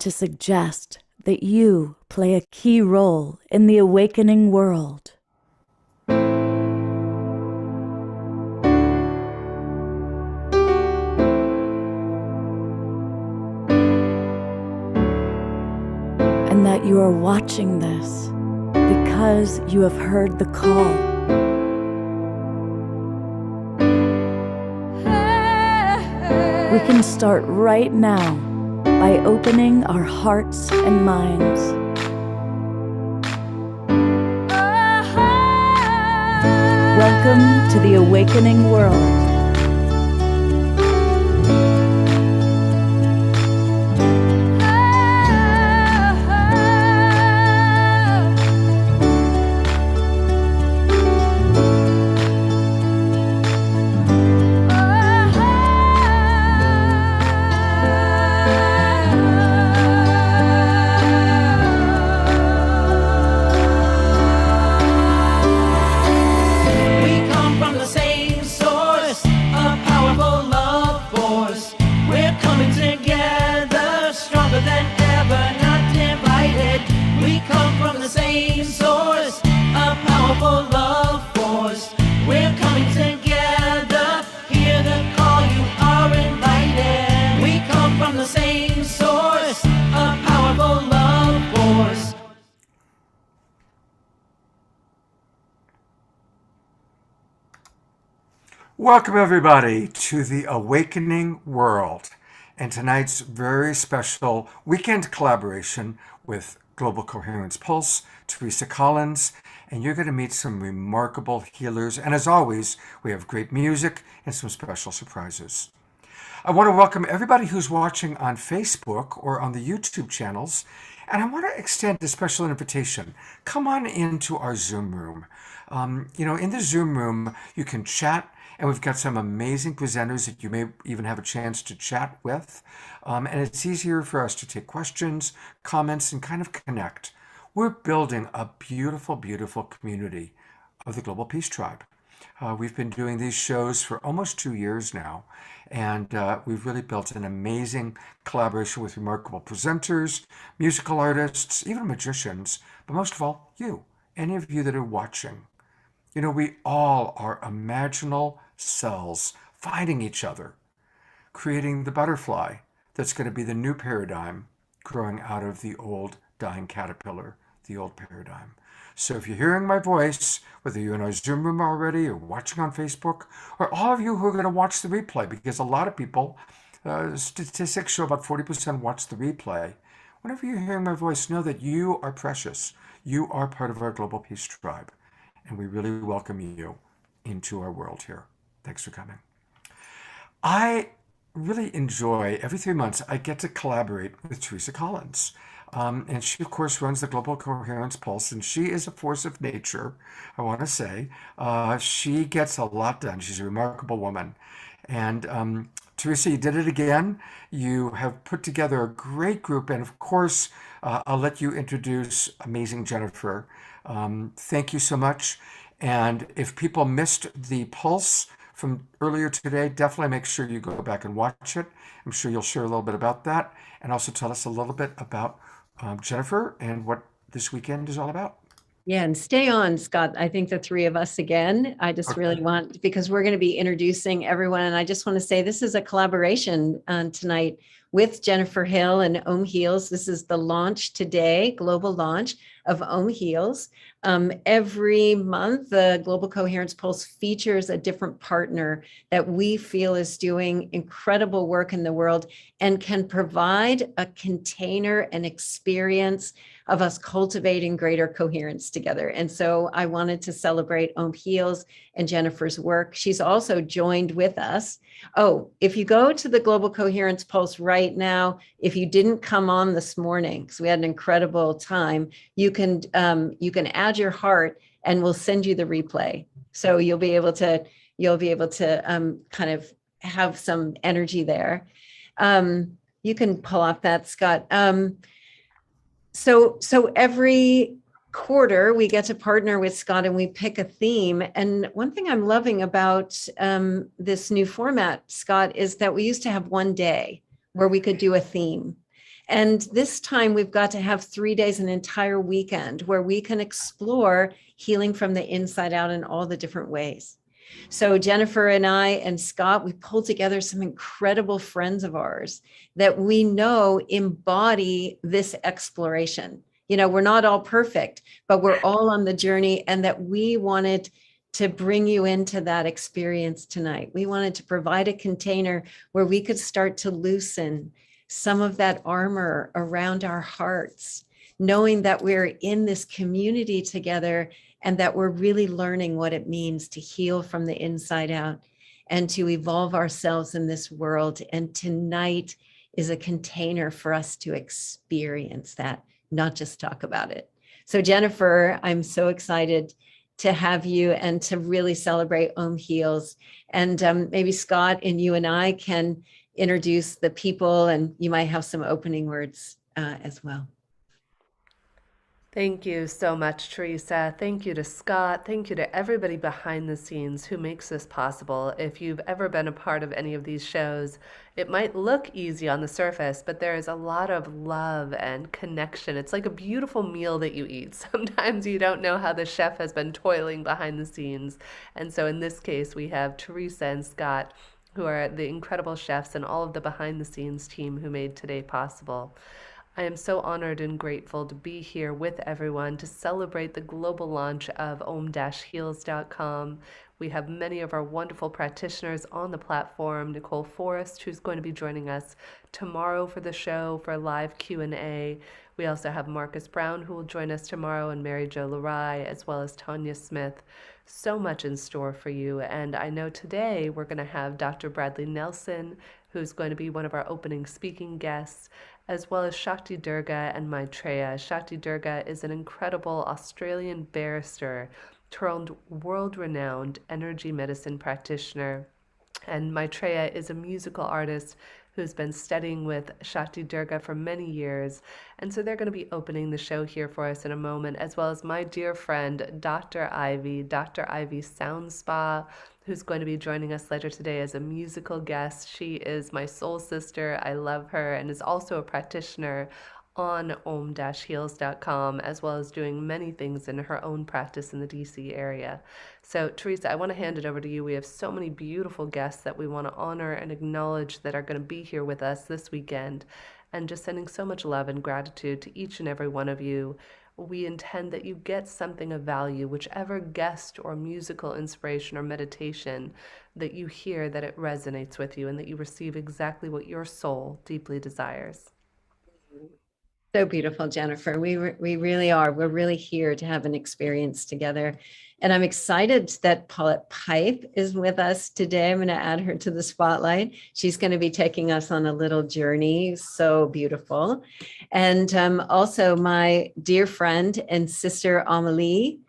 to suggest that you play a key role in the awakening world. And that you are watching this because you have heard the call. We can start right now by opening our hearts and minds. Welcome to the awakening world. Welcome everybody to the Awakening World and tonight's very special weekend collaboration with Global Coherence Pulse, Teresa Collins, and you're going to meet some remarkable healers. And as always, we have great music and some special surprises. I want to welcome everybody who's watching on Facebook or on the YouTube channels, and I want to extend a special invitation. Come on into our Zoom room. In the Zoom room, you can chat. And we've got some amazing presenters that you may even have a chance to chat with. And it's easier for us to take questions, comments, and kind of connect. We're building a beautiful, beautiful community of the Global Peace Tribe. We've been doing these shows for almost 2 years now. And we've really built an amazing collaboration with remarkable presenters, musical artists, even magicians, but most of all, you, any of you that are watching. We all are imaginal cells finding each other, creating the butterfly that's going to be the new paradigm growing out of the old dying caterpillar, the old paradigm. So if you're hearing my voice, whether you're in our Zoom room already or watching on Facebook, or all of you who are going to watch the replay, because a lot of people, statistics show about 40% watch the replay. Whenever you're hearing my voice, know that you are precious. You are part of our Global Peace Tribe. And we really welcome you into our world here. Thanks for coming. I really enjoy, every 3 months, I get to collaborate with Teresa Collins. And she, of course, runs the Global Coherence Pulse, and she is a force of nature, I want to say. She gets a lot done. She's a remarkable woman. And Teresa, you did it again. You have put together a great group, and of course, I'll let you introduce amazing Jennifer. Thank you so much. And if people missed the Pulse from earlier today, definitely make sure you go back and watch it. I'm sure you'll share a little bit about that and also tell us a little bit about Jennifer and what this weekend is all about. Yeah, and stay on, Scott. I think the three of us again. I just really want, because we're going to be introducing everyone. And I just want to say this is a collaboration tonight with Jennifer Hill and Om Heals. This is the launch today, global launch of Om Heals. Every month, the Global Coherence Pulse features a different partner that we feel is doing incredible work in the world and can provide a container and experience of us cultivating greater coherence together. And so I wanted to celebrate Om Heals and Jennifer's work. She's also joined with us. Oh, if you go to the Global Coherence Pulse right now, if you didn't come on this morning, because we had an incredible time, you can add your heart and we'll send you the replay. So you'll be able to kind of have some energy there. You can pull off that, Scott. So every quarter we get to partner with Scott and we pick a theme. And one thing I'm loving about this new format, Scott, is that we used to have one day where we could do a theme. And this time we've got to have 3 days, an entire weekend where we can explore healing from the inside out in all the different ways. So Jennifer and I and Scott, we pulled together some incredible friends of ours that we know embody this exploration. We're not all perfect, but we're all on the journey, and that we wanted to bring you into that experience tonight. We wanted to provide a container where we could start to loosen some of that armor around our hearts, knowing that we're in this community together and that we're really learning what it means to heal from the inside out and to evolve ourselves in this world. And tonight is a container for us to experience that, not just talk about it. So Jennifer, I'm so excited to have you and to really celebrate Om Heals. And maybe Scott and you and I can introduce the people, and you might have some opening words as well. Thank you so much, Teresa. Thank you to Scott. Thank you to everybody behind the scenes who makes this possible. If you've ever been a part of any of these shows, it might look easy on the surface, but there is a lot of love and connection. It's like a beautiful meal that you eat. Sometimes you don't know how the chef has been toiling behind the scenes. And so in this case, we have Teresa and Scott, who are the incredible chefs, and all of the behind the scenes team who made today possible. I am so honored and grateful to be here with everyone to celebrate the global launch of om-heals.com. We have many of our wonderful practitioners on the platform. Nicole Forrest, who's going to be joining us tomorrow for the show for a live Q&A. We also have Marcus Brown, who will join us tomorrow, and Mary Jo Larai, as well as Tanya Smith. So much in store for you. And I know today we're going to have Dr. Bradley Nelson, who's going to be one of our opening speaking guests, as well as Shakti Durga and Maitreya. Shakti Durga is an incredible Australian barrister turned world-renowned energy medicine practitioner. And Maitreya is a musical artist who's been studying with Shakti Durga for many years. And so they're going to be opening the show here for us in a moment, as well as my dear friend, Dr. Ivy Sound Spa, who's going to be joining us later today as a musical guest. She is my soul sister. I love her, and is also a practitioner on om-heals.com, as well as doing many things in her own practice in the DC area. So Teresa, I want to hand it over to you. We have so many beautiful guests that we want to honor and acknowledge that are going to be here with us this weekend, and just sending so much love and gratitude to each and every one of you. We intend that you get something of value, whichever guest or musical inspiration or meditation that you hear, that it resonates with you and that you receive exactly what your soul deeply desires. So beautiful, Jennifer. We really are. We're really here to have an experience together. And I'm excited that Paulette Pipe is with us today. I'm going to add her to the spotlight. She's going to be taking us on a little journey. So beautiful. And also my dear friend and sister, Amelie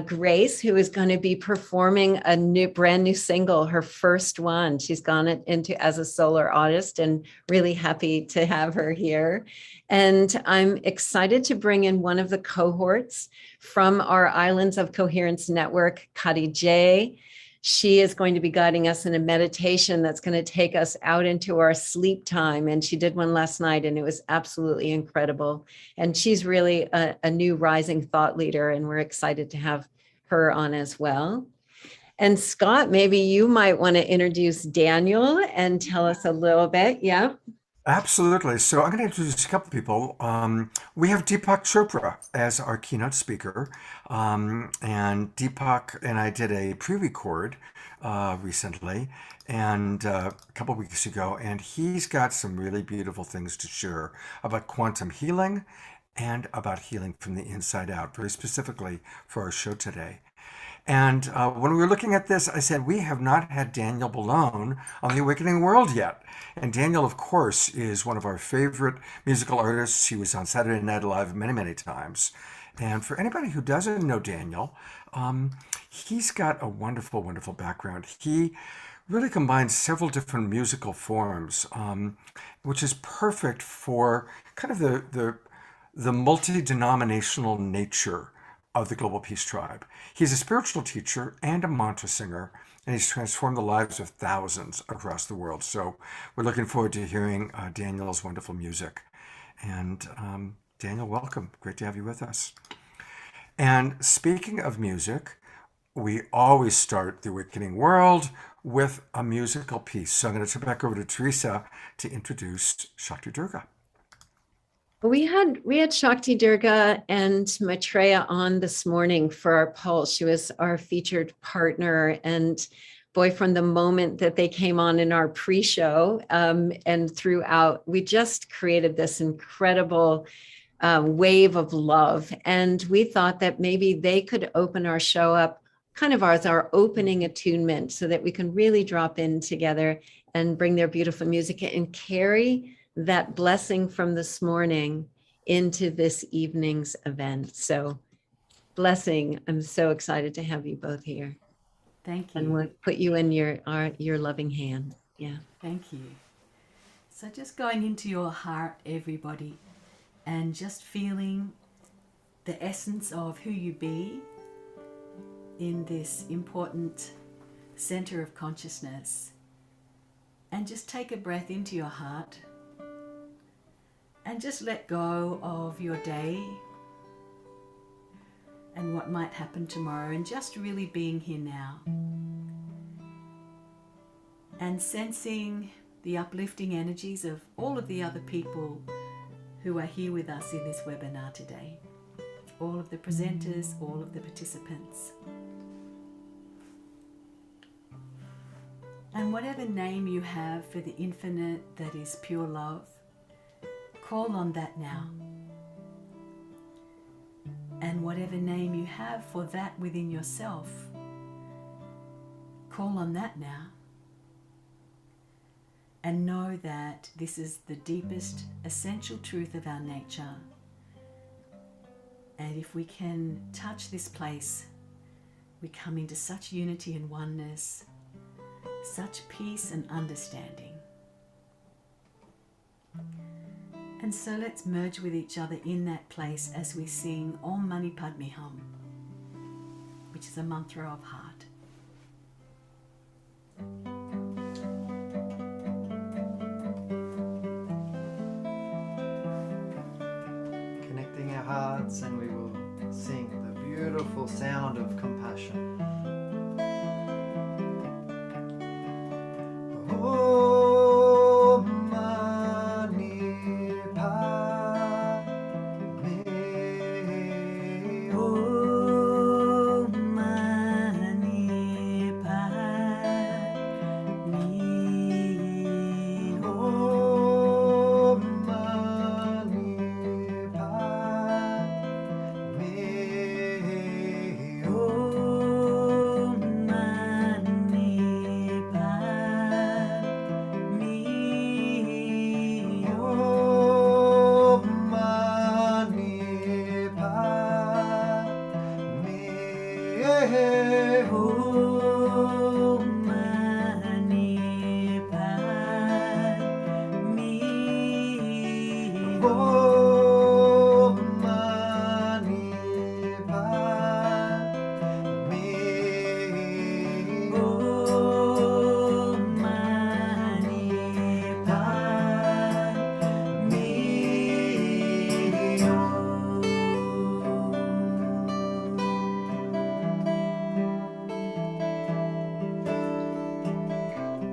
Grace, who is going to be performing a brand new single, her first one. She's gone into as a solo artist, and really happy to have her here. And I'm excited to bring in one of the cohorts from our Islands of Coherence network, Khadijih. She is going to be guiding us in a meditation that's going to take us out into our sleep time. And she did one last night, and it was absolutely incredible. And she's really a new rising thought leader, and we're excited to have her on as well. And Scott, maybe you might want to introduce Daniel and tell us a little bit. Yeah. Absolutely. So I'm going to introduce a couple of people. We have Deepak Chopra as our keynote speaker. And Deepak and I did a pre-record recently, and a couple of weeks ago, and he's got some really beautiful things to share about quantum healing and about healing from the inside out, very specifically for our show today. And when we were looking at this, I said, we have not had Daniel Ballone on The Awakening World yet. And Daniel, of course, is one of our favorite musical artists. He was on Saturday Night Live many, many times. And for anybody who doesn't know Daniel, he's got a wonderful, wonderful background. He really combines several different musical forms, which is perfect for kind of the multi-denominational nature of the Global Peace Tribe. He's a spiritual teacher and a mantra singer, and he's transformed the lives of thousands across the world. So we're looking forward to hearing Daniel's wonderful music. And Daniel, welcome. Great to have you with us. And speaking of music, we always start the Awakening World with a musical piece. So I'm going to turn back over to Teresa to introduce Shakti Durga. We had Shakti Durga and Maitreya on this morning for our pulse. She was our featured partner, and boy, from the moment that they came on in our pre-show and throughout, we just created this incredible wave of love. And we thought that maybe they could open our show up kind of as our opening attunement so that we can really drop in together and bring their beautiful music and carry that blessing from this morning into this evening's event. So blessing, I'm so excited to have you both here. Thank you. And we'll put you in your loving hand. Yeah. Thank you. So just going into your heart, everybody, and just feeling the essence of who you be in this important center of consciousness. And just take a breath into your heart and just let go of your day and what might happen tomorrow, and just really being here now and sensing the uplifting energies of all of the other people who are here with us in this webinar today. All of the presenters, all of the participants. And whatever name you have for the infinite that is pure love, call on that now. And whatever name you have for that within yourself, call on that now. And know that this is the deepest essential truth of our nature. And if we can touch this place, we come into such unity and oneness, such peace and understanding. And so let's merge with each other in that place as we sing Om Mani Padme Hum, which is a mantra of heart. Connecting our hearts, and we will sing the beautiful sound of compassion. Om Mani Padme Om Mani Padme Om Mani Padme Om Mani Padme Om Mani Padme Om Mani Padme Om Mani Padme Om Mani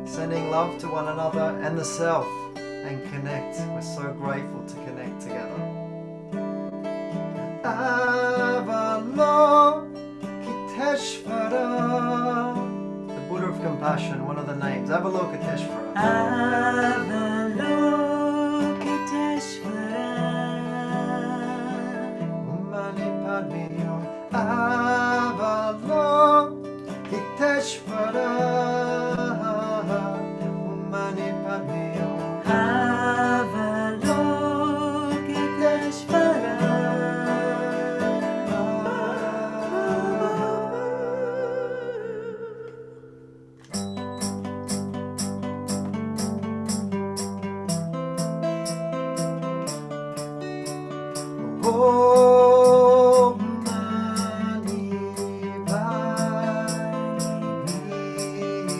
Sending love to one another and the self, and connect. We're so grateful to connect together. Avalokiteshvara, the Buddha of compassion, one of the names. Avalokiteshvara. Avalokiteshvara Om Mani Padme Hum. Avalokiteshvara. Om Mani Padme Hum. Om Mani Padme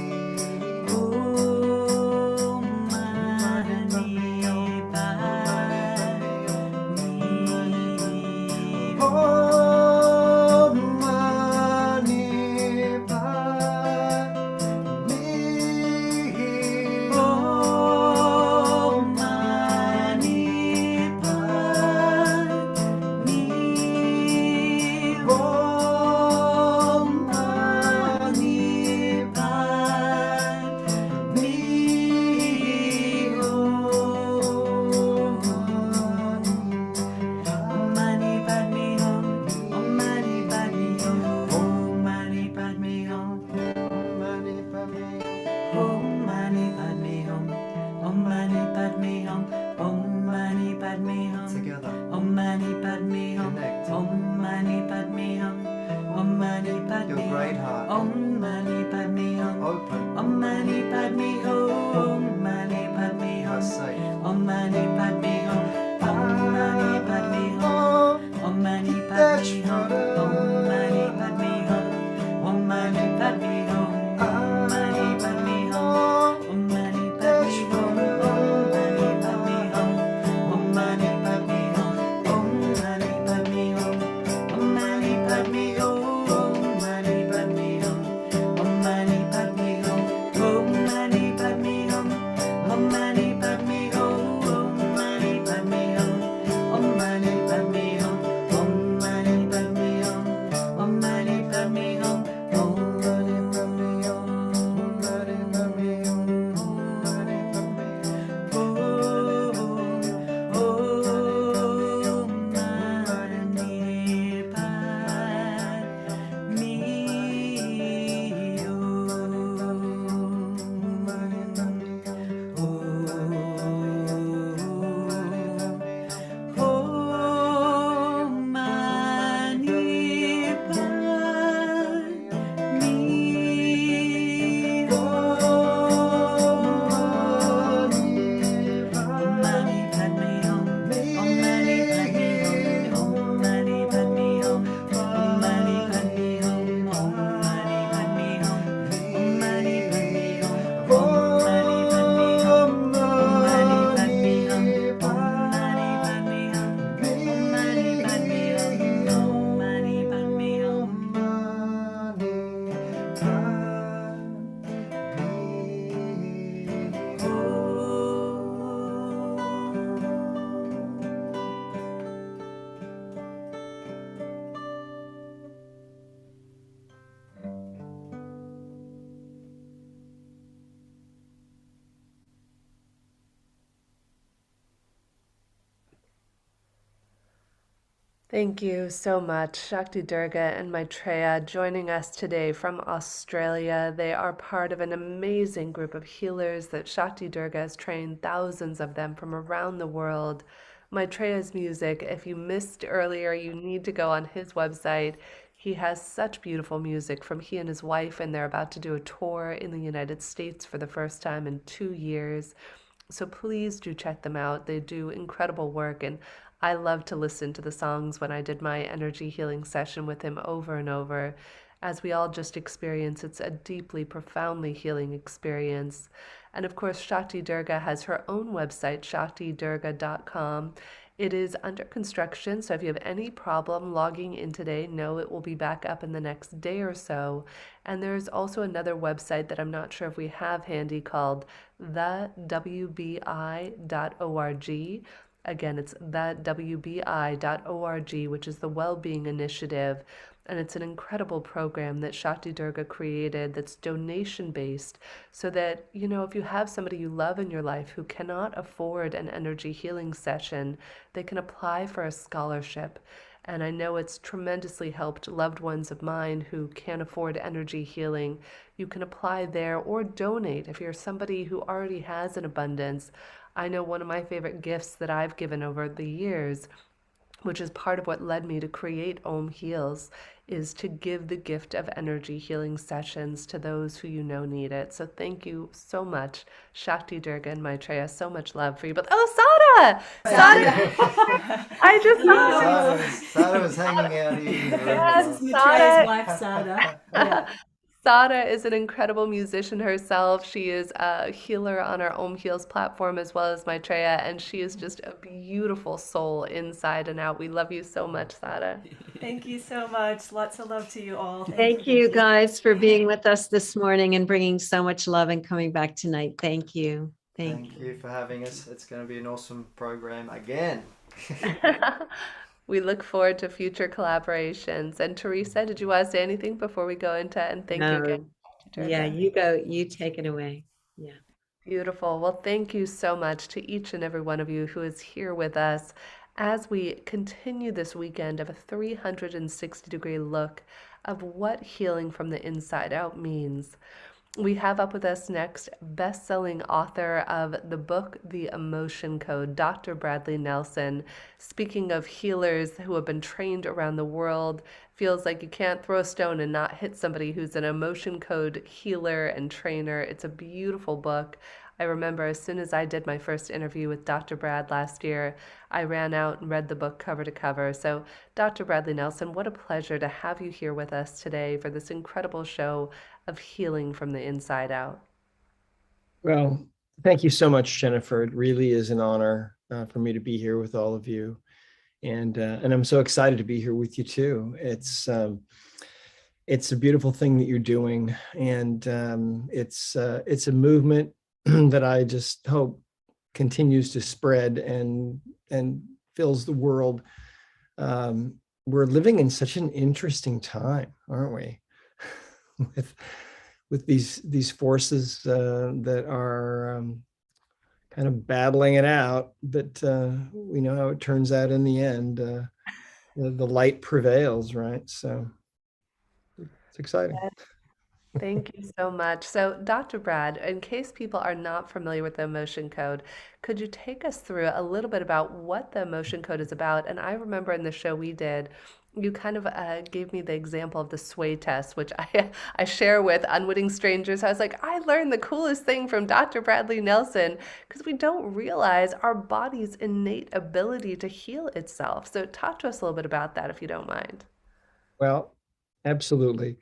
Om Mani Padme together. Om Mani Padme Hum. Connect. Om Mani Padme Hum. Om Mani Padme Your great heart. Om Mani Padme Hum. Open. Om Mani Padme Hum. Om Mani Padme You are Hum. safe. Om Mani Padme Hum. Om Mani Padme Hum. Om Mani Padme Hum. Om Mani Padme Hum. Om Mani Padme Hum. Om Mani Padme Hum. Om Mani Padme Hum. Om Mani Padme Hum. Om Mani Padme Hum. Om Mani Padme Hum. Om Mani Padme Hum. Om Mani Padme Hum. Om Mani Padme Hum. Om Mani Padme Hum. Om Mani Padme Hum. Om Mani Padme Hum. Om Mani Padme Hum. Om Mani Padme Hum. Thank you so much, Shakti Durga and Maitreya, joining us today from Australia. They are part of an amazing group of healers that Shakti Durga has trained thousands of them from around the world. Maitreya's music, if you missed earlier, you need to go on his website. He has such beautiful music from he and his wife, and they're about to do a tour in the United States for the first time in 2 years. So please do check them out. They do incredible work, and I love to listen to the songs when I did my energy healing session with him over and over. As we all just experience, it's a deeply, profoundly healing experience. And of course, Shakti Durga has her own website, shaktidurga.com. It is under construction, so if you have any problem logging in today, know it will be back up in the next day or so. And there's also another website that I'm not sure if we have handy called thewbi.org. Again, it's thewbi.org, which is the Wellbeing Initiative. And it's an incredible program that Shakti Durga created that's donation-based, so that, you know, if you have somebody you love in your life who cannot afford an energy healing session, they can apply for a scholarship. And I know it's tremendously helped loved ones of mine who can't afford energy healing. You can apply there or donate if you're somebody who already has an abundance. I know one of my favorite gifts that I've given over the years, which is part of what led me to create Om Heals, is to give the gift of energy healing sessions to those who you know need it. So thank you so much, Shakti Durga and Maitreya. So much love for you. But Sada! I just saw Sada was hanging out here. Yes, This is Maitreya's Sada. wife, Sada. Yeah. Sada is an incredible musician herself. She is a healer on our Om Heals platform, as well as Maitreya, and she is just a beautiful soul inside and out. We love you so much, Sada. Thank you so much. Lots of love to you all. Thank you guys for being with us this morning and bringing so much love and coming back tonight. Thank you. Thank you for having us. It's going to be an awesome program again. We look forward to future collaborations. And Teresa, did you want to say anything before we go into and thank you again? Yeah, you go. You take it away. Yeah. Beautiful. Well, thank you so much to each and every one of you who is here with us as we continue this weekend of a 360-degree look of what healing from the inside out means. We have up with us next best-selling author of the book, The Emotion Code, Dr. Bradley Nelson. Speaking of healers who have been trained around the world, feels like you can't throw a stone and not hit somebody who's an emotion code healer and trainer. It's a beautiful book. I remember as soon as I did my first interview with Dr. Brad last year, I ran out and read the book cover to cover. So, Dr. Bradley Nelson, what a pleasure to have you here with us today for this incredible show of healing from the inside out. Well, thank you so much, Jennifer. It really is an honor for me to be here with all of you. And I'm so excited to be here with you too. It's a beautiful thing that you're doing. And it's a movement that I just hope continues to spread and fills the world. We're living in such an interesting time, aren't we? with these forces that are kind of battling it out, but we know how it turns out in the end. The light prevails, right? So it's exciting. Thank you so much. So, Dr. Brad, in case people are not familiar with the emotion code, could you take us through a little bit about what the emotion code is about? And I remember in the show we did, you kind of gave me the example of the sway test, which I share with unwitting strangers. I was like, I learned the coolest thing from Dr. Bradley Nelson, because we don't realize our body's innate ability to heal itself. So talk to us a little bit about that, if you don't mind. Well, absolutely.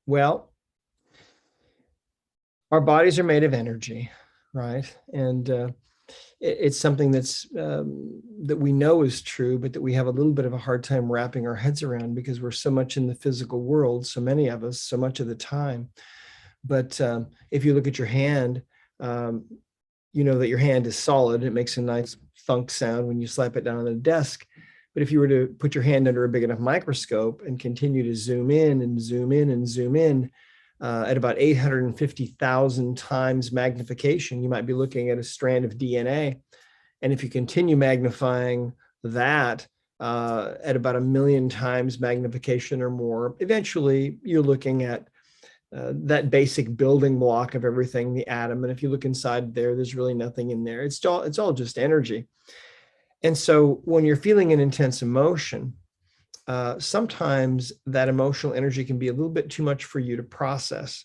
Well, our bodies are made of energy, right? And it's something that's that we know is true, but that we have a little bit of a hard time wrapping our heads around because we're so much in the physical world, so many of us, so much of the time. But if you look at your hand, you know that your hand is solid. It makes a nice thunk sound when you slap it down on the desk. But if you were to put your hand under a big enough microscope and continue to zoom in and zoom in and zoom in at about 850,000 times magnification, you might be looking at a strand of DNA. And if you continue magnifying that at about 1 million times magnification or more, eventually you're looking at that basic building block of everything, the atom. And if you look inside there, there's really nothing in there. It's all just energy. And so when you're feeling an intense emotion, sometimes that emotional energy can be a little bit too much for you to process.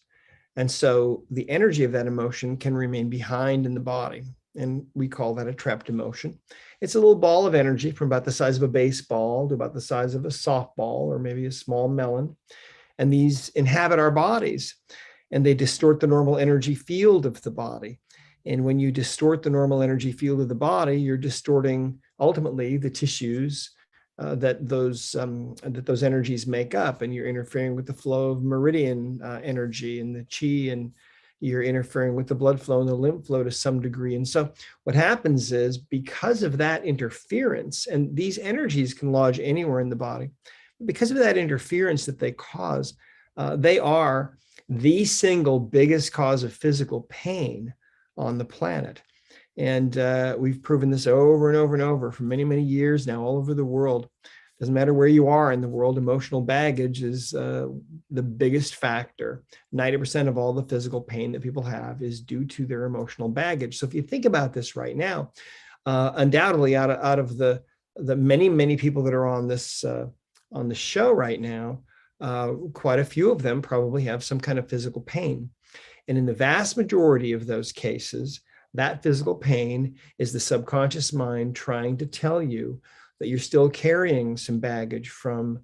And so the energy of that emotion can remain behind in the body. And we call that a trapped emotion. It's a little ball of energy from about the size of a baseball to about the size of a softball or maybe a small melon. And these inhabit our bodies and they distort the normal energy field of the body. And when you distort the normal energy field of the body, you're distorting ultimately the tissues that those energies make up, and you're interfering with the flow of meridian energy and the chi, and you're interfering with the blood flow and the lymph flow to some degree. And so what happens is, because of that interference, and these energies can lodge anywhere in the body, because of that interference that they cause, they are the single biggest cause of physical pain on the planet. And we've proven this over and over and over for many, many years now, all over the world. Doesn't matter where you are in the world, emotional baggage is the biggest factor. 90% of all the physical pain that people have is due to their emotional baggage. So if you think about this right now, undoubtedly out of the many, many people that are on the show right now, quite a few of them probably have some kind of physical pain. And in the vast majority of those cases, that physical pain is the subconscious mind trying to tell you that you're still carrying some baggage from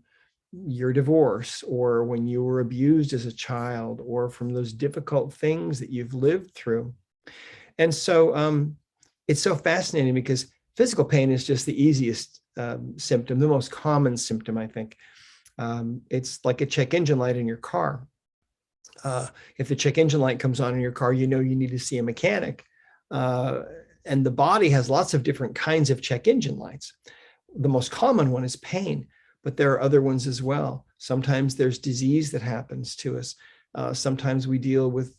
your divorce, or when you were abused as a child, or from those difficult things that you've lived through. And so it's so fascinating because physical pain is just the easiest symptom, the most common symptom, I think. It's like a check engine light in your car. If the check engine light comes on in your car, you know you need to see a mechanic. And the body has lots of different kinds of check engine lights. The most common one is pain, but there are other ones as well. Sometimes there's disease that happens to us. Sometimes we deal with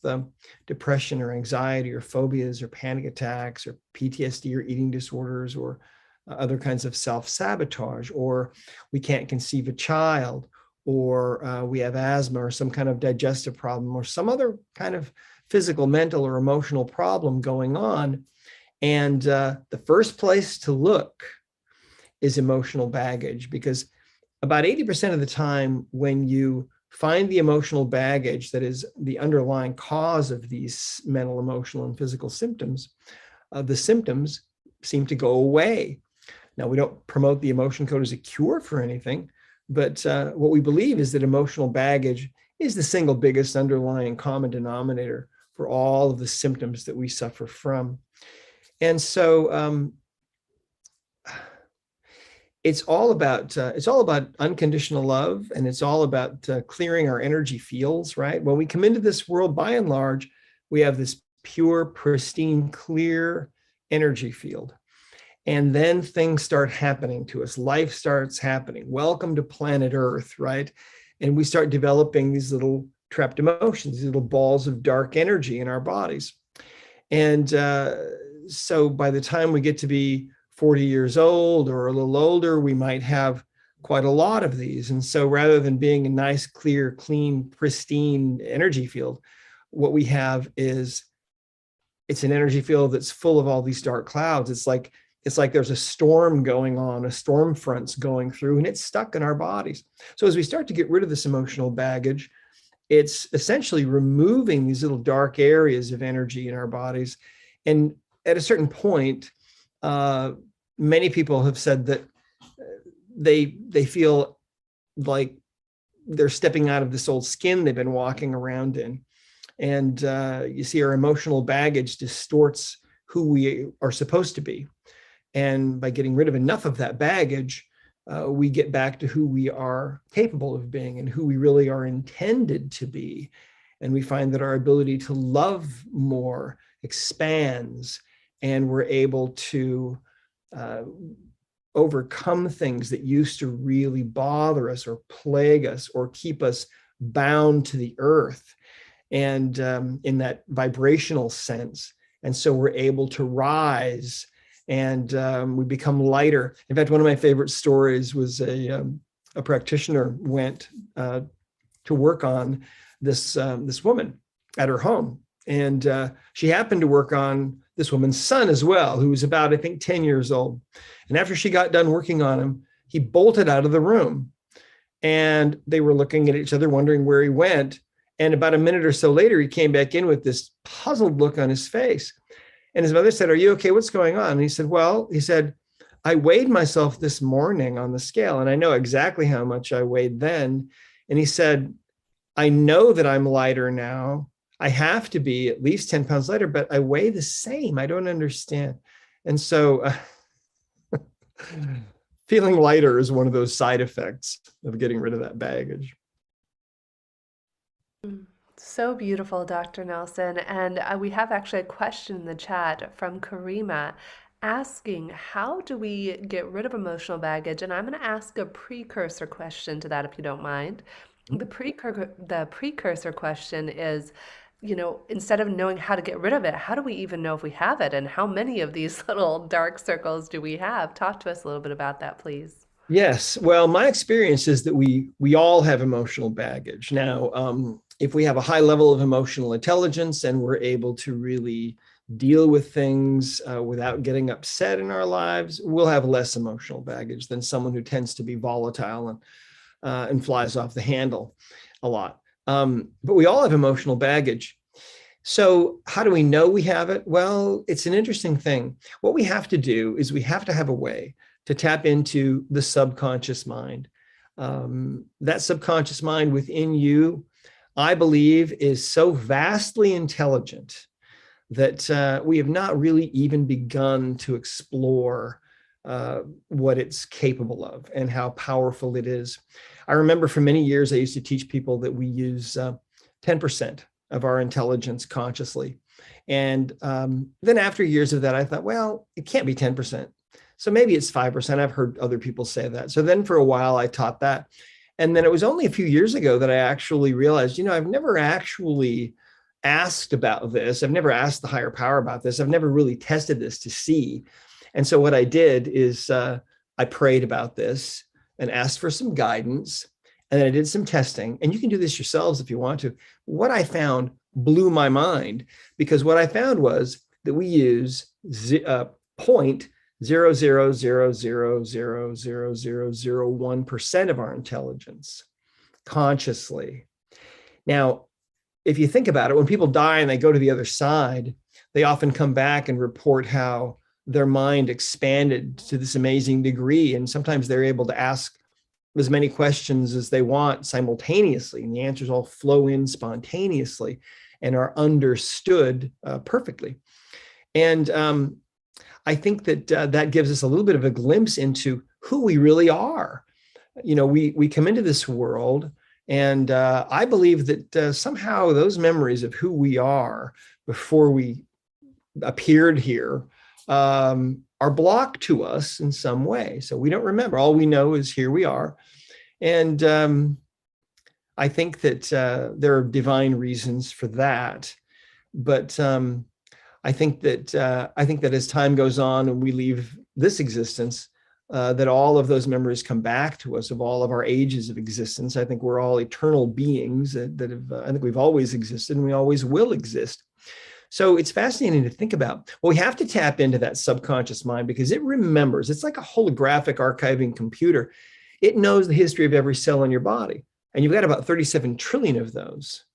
depression or anxiety or phobias or panic attacks or PTSD or eating disorders or other kinds of self-sabotage, or we can't conceive a child, or we have asthma or some kind of digestive problem or some other kind of physical, mental, or emotional problem going on. And the first place to look is emotional baggage, because about 80% of the time when you find the emotional baggage that is the underlying cause of these mental, emotional, and physical symptoms, the symptoms seem to go away. Now, we don't promote the emotion code as a cure for anything, but what we believe is that emotional baggage is the single biggest underlying common denominator for all of the symptoms that we suffer from. And so it's all about unconditional love, and it's all about clearing our energy fields, right? When we come into this world, by and large, we have this pure, pristine, clear energy field. And then things start happening to us. Life starts happening. Welcome to planet Earth, right? And we start developing these little trapped emotions, these little balls of dark energy in our bodies. And so by the time we get to be 40 years old or a little older, we might have quite a lot of these. And so rather than being a nice, clear, clean, pristine energy field, what we have is it's an energy field that's full of all these dark clouds. It's like there's a storm going on, a storm front's going through, and it's stuck in our bodies. So as we start to get rid of this emotional baggage, it's essentially removing these little dark areas of energy in our bodies. And at a certain point, many people have said that they feel like they're stepping out of this old skin they've been walking around in. And you see, our emotional baggage distorts who we are supposed to be. And by getting rid of enough of that baggage, we get back to who we are capable of being and who we really are intended to be. And we find that our ability to love more expands, and we're able to overcome things that used to really bother us or plague us or keep us bound to the earth, and in that vibrational sense. And so we're able to rise, and we become lighter. In fact, one of my favorite stories was a practitioner went to work on this woman at her home. And she happened to work on this woman's son as well, who was about, I think, 10 years old. And after she got done working on him, he bolted out of the room. And they were looking at each other, wondering where he went. And about a minute or so later, he came back in with this puzzled look on his face. And his mother said, "Are you okay? What's going on?" And he said, "Well," he said, "I weighed myself this morning on the scale, and I know exactly how much I weighed then." And he said, "I know that I'm lighter now. I have to be at least 10 pounds lighter, but I weigh the same. I don't understand." And so feeling lighter is one of those side effects of getting rid of that baggage. So beautiful, Dr. Nelson. And we have actually a question in the chat from Karima asking, how do we get rid of emotional baggage? And I'm going to ask a precursor question to that, if you don't mind. The precursor question is, instead of knowing how to get rid of it, how do we even know if we have it? And how many of these little dark circles do we have? Talk to us a little bit about that, please. Yes. Well, my experience is that we all have emotional baggage. Now, if we have a high level of emotional intelligence and we're able to really deal with things without getting upset in our lives, we'll have less emotional baggage than someone who tends to be volatile and flies off the handle a lot. But we all have emotional baggage. So how do we know we have it? Well, it's an interesting thing. What we have to do is we have to have a way to tap into the subconscious mind. That subconscious mind within you, I believe, is so vastly intelligent that we have not really even begun to explore what it's capable of and how powerful it is. I remember for many years, I used to teach people that we use 10% of our intelligence consciously. And then after years of that, I thought, well, it can't be 10%. So maybe it's 5%. I've heard other people say that. So then for a while, I taught that. And then it was only a few years ago that I actually realized, I've never actually asked about this. I've never asked the higher power about this. I've never really tested this to see. And so what I did is I prayed about this and asked for some guidance. And then I did some testing. And you can do this yourselves if you want to. What I found blew my mind, because what I found was that we use 0.00000001% of our intelligence consciously. Now, if you think about it, when people die and they go to the other side, they often come back and report how their mind expanded to this amazing degree. And sometimes they're able to ask as many questions as they want simultaneously, and the answers all flow in spontaneously and are understood perfectly. And I think that that gives us a little bit of a glimpse into who we really are. You know, we come into this world, and I believe that somehow those memories of who we are before we appeared here are blocked to us in some way. So we don't remember. All we know is here we are. And I think that there are divine reasons for that. But I think that as time goes on and we leave this existence, that all of those memories come back to us of all of our ages of existence. I think we're all eternal beings that have, I think we've always existed and we always will exist. So it's fascinating to think about. Well, we have to tap into that subconscious mind because it remembers. It's like a holographic archiving computer. It knows the history of every cell in your body. And you've got about 37 trillion of those.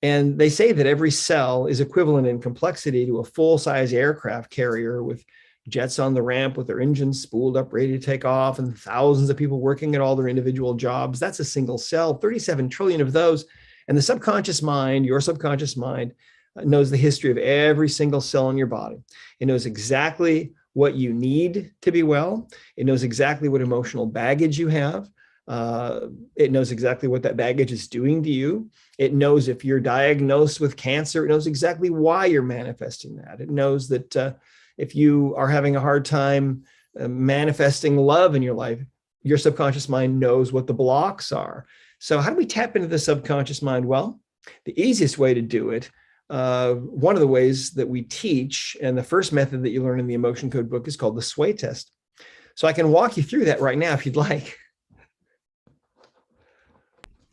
And they say that every cell is equivalent in complexity to a full-size aircraft carrier with jets on the ramp with their engines spooled up, ready to take off, and thousands of people working at all their individual jobs. That's a single cell, 37 trillion of those. And the subconscious mind, your subconscious mind, knows the history of every single cell in your body. It knows exactly what you need to be well. It knows exactly what emotional baggage you have. It knows exactly what that baggage is doing to you. It knows if you're diagnosed with cancer. It knows exactly why you're manifesting that. It knows that if you are having a hard time manifesting love in your life, your subconscious mind knows what the blocks are. So how do we tap into the subconscious mind? Well, the easiest way to do it, one of the ways that we teach, and the first method that you learn in the emotion code book is called the sway test. So I can walk you through that right now if you'd like.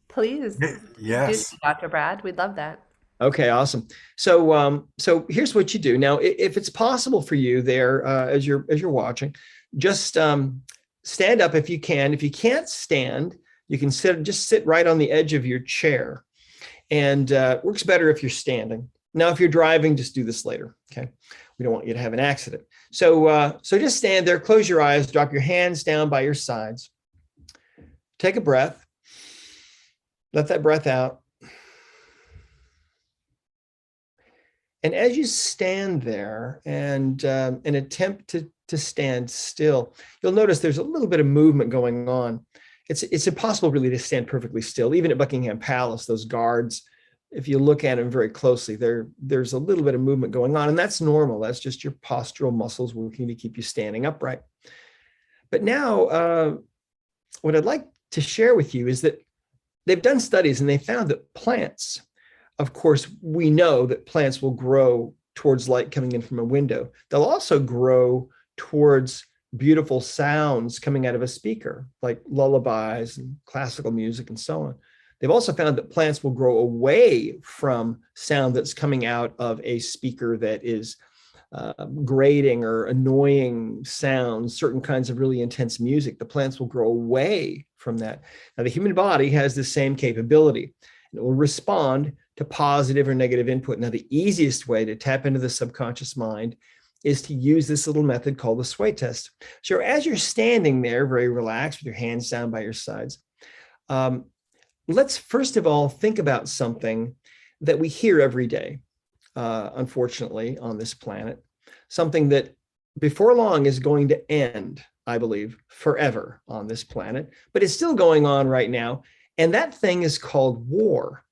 Please. Yes. Dr. Brad, we'd love that. Okay, awesome. So so here's what you do. Now, if it's possible for you there, as you're watching, just stand up if you can. If you can't stand, you can just sit right on the edge of your chair. And it works better if you're standing. Now, if you're driving, just do this later, okay? We don't want you to have an accident. So just stand there, close your eyes, drop your hands down by your sides. Take a breath. Let that breath out. And as you stand there and attempt to stand still, you'll notice there's a little bit of movement going on. It's impossible really to stand perfectly still. Even at Buckingham Palace, those guards, if you look at them very closely, there's a little bit of movement going on, and that's normal. That's just your postural muscles working to keep you standing upright. But now, what I'd like to share with you is that they've done studies and they found that plants, of course, we know that plants will grow towards light coming in from a window. They'll also grow towards beautiful sounds coming out of a speaker, like lullabies and classical music and so on. They've also found that plants will grow away from sound that's coming out of a speaker that is grating or annoying sounds, certain kinds of really intense music. The plants will grow away from that. Now, the human body has the same capability. It will respond to positive or negative input. Now, the easiest way to tap into the subconscious mind is to use this little method called the sway test. So as you're standing there, very relaxed with your hands down by your sides, let's first of all think about something that we hear every day, unfortunately, on this planet, something that before long is going to end, I believe, forever on this planet, but it's still going on right now. And that thing is called war.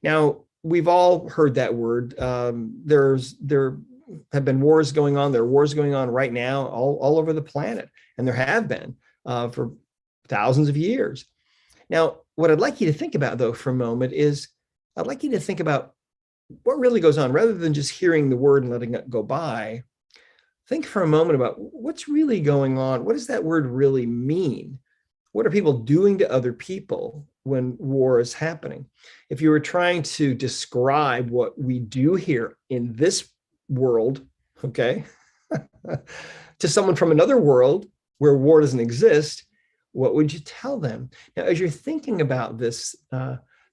Now, we've all heard that word. There have been wars going on. There are wars going on right now all over the planet. And there have been for thousands of years. Now, what I'd like you to think about, though, for a moment is I'd like you to think about what really goes on. Rather than just hearing the word and letting it go by, think for a moment about what's really going on. What does that word really mean? What are people doing to other people when war is happening? If you were trying to describe what we do here in this world, okay, to someone from another world where war doesn't exist, what would you tell them? Now, as you're thinking about this,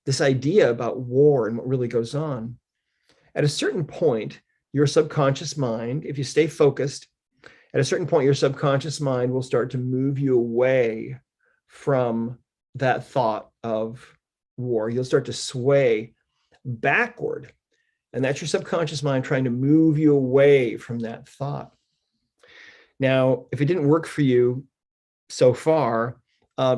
this idea about war and what really goes on, at a certain point, your subconscious mind, if you stay focused, at a certain point, your subconscious mind will start to move you away from that thought of war. You'll start to sway backward. And that's your subconscious mind trying to move you away from that thought. Now, if it didn't work for you so far,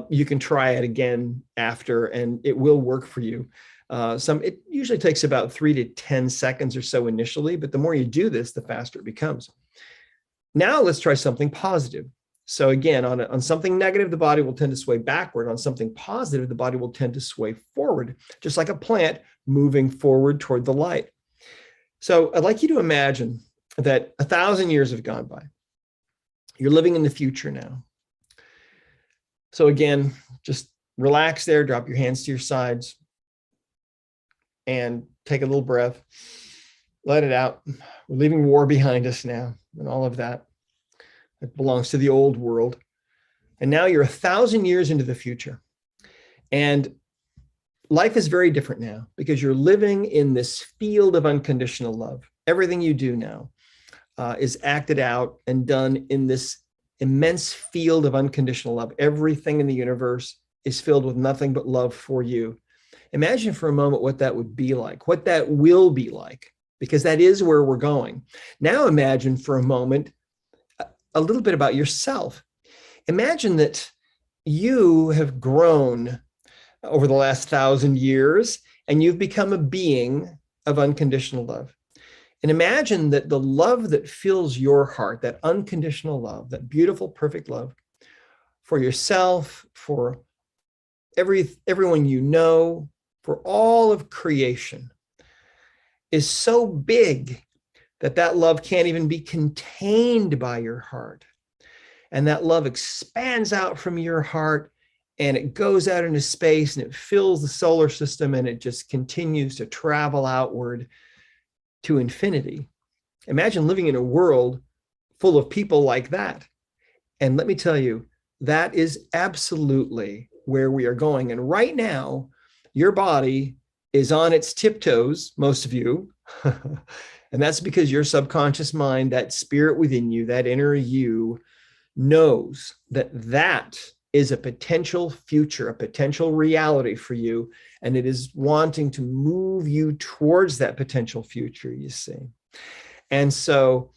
you can try it again after, and it will work for you. It usually takes about 3 to 10 seconds or so initially, but the more you do this, the faster it becomes. Now let's try something positive. So again, on something negative, the body will tend to sway backward. On something positive, the body will tend to sway forward, just like a plant moving forward toward the light. So I'd like you to imagine that 1,000 years have gone by. You're living in the future now. So again, just relax there, drop your hands to your sides, and take a little breath. Let it out. We're leaving war behind us now and all of that. It belongs to the old world. And now you're 1,000 years into the future. And life is very different now because you're living in this field of unconditional love. Everything you do now is acted out and done in this immense field of unconditional love. Everything in the universe is filled with nothing but love for you. Imagine for a moment what that would be like, what that will be like, because that is where we're going. Now imagine for a moment a little bit about yourself. Imagine that you have grown over the last 1,000 years and you've become a being of unconditional love. And imagine that the love that fills your heart, that unconditional love, that beautiful, perfect love for yourself, for everyone you know, for all of creation, is so big that that love can't even be contained by your heart. And that love expands out from your heart and it goes out into space and it fills the solar system and it just continues to travel outward to infinity. Imagine living in a world full of people like that. And let me tell you, that is absolutely where we are going. And right now, your body is on its tiptoes, most of you. And that's because your subconscious mind, that spirit within you, that inner you, knows that that is a potential future, a potential reality for you. And it is wanting to move you towards that potential future, you see. And so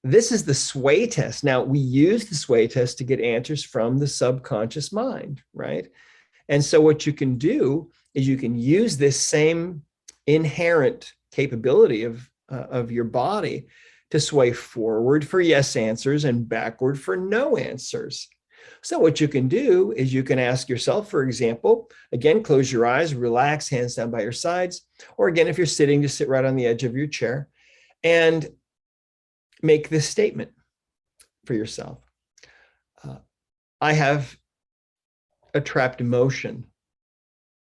this is the sway test. Now, we use the sway test to get answers from the subconscious mind, right? And so what you can do is you can use this same inherent capability of your body to sway forward for yes answers and backward for no answers. So what you can do is you can ask yourself, for example, again, close your eyes, relax, hands down by your sides. Or again, if you're sitting, just sit right on the edge of your chair and make this statement for yourself. I have a trapped emotion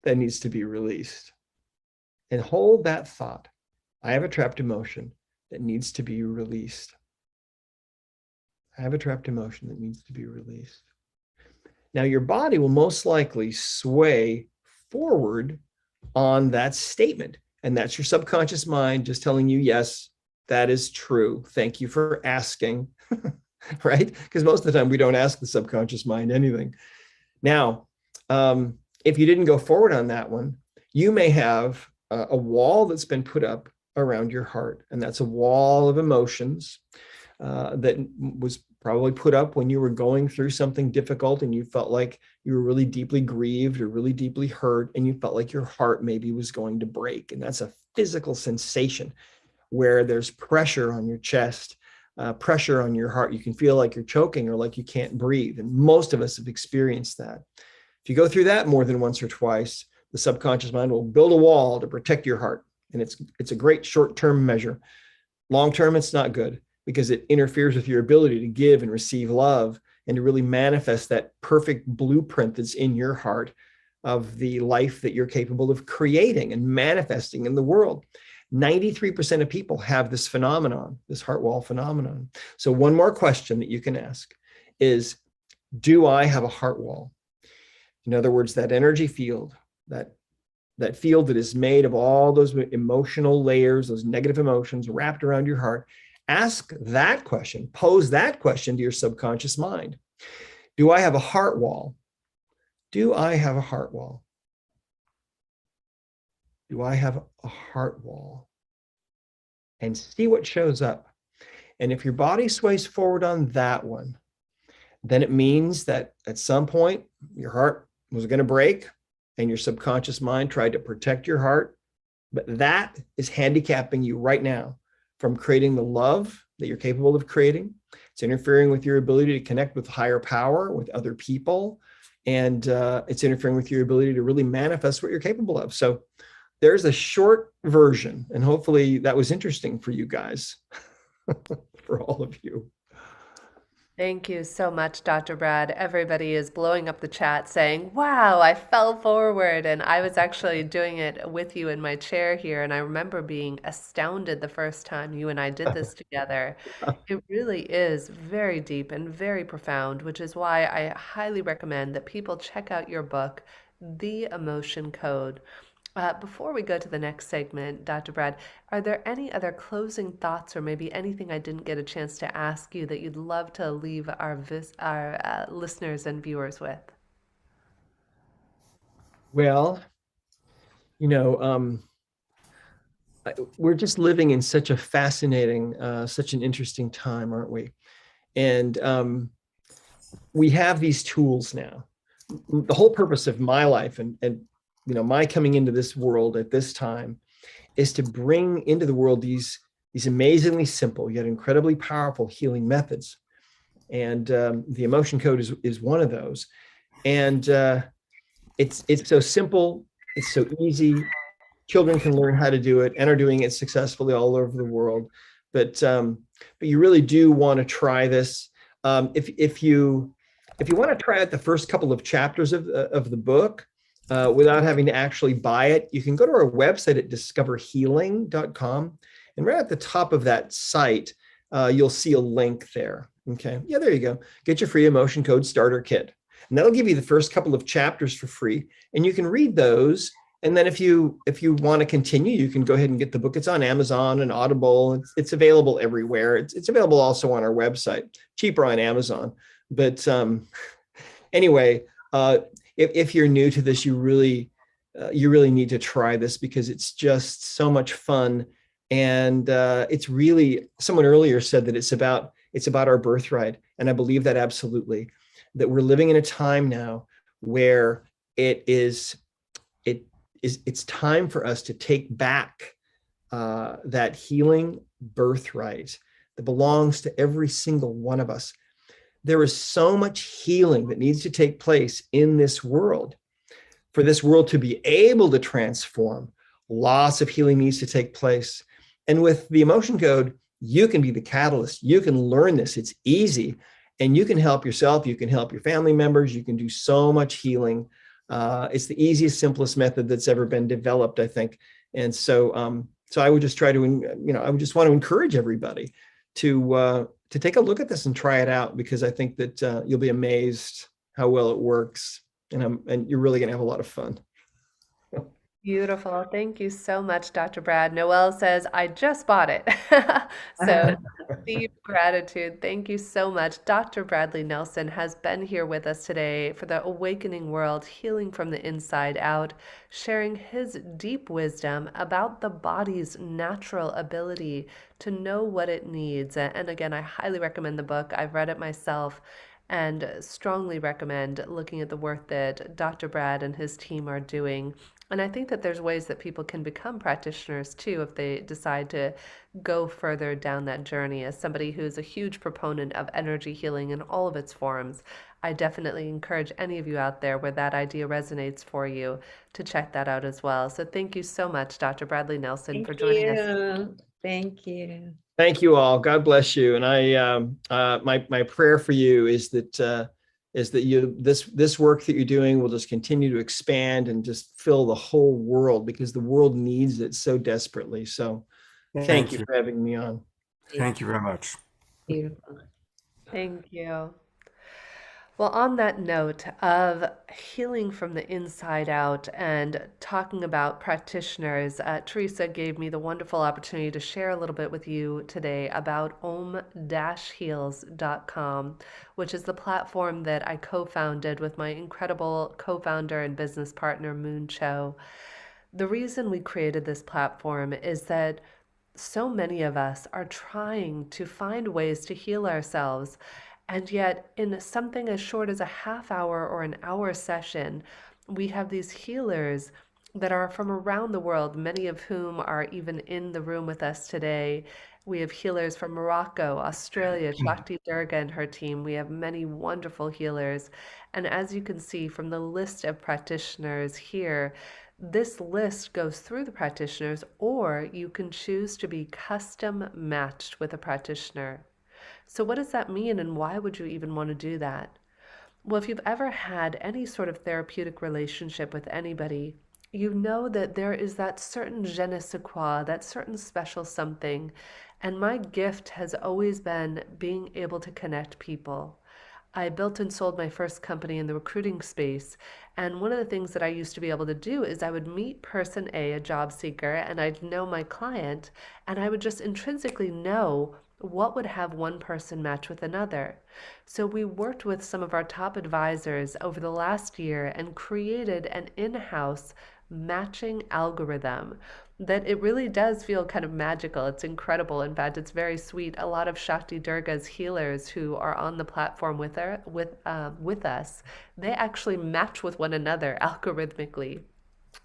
that needs to be released. And hold that thought. I have a trapped emotion that needs to be released. I have a trapped emotion that needs to be released. Now, your body will most likely sway forward on that statement. And that's your subconscious mind just telling you, yes, that is true. Thank you for asking, right? Because most of the time we don't ask the subconscious mind anything. Now, if you didn't go forward on that one, you may have a wall that's been put up around your heart. And that's a wall of emotions that was probably put up when you were going through something difficult and you felt like you were really deeply grieved or really deeply hurt and you felt like your heart maybe was going to break. And that's a physical sensation where there's pressure on your chest, pressure on your heart. You can feel like you're choking or like you can't breathe. And most of us have experienced that. If you go through that more than once or twice, the subconscious mind will build a wall to protect your heart. And it's a great short-term measure. Long-term, it's not good. because it interferes with your ability to give and receive love and to really manifest that perfect blueprint that's in your heart of the life that you're capable of creating and manifesting in the world. 93% of people have this phenomenon, this heart wall phenomenon. So one more question that you can ask is, do I have a heart wall? In other words, that energy field, that field that is made of all those emotional layers, those negative emotions wrapped around your heart. Ask that question, pose that question to your subconscious mind. Do I have a heart wall? Do I have a heart wall? Do I have a heart wall? And see what shows up. And if your body sways forward on that one, then it means that at some point your heart was going to break and your subconscious mind tried to protect your heart. But that is handicapping you right now from creating the love that you're capable of creating. It's interfering with your ability to connect with higher power, with other people. And it's interfering with your ability to really manifest what you're capable of. So there's a short version, and hopefully that was interesting for you guys, for all of you. Thank you so much, Dr. Brad. Everybody is blowing up the chat saying, wow, I fell forward. And I was actually doing it with you in my chair here. And I remember being astounded the first time you and I did this together. It really is very deep and very profound, which is why I highly recommend that people check out your book, The Emotion Code. Before we go to the next segment, Dr. Brad, are there any other closing thoughts or maybe anything I didn't get a chance to ask you that you'd love to leave our listeners and viewers with? Well, we're just living in such a fascinating, such an interesting time, aren't we? And we have these tools now. The whole purpose of my life and my coming into this world at this time is to bring into the world these amazingly simple yet incredibly powerful healing methods. And the emotion code is one of those. And it's so simple, it's so easy. Children can learn how to do it and are doing it successfully all over the world. But you really do want to try this. If you want to try out the first couple of chapters of the book, without having to actually buy it, you can go to our website at discoverhealing.com. And right at the top of that site, you'll see a link there. Okay. Yeah, there you go. Get your free emotion code starter kit. And that'll give you the first couple of chapters for free. And you can read those. And then if you want to continue, you can go ahead and get the book. It's on Amazon and Audible. It's available everywhere. It's available also on our website, cheaper on Amazon. But anyway, if you're new to this, you really need to try this because it's just so much fun. And it's really, someone earlier said that it's about our birthright. And I believe that absolutely, that we're living in a time now where it's time for us to take back that healing birthright that belongs to every single one of us. There is so much healing that needs to take place in this world. For this world to be able to transform, lots of healing needs to take place. And with the emotion code, you can be the catalyst. You can learn this. It's easy. And you can help yourself. You can help your family members. You can do so much healing. It's the easiest, simplest method that's ever been developed, I think. And so I would just try to, I would just want to encourage everybody to take a look at this and try it out, because I think that you'll be amazed how well it works, and you're really going to have a lot of fun. Beautiful. Thank you so much, Dr. Brad. Noelle says, I just bought it. So deep gratitude. Thank you so much. Dr. Bradley Nelson has been here with us today for the Awakening World, Healing from the Inside Out, sharing his deep wisdom about the body's natural ability to know what it needs. And again, I highly recommend the book. I've read it myself and strongly recommend looking at the work that Dr. Brad and his team are doing. And I think that there's ways that people can become practitioners too if they decide to go further down that journey. As somebody who's a huge proponent of energy healing in all of its forms, I definitely encourage any of you out there where that idea resonates for you to check that out as well. So thank you so much, Dr. Bradley Nelson, for joining us. Thank you. Thank you all. God bless you. And my prayer for you is that this work that you're doing will just continue to expand and just fill the whole world, because the world needs it so desperately. So thank you for having me on. Thank you very much. Beautiful. Thank you. Well, on that note of healing from the inside out and talking about practitioners, Teresa gave me the wonderful opportunity to share a little bit with you today about om-heals.com, which is the platform that I co-founded with my incredible co-founder and business partner, Moon Cho. The reason we created this platform is that so many of us are trying to find ways to heal ourselves. And yet, in something as short as a half hour or an hour session, we have these healers that are from around the world, many of whom are even in the room with us today. We have healers from Morocco, Australia, Shakti Durga and her team. We have many wonderful healers. And as you can see from the list of practitioners here, this list goes through the practitioners, or you can choose to be custom matched with a practitioner. So what does that mean, and why would you even want to do that? Well, if you've ever had any sort of therapeutic relationship with anybody, you know that there is that certain je ne sais quoi, that certain special something. And my gift has always been being able to connect people. I built and sold my first company in the recruiting space. And one of the things that I used to be able to do is I would meet person A, a job seeker, and I'd know my client, and I would just intrinsically know what would have one person match with another. So we worked with some of our top advisors over the last year and created an in-house matching algorithm that it really does feel kind of magical. It's incredible. In fact, it's very sweet. A lot of Shakti Durga's healers who are on the platform with us, they actually match with one another algorithmically.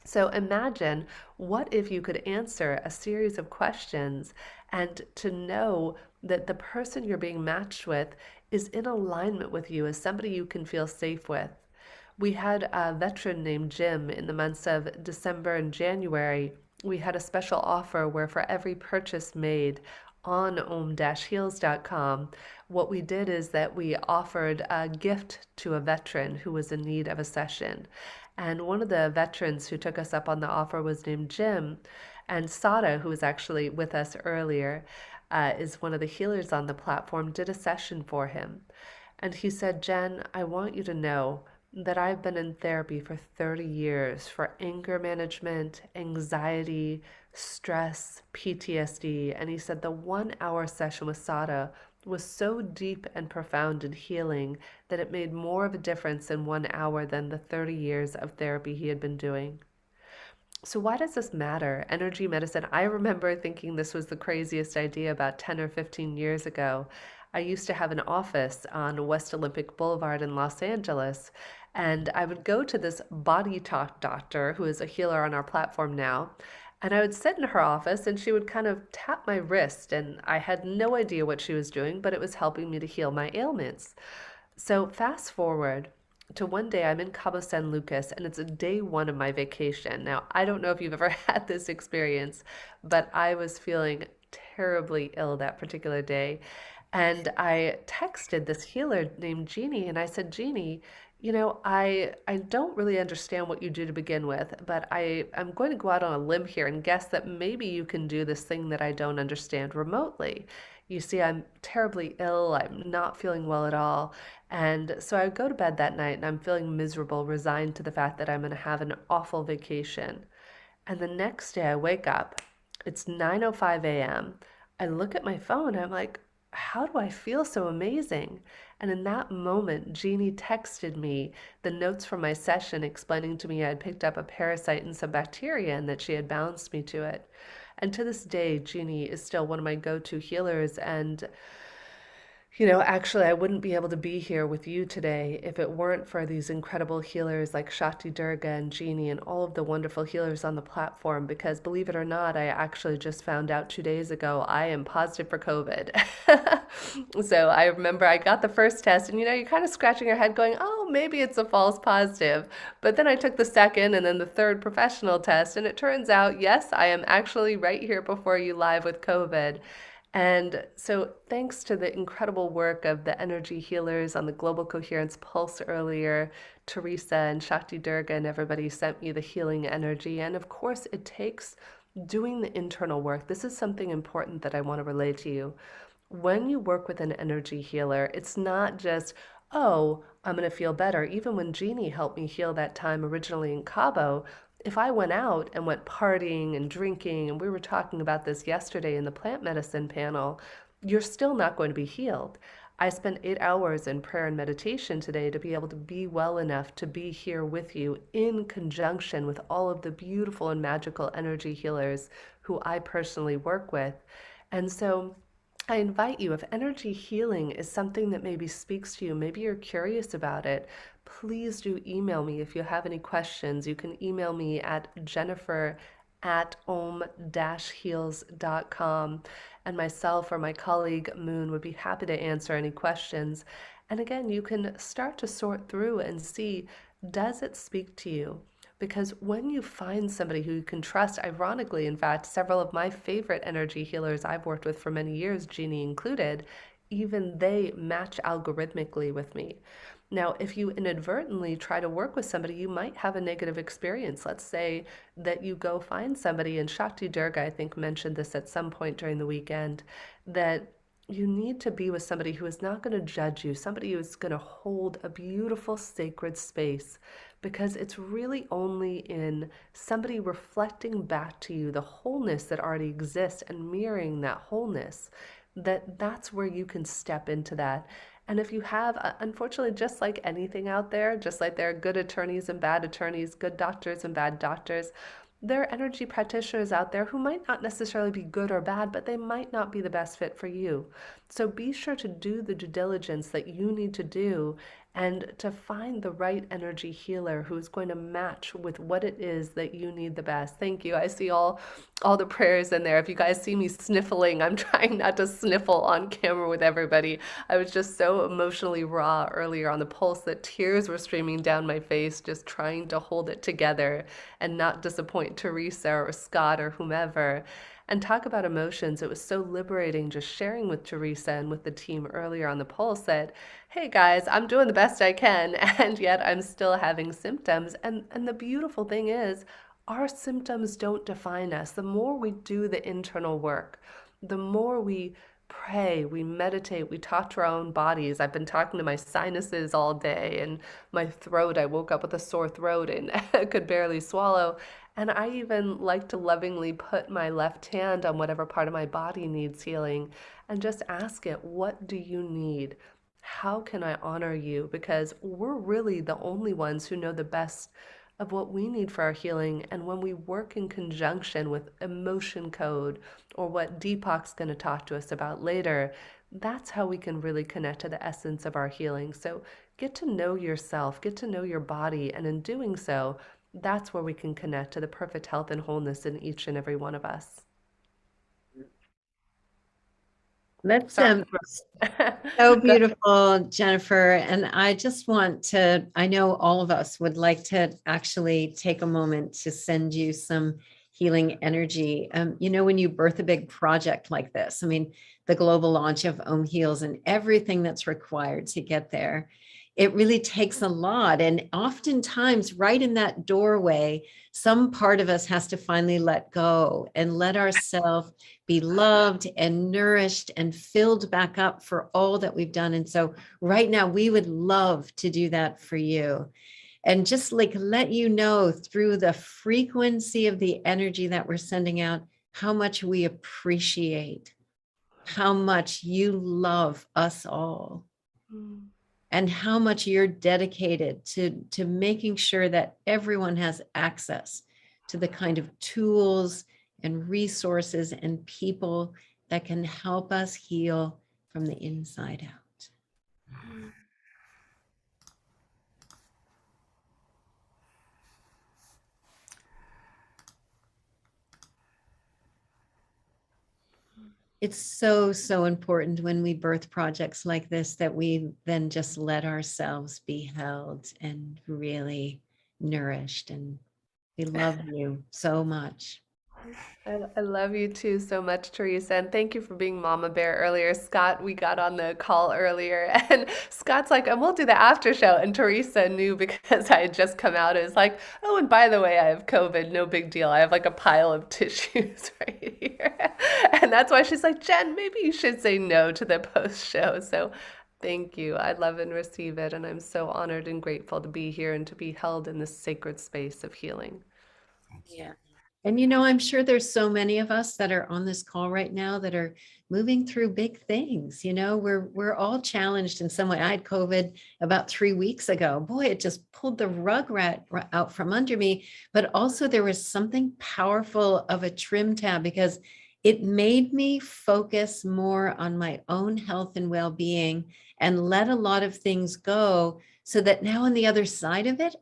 So imagine, what if you could answer a series of questions and to know that the person you're being matched with is in alignment with you, as somebody you can feel safe with. We had a veteran named Jim in the months of December and January. We had a special offer where for every purchase made on om-heals.com, what we did is that we offered a gift to a veteran who was in need of a session. And one of the veterans who took us up on the offer was named Jim. And Sada, who was actually with us earlier, is one of the healers on the platform, did a session for him. And he said, Jen, I want you to know that I've been in therapy for 30 years for anger management, anxiety, stress, PTSD. And he said the 1 hour session with Sada was so deep and profound and healing that it made more of a difference in 1 hour than the 30 years of therapy he had been doing. So why does this matter? Energy medicine. I remember thinking this was the craziest idea about 10 or 15 years ago. I used to have an office on West Olympic Boulevard in Los Angeles, and I would go to this body talk doctor who is a healer on our platform now, and I would sit in her office and she would kind of tap my wrist, and I had no idea what she was doing, but it was helping me to heal my ailments. So fast forward to one day I'm in Cabo San Lucas, and it's day one of my vacation. Now, I don't know if you've ever had this experience, but I was feeling terribly ill that particular day. And I texted this healer named Jeannie, and I said, Jeannie, I don't really understand what you do to begin with, but I'm going to go out on a limb here and guess that maybe you can do this thing that I don't understand remotely. You see, I'm terribly ill. I'm not feeling well at all. And so I go to bed that night and I'm feeling miserable, resigned to the fact that I'm going to have an awful vacation. And the next day I wake up, it's 9:05 a.m. I look at my phone, I'm like, how do I feel so amazing? And in that moment, Jeannie texted me the notes from my session explaining to me I had picked up a parasite and some bacteria and that she had bounced me to it. And to this day, Jeannie is still one of my go-to healers. And actually, I wouldn't be able to be here with you today if it weren't for these incredible healers like Shakti Durga and Jeannie and all of the wonderful healers on the platform, because believe it or not, I actually just found out 2 days ago I am positive for COVID. So I remember I got the first test and, you're kind of scratching your head going, oh, maybe it's a false positive. But then I took the second and then the third professional test, and it turns out, yes, I am actually right here before you live with COVID. And so, thanks to the incredible work of the energy healers on the Global Coherence Pulse earlier, Teresa and Shakti Durga and everybody sent me the healing energy. And of course, it takes doing the internal work. This is something important that I want to relay to you. When you work with an energy healer, it's not just, oh, I'm going to feel better. Even when Jeannie helped me heal that time originally in Cabo, if I went out and went partying and drinking, and we were talking about this yesterday in the plant medicine panel, you're still not going to be healed. I spent 8 hours in prayer and meditation today to be able to be well enough to be here with you in conjunction with all of the beautiful and magical energy healers who I personally work with. And so I invite you, if energy healing is something that maybe speaks to you, maybe you're curious about it, please do email me if you have any questions. You can email me at jennifer@om-heals.com, and myself or my colleague Moon would be happy to answer any questions. And again, you can start to sort through and see, does it speak to you? Because when you find somebody who you can trust, ironically, in fact, several of my favorite energy healers I've worked with for many years, Jeannie included, even they match algorithmically with me. Now, if you inadvertently try to work with somebody, you might have a negative experience. Let's say that you go find somebody, and Shakti Durga, I think, mentioned this at some point during the weekend, that you need to be with somebody who is not going to judge you, somebody who is going to hold a beautiful sacred space, because it's really only in somebody reflecting back to you the wholeness that already exists and mirroring that wholeness, that's where you can step into that. And if you have, unfortunately, just like anything out there, just like there are good attorneys and bad attorneys, good doctors and bad doctors, there are energy practitioners out there who might not necessarily be good or bad, but they might not be the best fit for you. So be sure to do the due diligence that you need to do and to find the right energy healer who's going to match with what it is that you need the best. Thank you. I see all the prayers in there. If you guys see me sniffling, I'm trying not to sniffle on camera with everybody. I was just so emotionally raw earlier on the pulse that tears were streaming down my face, just trying to hold it together and not disappoint Teresa or Scott or whomever. And talk about emotions. It was so liberating just sharing with Teresa and with the team earlier on the pulse that, hey guys, I'm doing the best I can, and yet I'm still having symptoms. And the beautiful thing is, our symptoms don't define us. The more we do the internal work, the more we pray, we meditate, we talk to our own bodies. I've been talking to my sinuses all day and my throat. I woke up with a sore throat and could barely swallow. And I even like to lovingly put my left hand on whatever part of my body needs healing and just ask it, what do you need? How can I honor you? Because we're really the only ones who know the best of what we need for our healing. And when we work in conjunction with emotion code, or what Deepak's going to talk to us about later, that's how we can really connect to the essence of our healing. So get to know yourself, get to know your body, and in doing so, that's where we can connect to the perfect health and wholeness in each and every one of us. That's Sorry. so beautiful, Jennifer. And I just want to, I know all of us would like to actually take a moment to send you some healing energy. When you birth a big project like this, I mean, the global launch of Om Heals and everything that's required to get there, it really takes a lot. And oftentimes, right in that doorway, some part of us has to finally let go and let ourselves be loved and nourished and filled back up for all that we've done. And so right now, we would love to do that for you. And just like let you know through the frequency of the energy that we're sending out, how much we appreciate, how much you love us all. And how much you're dedicated to making sure that everyone has access to the kind of tools and resources and people that can help us heal from the inside out. It's so, so important when we birth projects like this that we then just let ourselves be held and really nourished. And we love you so much. I love you too so much, Teresa, and thank you for being Mama Bear earlier. Scott, we got on the call earlier, and Scott's like, and we'll do the after show. And Teresa knew because I had just come out. It was like, oh, and by the way, I have COVID. No big deal. I have like a pile of tissues right here. And that's why she's like, Jen, maybe you should say no to the post show. So thank you. I love and receive it. And I'm so honored and grateful to be here and to be held in this sacred space of healing. Yeah. And I'm sure there's so many of us that are on this call right now that are moving through big things. We're all challenged in some way. I had COVID about 3 weeks ago. Boy, it just pulled the rug out from under me. But also there was something powerful of a trim tab because it made me focus more on my own health and well-being and let a lot of things go so that now on the other side of it,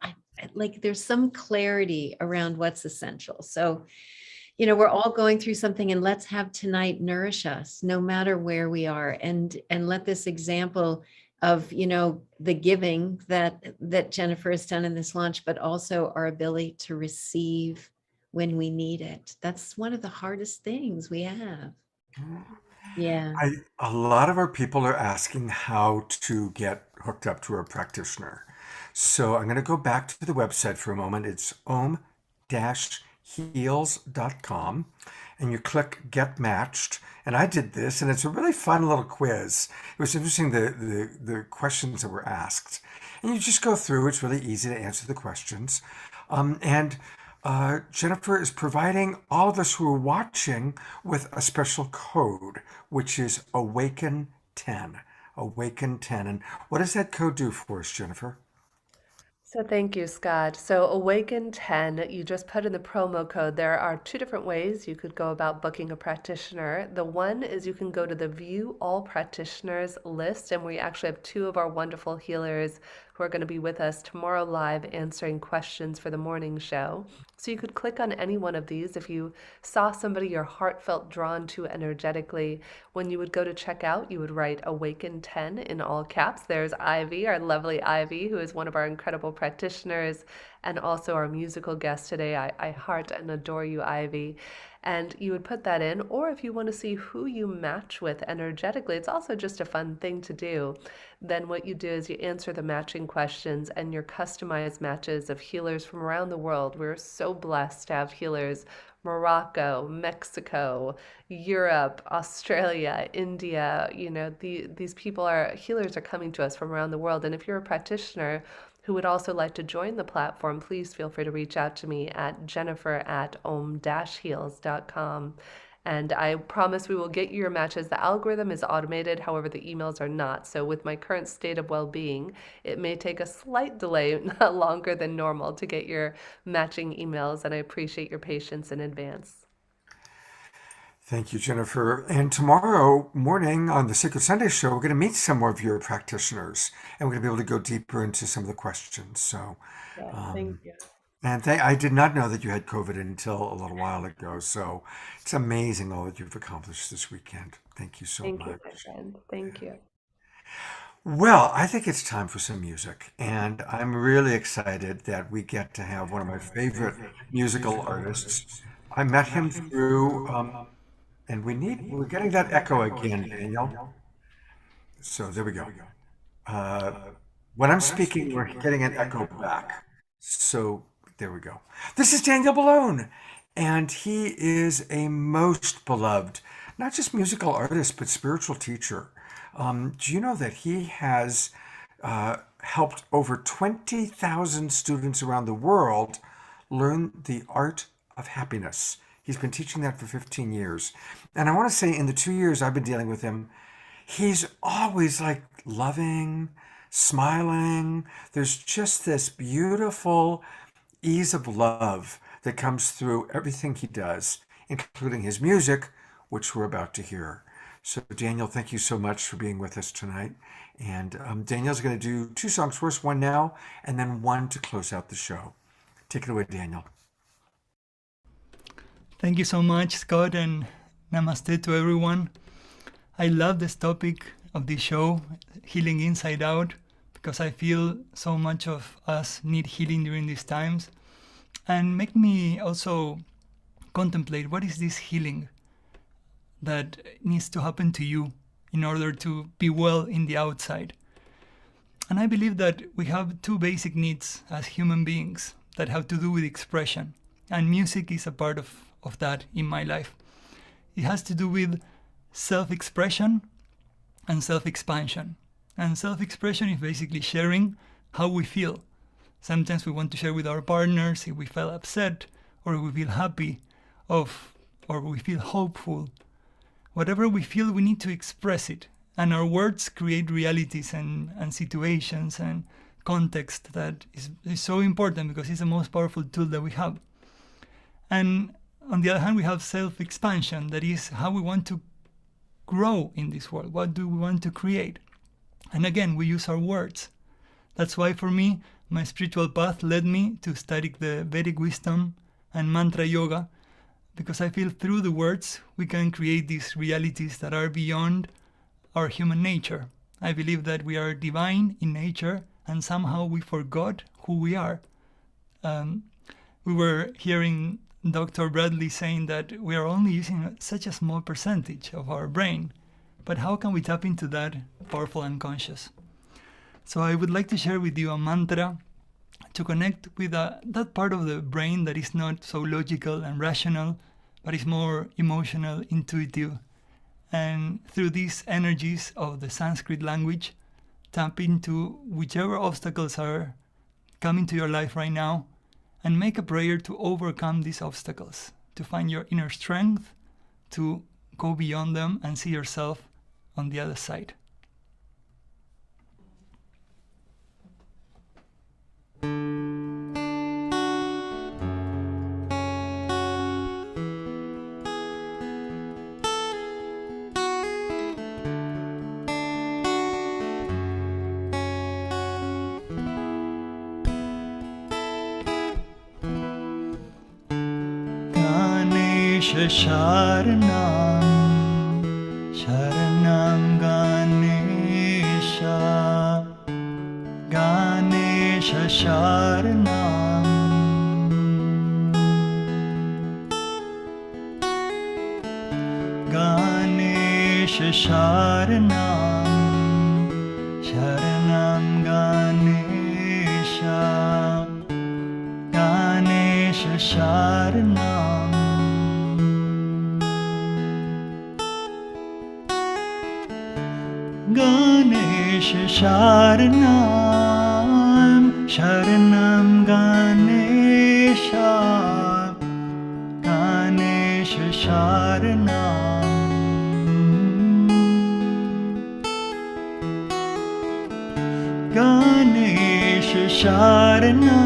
there's some clarity around what's essential. So, we're all going through something, and let's have tonight nourish us no matter where we are. And let this example of, the giving that Jennifer has done in this launch, but also our ability to receive when we need it. That's one of the hardest things we have. Yeah. A lot of our people are asking how to get hooked up to a practitioner. So I'm going to go back to the website for a moment. It's om-heals.com, and you click Get Matched. And I did this, and it's a really fun little quiz. It was interesting, the questions that were asked. And you just go through. It's really easy to answer the questions. Jennifer is providing all of us who are watching with a special code, which is Awaken10. Awaken10. And what does that code do for us, Jennifer? So thank you, Scott. So Awaken 10, you just put in the promo code. There are 2 different ways you could go about booking a practitioner. The one is you can go to the View All Practitioners list, and we actually have 2 of our wonderful healers who are going to be with us tomorrow live answering questions for the morning show. So you could click on any one of these if you saw somebody your heart felt drawn to energetically. When you would go to checkout, you would write Awaken 10 in all caps. There's Ivy, our lovely Ivy, who is one of our incredible practitioners and also our musical guest today. I heart and adore you, Ivy. And you would put that in, or if you want to see who you match with energetically, it's also just a fun thing to do. Then what you do is you answer the matching questions and your customized matches of healers from around the world. We're so blessed to have healers Morocco, Mexico, Europe, Australia, India. These healers are coming to us from around the world. And if you're a practitioner who would also like to join the platform, please feel free to reach out to me at jennifer@om-heals.com. And I promise we will get you your matches. The algorithm is automated, however, the emails are not. So with my current state of well-being, it may take a slight delay, not longer than normal, to get your matching emails. And I appreciate your patience in advance. Thank you, Jennifer. And tomorrow morning on the Sacred Sunday show, we're going to meet some more of your practitioners, and we're going to be able to go deeper into some of the questions. So, Thank you. And I did not know that you had COVID until a little while ago. So it's amazing all that you've accomplished this weekend. Thank you so much. Thank you, my friend. Thank you. Well, I think it's time for some music, and I'm really excited that we get to have one of my favorite musical artists. I met him through, and we're getting that echo again, Daniel. So there we go. When I'm speaking, we're getting an echo back. So there we go. This is Daniel Balone, and he is a most beloved, not just musical artist, but spiritual teacher. Do you know that he has helped over 20,000 students around the world learn the art of happiness? He's been teaching that for 15 years. And I want to say in the 2 years I've been dealing with him, he's always like loving, smiling. There's just this beautiful ease of love that comes through everything he does, including his music, which we're about to hear. So Daniel, thank you so much for being with us tonight. And Daniel's going to do 2 songs for us, one now, and then one to close out the show. Take it away, Daniel. Thank you so much, Scott, and namaste to everyone. I love this topic of this show, Healing Inside Out, because I feel so much of us need healing during these times. And make me also contemplate what is this healing that needs to happen to you in order to be well in the outside. And I believe that we have two basic needs as human beings that have to do with expression. And music is a part of that in my life. It has to do with self-expression and self-expansion. And self-expression is basically sharing how we feel. Sometimes we want to share with our partners if we feel upset, or we feel happy, or we feel hopeful. Whatever we feel, we need to express it. And our words create realities and situations and context that is so important because it's the most powerful tool that we have. And on the other hand, we have self-expansion, that is how we want to grow in this world. What do we want to create? And again, we use our words. That's why for me, my spiritual path led me to study the Vedic wisdom and mantra yoga, because I feel through the words we can create these realities that are beyond our human nature. I believe that we are divine in nature and somehow we forgot who we are. We were hearing Dr. Bradley saying that we are only using such a small percentage of our brain, but how can we tap into that powerful unconscious? So I would like to share with you a mantra to connect with that part of the brain that is not so logical and rational, but is more emotional, intuitive. And through these energies of the Sanskrit language, tap into whichever obstacles are coming to your life right now and make a prayer to overcome these obstacles, to find your inner strength, to go beyond them and see yourself on the other side. Sharanam, Sharanam Ganesha, Ganesha Sharanam, Ganesha Sharanam, Sharanam Ganesha, Ganesha Sharanam. Ganesha Sharanam, Sharanam Ganesha, Ganesha Sharanam, Ganesha Sharanam,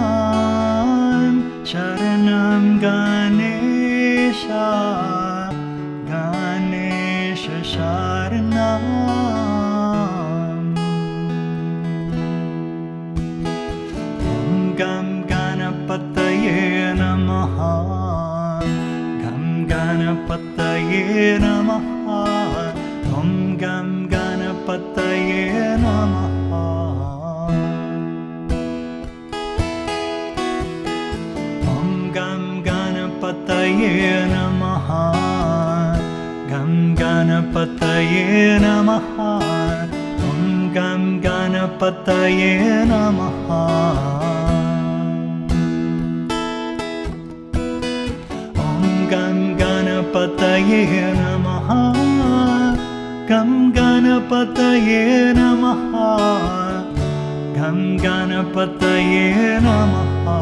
Sharanam Ganesha, Ganesha Sharanam. Gam Ganapataye Namaha, Gam Ganapataye Namaha, Om Gam Ganapataye Namaha, Om Gam Ganapataye Namaha, Gam Ganapataye Namaha, Om Gam Ganapataye Namaha. Gam Ganapataye Namaha, Gam Ganapataye Namaha, Gam Ganapataye Namaha,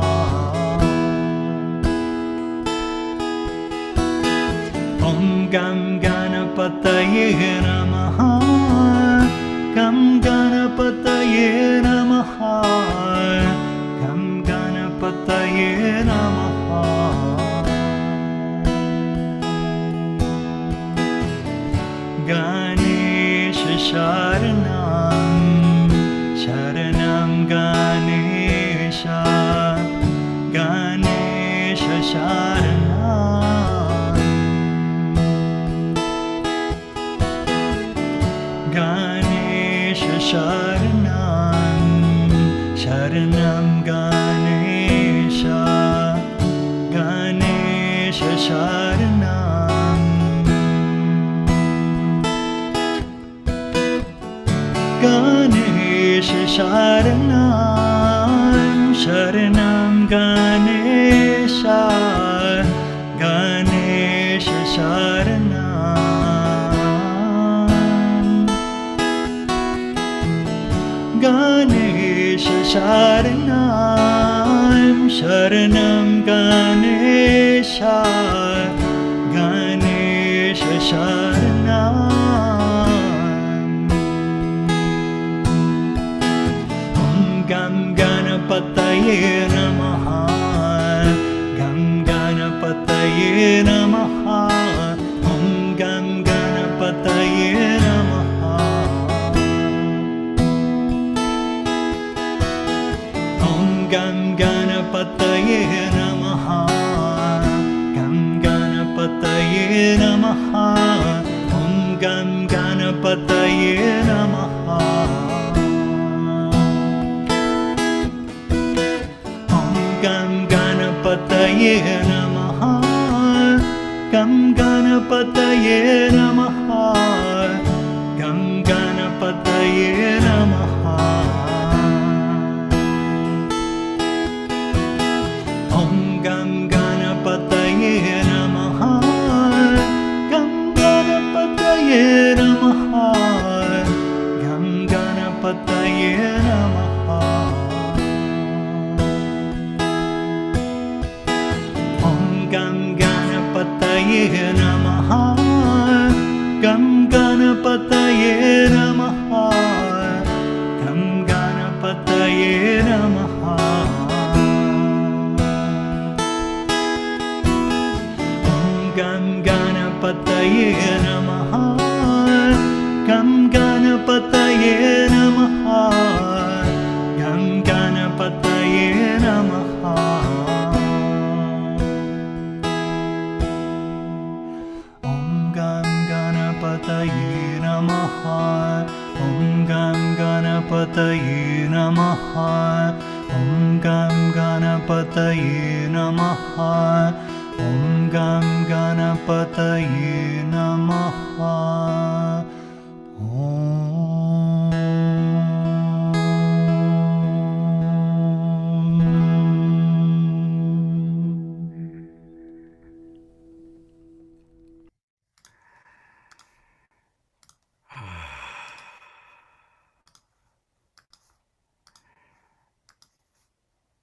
Om Gam Ganapataye Namaha, Gam Ganapataye Namaha, Gam Ganapataye Namaha. Ganesha Sharanam, Sharanam Ganesha, Ganesha Sharanam, Ganesha Sharanam, Sharanam Ganesha, Ganesha Sharanam. Ganesh Sharanam Sharanam Ganesha Ganesh Sharanam Ganesh Sharanam Sharanam Ganesha Ganesh Sharanam Gam Ganapataye Namaha Gam Ganapataye Namaha Om Gam Ganapataye Namaha Om Gam Ganapataye Namaha Gam Ganapataye Namaha Om Gam Ganapataye Namaha Gam Ganapataye Namaha Gam Ganapataye Namaha Gam Ganapataye Namaha Om Gam Ganapataye Namaha Gam Ganapataye Namaha Gam Ganapataye Namaha Gam Ganapataye Namaha Gam Ganapataye Namaha Gam Ganapataye Namaha Om Gam Ganapataye Namaha Gam Ganapataye Namaha Gam Ganapataye Namaha Ganapataye Namaha Om Gam Ganapataye Namaha Om Gam Ganapataye Namaha Om Gam Ganapataye Namaha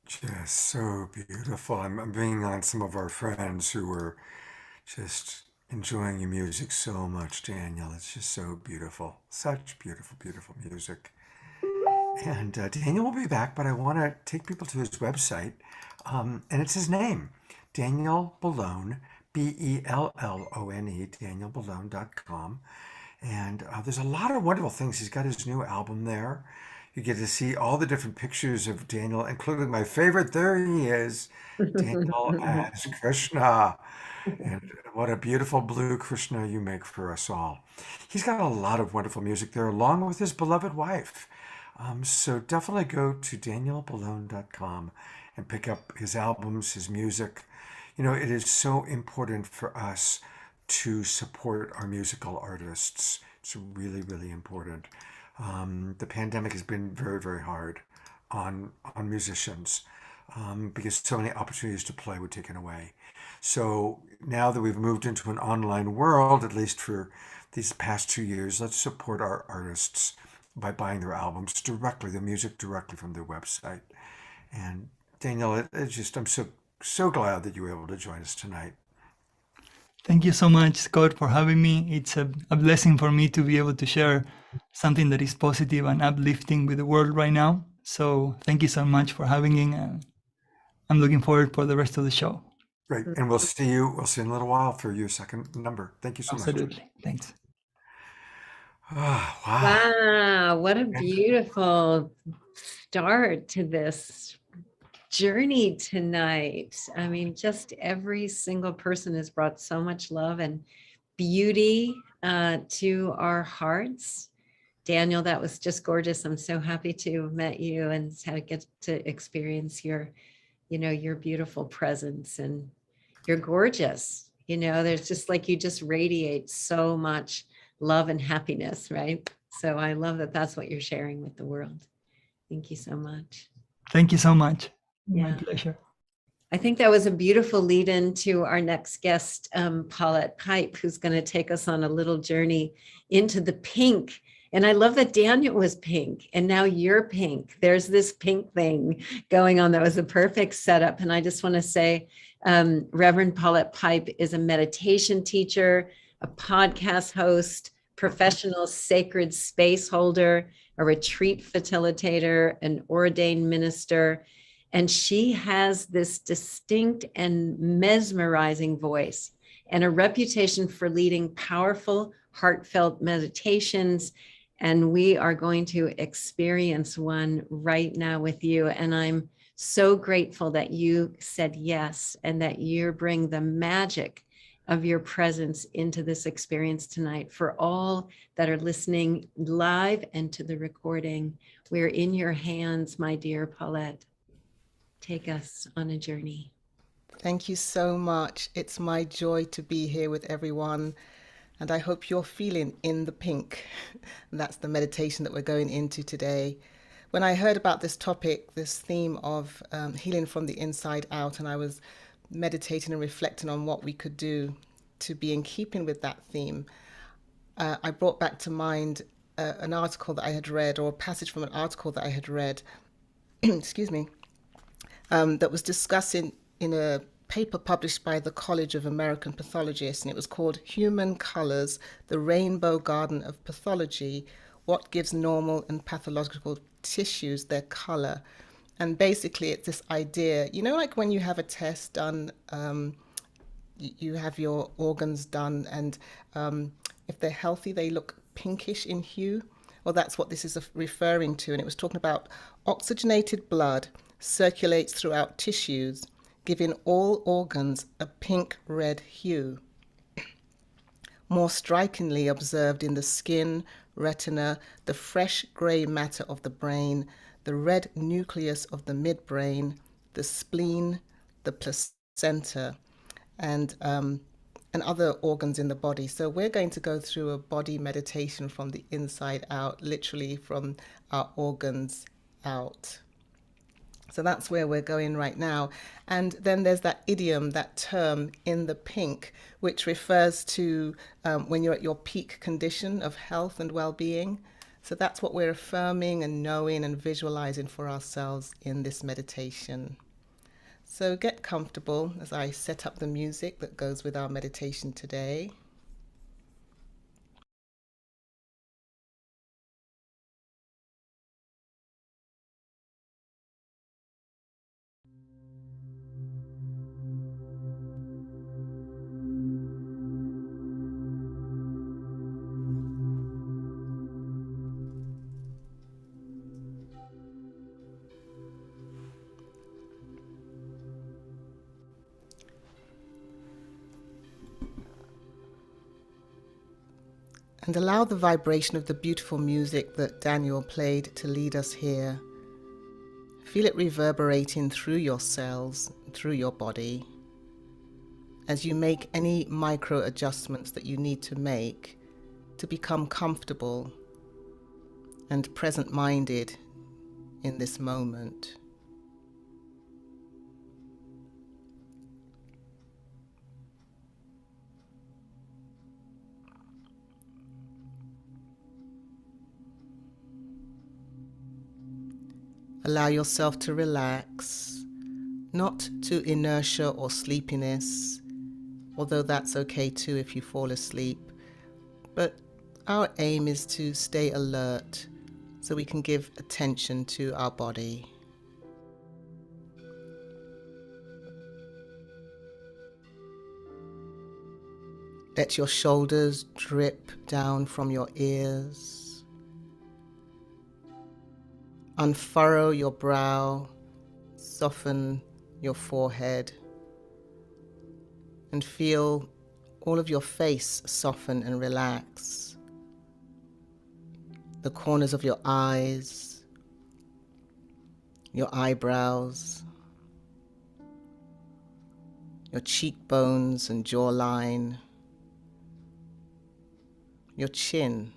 Just so beautiful. I'm bringing on some of our friends who were just enjoying your music so much, Daniel. It's just so beautiful. Such beautiful, beautiful music. And Daniel will be back, but I want to take people to his website. And it's his name, Daniel Bellone, Bellone, danielbellone.com. And there's a lot of wonderful things. He's got his new album there. You get to see all the different pictures of Daniel, including my favorite. There he is, Daniel as Krishna. And what a beautiful blue Krishna you make for us all. He's got a lot of wonderful music there, along with his beloved wife. So definitely go to danielbellone.com and pick up his albums, his music. You know, it is so important for us to support our musical artists. It's really, really important. The pandemic has been very, very hard on musicians because so many opportunities to play were taken away. So now that we've moved into an online world, at least for these past 2 years, let's support our artists by buying their albums directly, the music directly from their website. And Daniel, I'm so glad that you were able to join us tonight. Thank you so much, Scott, for having me. It's a blessing for me to be able to share something that is positive and uplifting with the world right now. So thank you so much for having me. I'm looking forward for the rest of the show. Great. And we'll see you in a little while for your second number. Thank you so much. Absolutely. Thanks. Oh, wow. Wow, what a beautiful start to this journey tonight. I mean, just every single person has brought so much love and beauty to our hearts. Daniel, that was just gorgeous. I'm so happy to have met you and to get to experience your beautiful presence, and you're gorgeous. There's just like, you just radiate so much love and happiness, right? So I love that that's what you're sharing with the world. Thank you so much. Thank you so much. My Yeah. pleasure. I think that was a beautiful lead in to our next guest, Paulette Pipe, who's going to take us on a little journey into the pink. And I love that Daniel was pink and now you're pink. There's this pink thing going on. That was a perfect setup. And I just want to say, Reverend Paulette Pipe is a meditation teacher, a podcast host, professional sacred space holder, a retreat facilitator, an ordained minister. And she has this distinct and mesmerizing voice and a reputation for leading powerful, heartfelt meditations. And we are going to experience one right now with you. And I'm so grateful that you said yes and that you bring the magic of your presence into this experience tonight. For all that are listening live and to the recording, we're in your hands, my dear Paulette. Take us on a journey. Thank you so much. It's my joy to be here with everyone. And I hope you're feeling in the pink. And that's the meditation that we're going into today. When I heard about this topic, this theme of healing from the inside out, and I was meditating and reflecting on what we could do to be in keeping with that theme, I brought back to mind an article that I had read, or a passage from an article that I had read, excuse me, that was discussing in a paper published by the College of American Pathologists, and it was called Human Colors, the Rainbow Garden of Pathology, What Gives Normal and Pathological Tissues Their Color. And basically it's this idea, you know, like when you have a test done, you have your organs done, and if they're healthy, they look pinkish in hue. Well, that's what this is referring to. And it was talking about oxygenated blood circulates throughout tissues, giving all organs a pink-red hue. More strikingly observed in the skin, retina, the fresh grey matter of the brain, the red nucleus of the midbrain, the spleen, the placenta, and other organs in the body. So we're going to go through a body meditation from the inside out, literally from our organs out. So that's where we're going right now. And then there's that idiom, that term, in the pink, which refers to when you're at your peak condition of health and well-being. So that's what we're affirming and knowing and visualizing for ourselves in this meditation. So get comfortable as I set up the music that goes with our meditation today. And allow the vibration of the beautiful music that Daniel played to lead us here. Feel it reverberating through your cells, through your body. As you make any micro adjustments that you need to make to become comfortable and present-minded in this moment. Allow yourself to relax, not to inertia or sleepiness, although that's okay too if you fall asleep. But our aim is to stay alert so we can give attention to our body. Let your shoulders drip down from your ears. Unfurrow your brow, soften your forehead, and feel all of your face soften and relax. The corners of your eyes, your eyebrows, your cheekbones and jawline, your chin,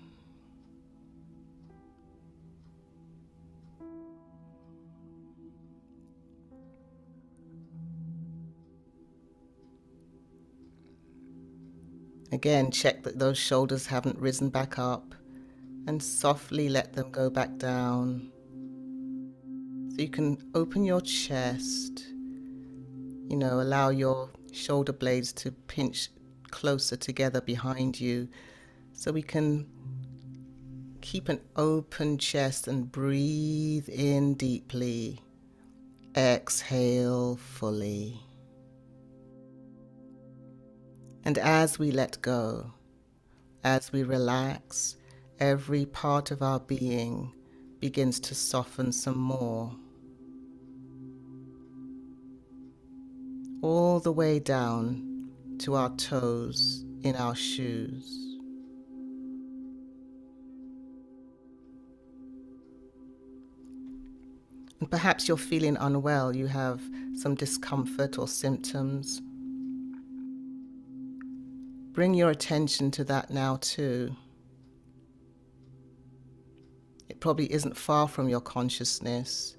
Again, check that those shoulders haven't risen back up, and softly let them go back down. So you can open your chest, allow your shoulder blades to pinch closer together behind you, so we can keep an open chest and breathe in deeply. Exhale fully. And as we let go, as we relax, every part of our being begins to soften some more. All the way down to our toes in our shoes. And perhaps you're feeling unwell, you have some discomfort or symptoms. Bring your attention to that now too. It probably isn't far from your consciousness,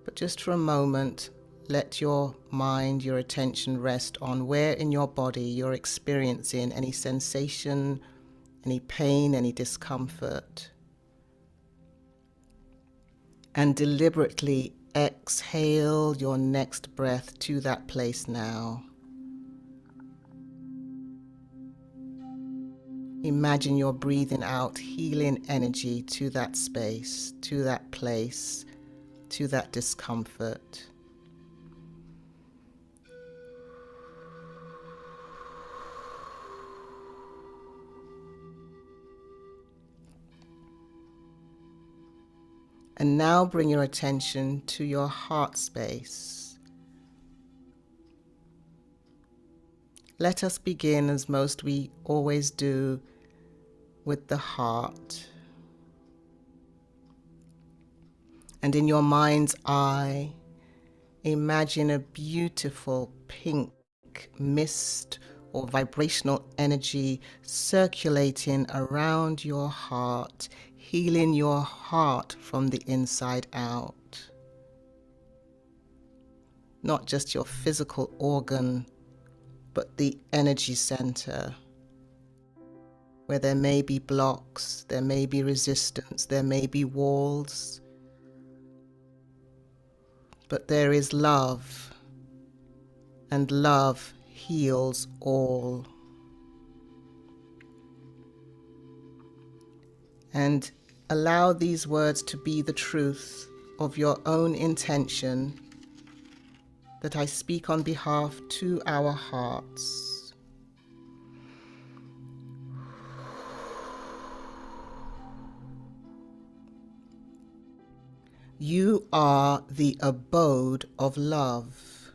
but just for a moment, let your mind, your attention rest on where in your body you're experiencing any sensation, any pain, any discomfort. And deliberately exhale your next breath to that place now. Imagine you're breathing out healing energy to that space, to that place, to that discomfort. And now bring your attention to your heart space. Let us begin, as most we always do, with the heart. And in your mind's eye, imagine a beautiful pink mist or vibrational energy circulating around your heart, healing your heart from the inside out. Not just your physical organ, but the energy center, where there may be blocks, there may be resistance, there may be walls, but there is love, and love heals all. And allow these words to be the truth of your own intention that I speak on behalf to our hearts. You are the abode of love.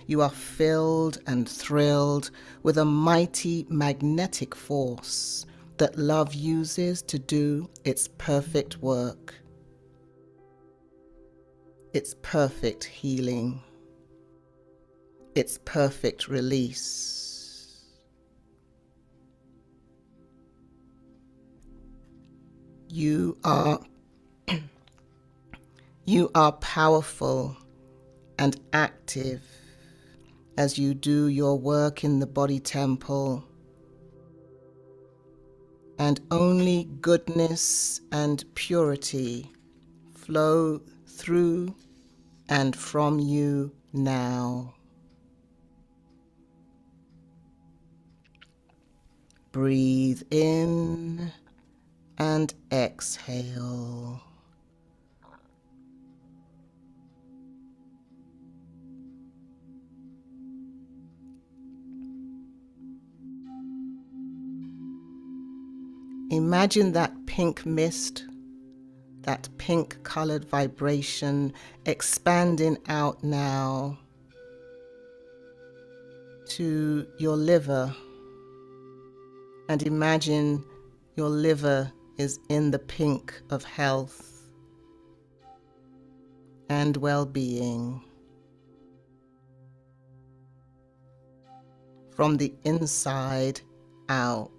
You are filled and thrilled with a mighty magnetic force that love uses to do its perfect work, its perfect healing, its perfect release. You are powerful and active as you do your work in the body temple, and only goodness and purity flow through and from you now. Breathe in and exhale. Imagine that pink mist, that pink colored vibration expanding out now to your liver. And imagine your liver is in the pink of health and well-being. From the inside out.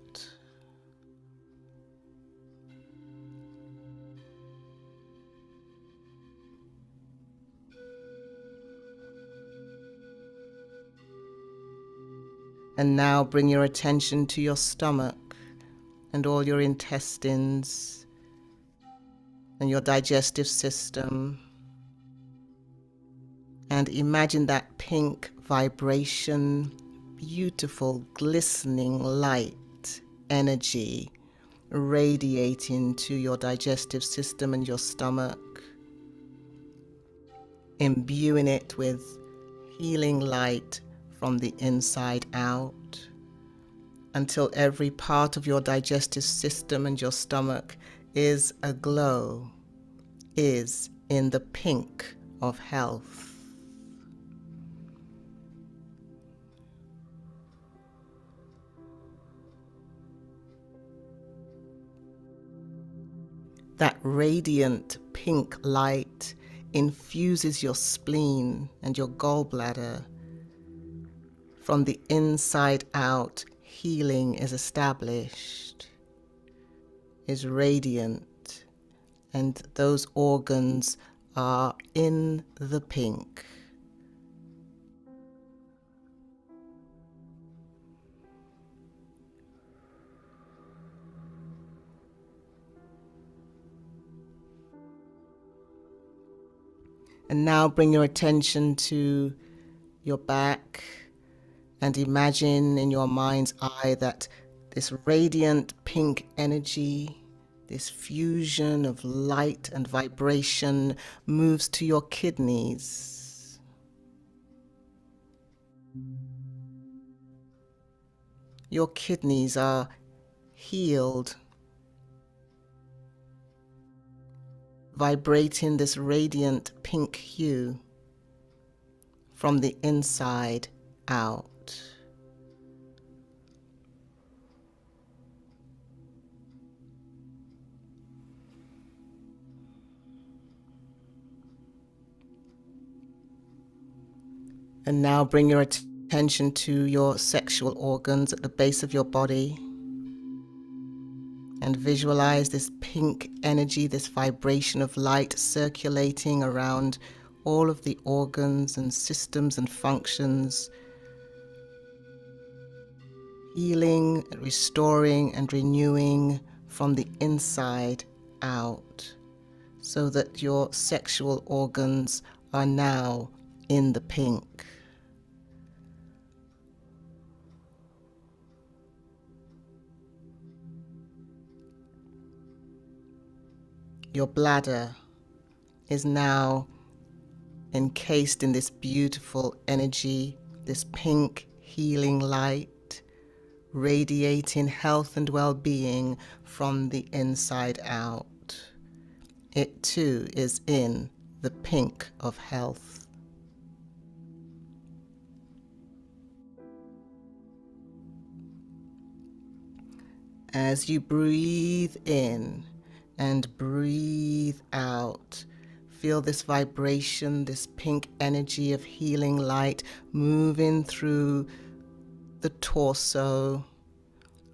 And now bring your attention to your stomach and all your intestines and your digestive system. And imagine that pink vibration, beautiful, glistening light, energy radiating to your digestive system and your stomach, imbuing it with healing light from the inside out, until every part of your digestive system and your stomach is aglow, is in the pink of health. That radiant pink light infuses your spleen and your gallbladder. From the inside out, healing is established, is radiant, and those organs are in the pink. And now bring your attention to your back and imagine in your mind's eye that this radiant pink energy, this fusion of light and vibration moves to your kidneys. Your kidneys are healed, vibrating this radiant pink hue from the inside out. And now bring your attention to your sexual organs at the base of your body. And visualize this pink energy, this vibration of light circulating around all of the organs and systems and functions, healing, restoring, and renewing from the inside out, so that your sexual organs are now in the pink. Your bladder is now encased in this beautiful energy, this pink healing light, radiating health and well-being from the inside out. It too is in the pink of health. As you breathe in and breathe out, feel this vibration, this pink energy of healing light moving through the torso,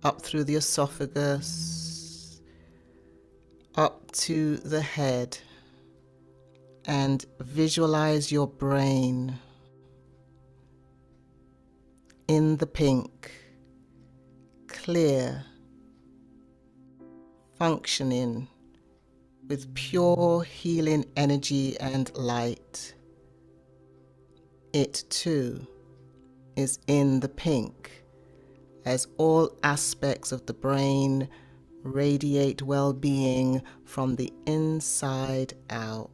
up through the esophagus, up to the head, and visualize your brain in the pink, clear, functioning with pure healing energy and light. It too is in the pink, as all aspects of the brain radiate well-being from the inside out.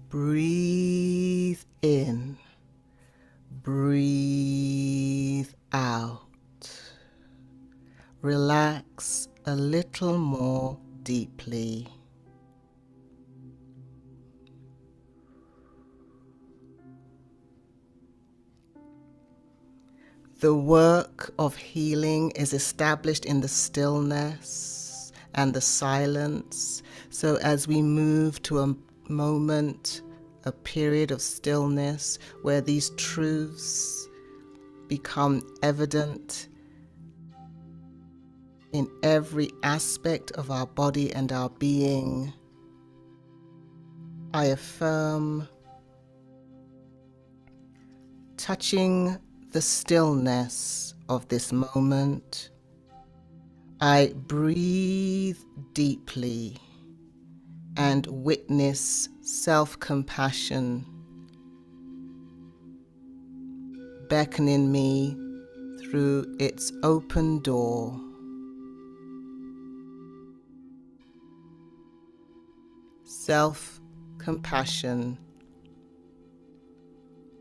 Breathe in, breathe out. Relax a little more deeply. The work of healing is established in the stillness and the silence. So as we move to a moment, a period of stillness where these truths become evident in every aspect of our body and our being. I affirm touching the stillness of this moment. I breathe deeply and witness self-compassion beckoning me through its open door. Self-compassion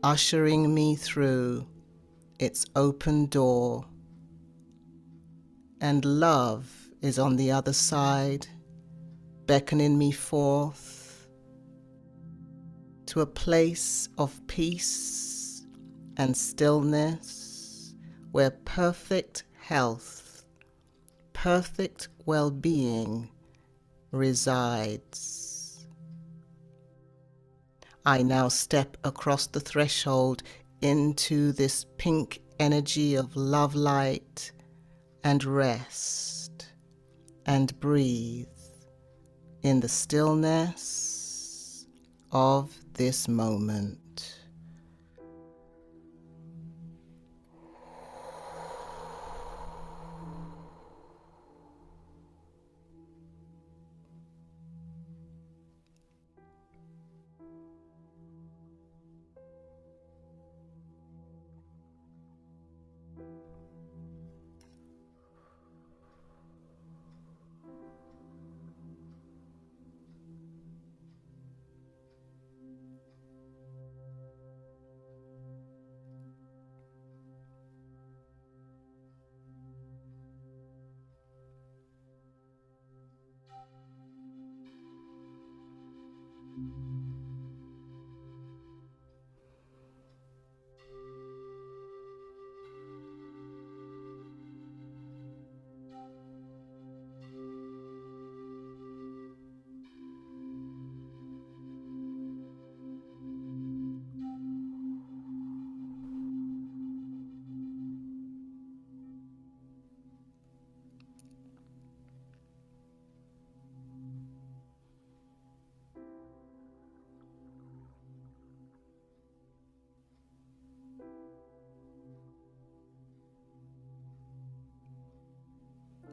ushering me through its open door, and love is on the other side, beckoning me forth to a place of peace and stillness where perfect health, perfect well-being resides. I now step across the threshold into this pink energy of love light and rest and breathe in the stillness of this moment.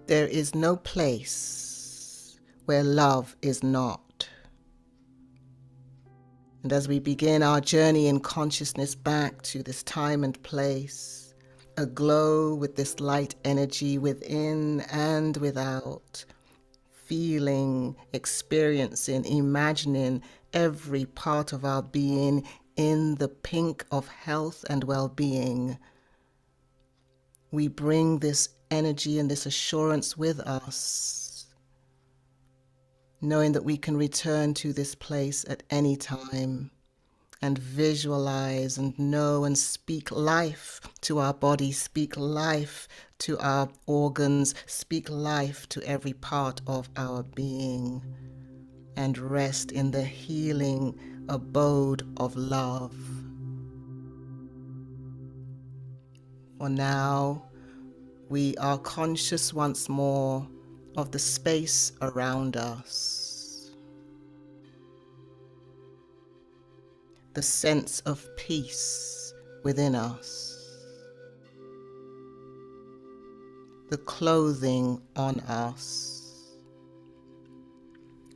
There is no place where love is not. And as we begin our journey in consciousness back to this time and place, aglow with this light energy within and without, feeling, experiencing, imagining every part of our being in the pink of health and well-being, we bring this energy and this assurance with us, knowing that we can return to this place at any time and visualize and know and speak life to our body, speak life to our organs, speak life to every part of our being, and rest in the healing abode of love. For now, we are conscious once more of the space around us, the sense of peace within us, the clothing on us,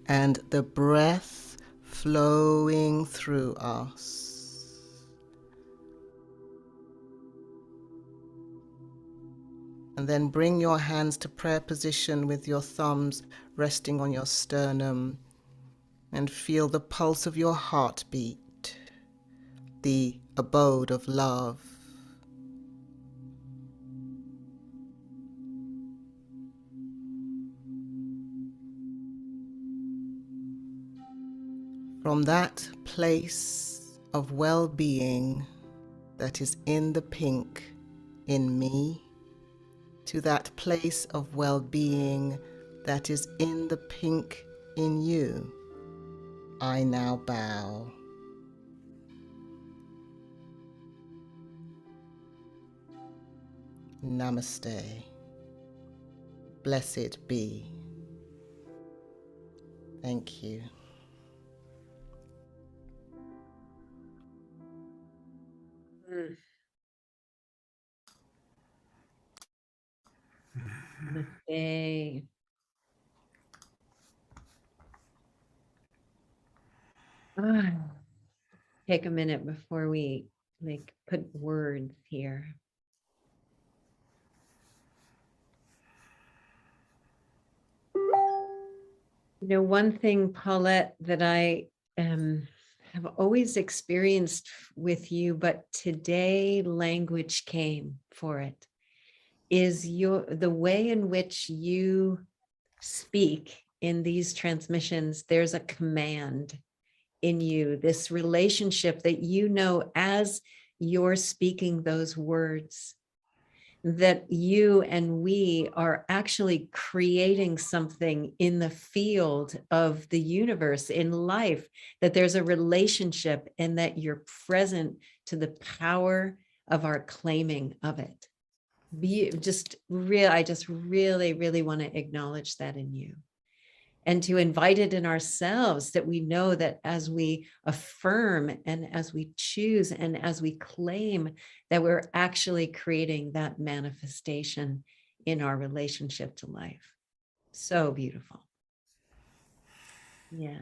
and the breath flowing through us. And then bring your hands to prayer position with your thumbs resting on your sternum, and feel the pulse of your heartbeat, the abode of love. From that place of well-being that is in the pink in me, to that place of well-being that is in the pink in you, I now bow. Namaste. blessed be. Thank you. Namaste. Take a minute before we put words here. You know, one thing, Paulette, that I have always experienced with you, but today language came for it, is the way in which you speak in these transmissions. There's a command in you, this relationship that you know as you're speaking those words, that you and we are actually creating something in the field of the universe, in life, that there's a relationship and that you're present to the power of our claiming of it. I just really, really want to acknowledge that in you, and to invite it in ourselves, that we know that as we affirm and as we choose and as we claim, that we're actually creating that manifestation in our relationship to life. So beautiful. Yeah.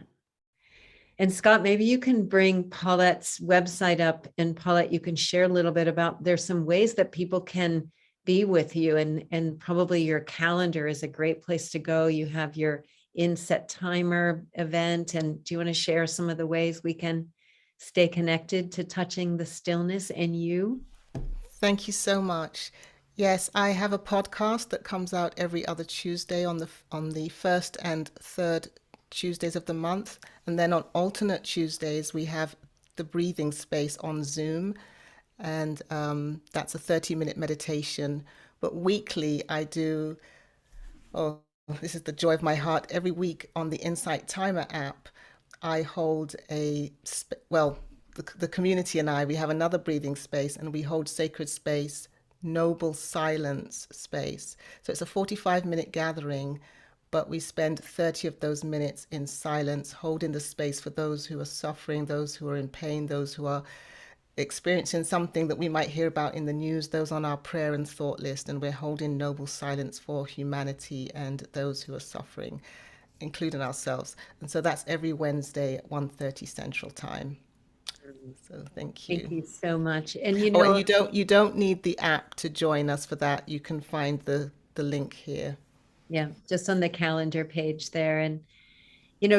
And Scott, maybe you can bring Paulette's website up, and Paulette, you can share a little bit about, there's some ways that people can be with you, and probably your calendar is a great place to go. You have your Inset Timer event, and do you want to share some of the ways we can stay connected to touching the stillness in you? Thank you so much. Yes, I have a podcast that comes out every other Tuesday on the first and third Tuesdays of the month, and then on alternate Tuesdays we have the breathing space on Zoom, and that's a 30-minute meditation. But weekly I do, this is the joy of my heart, every week on the Insight Timer app, I hold the community and we have another breathing space, and we hold sacred space, noble silence space. So it's a 45-minute gathering, but we spend 30 of those minutes in silence, holding the space for those who are suffering, those who are in pain, those who are experiencing something that we might hear about in the news, those on our prayer and thought list, and we're holding noble silence for humanity and those who are suffering, including ourselves. And so that's every Wednesday at 1:30 Central Time. So thank you. Thank you so much. And and you don't need the app to join us for that. You can find the link here. Yeah, just on the calendar page there. And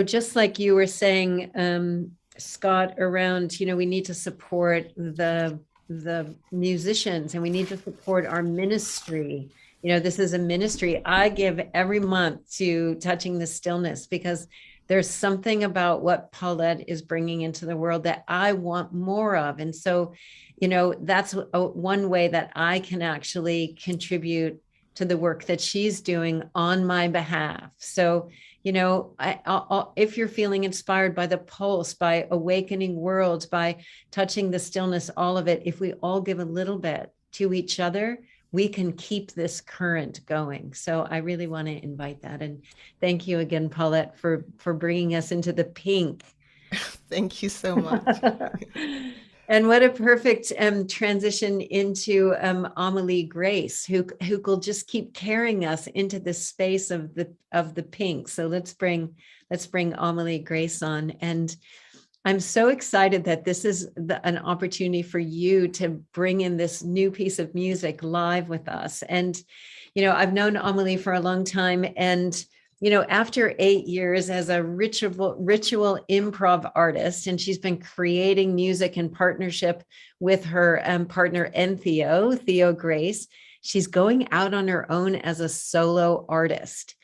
just like you were saying, Scott, around, we need to support the musicians, and we need to support our ministry. This is a ministry I give every month to Touching the Stillness, because there's something about what Paulette is bringing into the world that I want more of. And so, that's one way that I can actually contribute to the work that she's doing on my behalf. So, if you're feeling inspired by the Pulse, by Awakening Worlds, by Touching the Stillness, all of it, if we all give a little bit to each other, we can keep this current going. So I really want to invite that. And thank you again, Paulette, for bringing us into the pink. Thank you so much. And what a perfect transition into Amelie Grace, who will just keep carrying us into this space of the pink. So let's bring Amelie Grace on. And I'm so excited that this is an opportunity for you to bring in this new piece of music live with us. And I've known Amelie for a long time, and after 8 years as a ritual improv artist, and she's been creating music in partnership with her partner Theo Grace, she's going out on her own as a solo artist.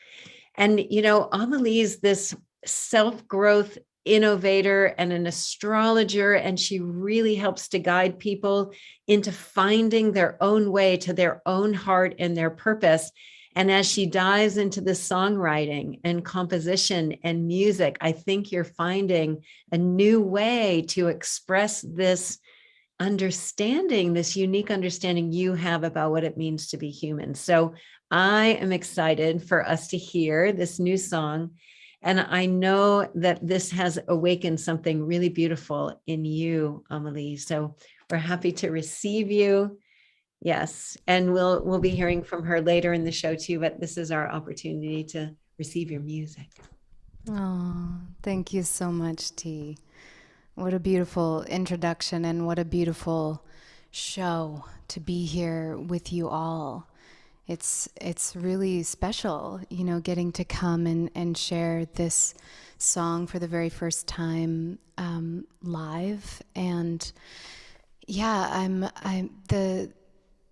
And, Amelie is this self-growth innovator and an astrologer, and she really helps to guide people into finding their own way to their own heart and their purpose. And as she dives into the songwriting and composition and music, I think you're finding a new way to express this understanding, this unique understanding you have about what it means to be human. So I am excited for us to hear this new song. And I know that this has awakened something really beautiful in you, Amelie. So we're happy to receive you. Yes. And we'll be hearing from her later in the show too, but this is our opportunity to receive your music. Oh, thank you so much, T. What a beautiful introduction and what a beautiful show to be here with you all. It's really special, you know, getting to come and share this song for the very first time live. And yeah,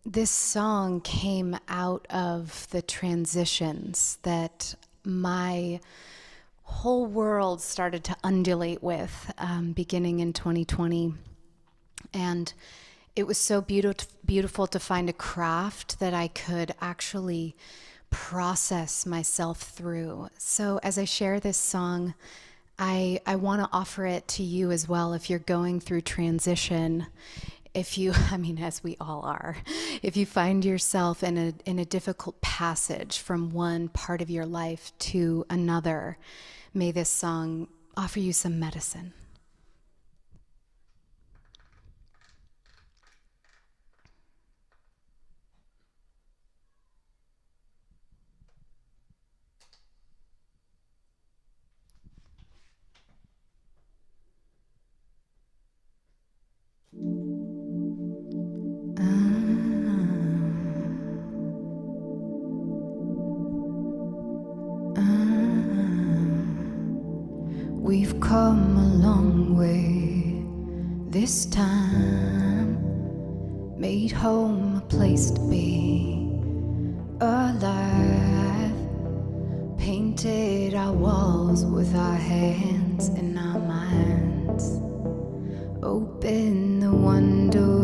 this song came out of the transitions that my whole world started to undulate with beginning in 2020. And it was so beautiful to find a craft that I could actually process myself through. So as I share this song, I want to offer it to you as well if you're going through transition. If you, I mean, as we all are, if you find yourself in a difficult passage from one part of your life to another, may this song offer you some medicine. We've come a long way this time, made home a place to be alive, painted our walls with our hands and our minds, open the one door,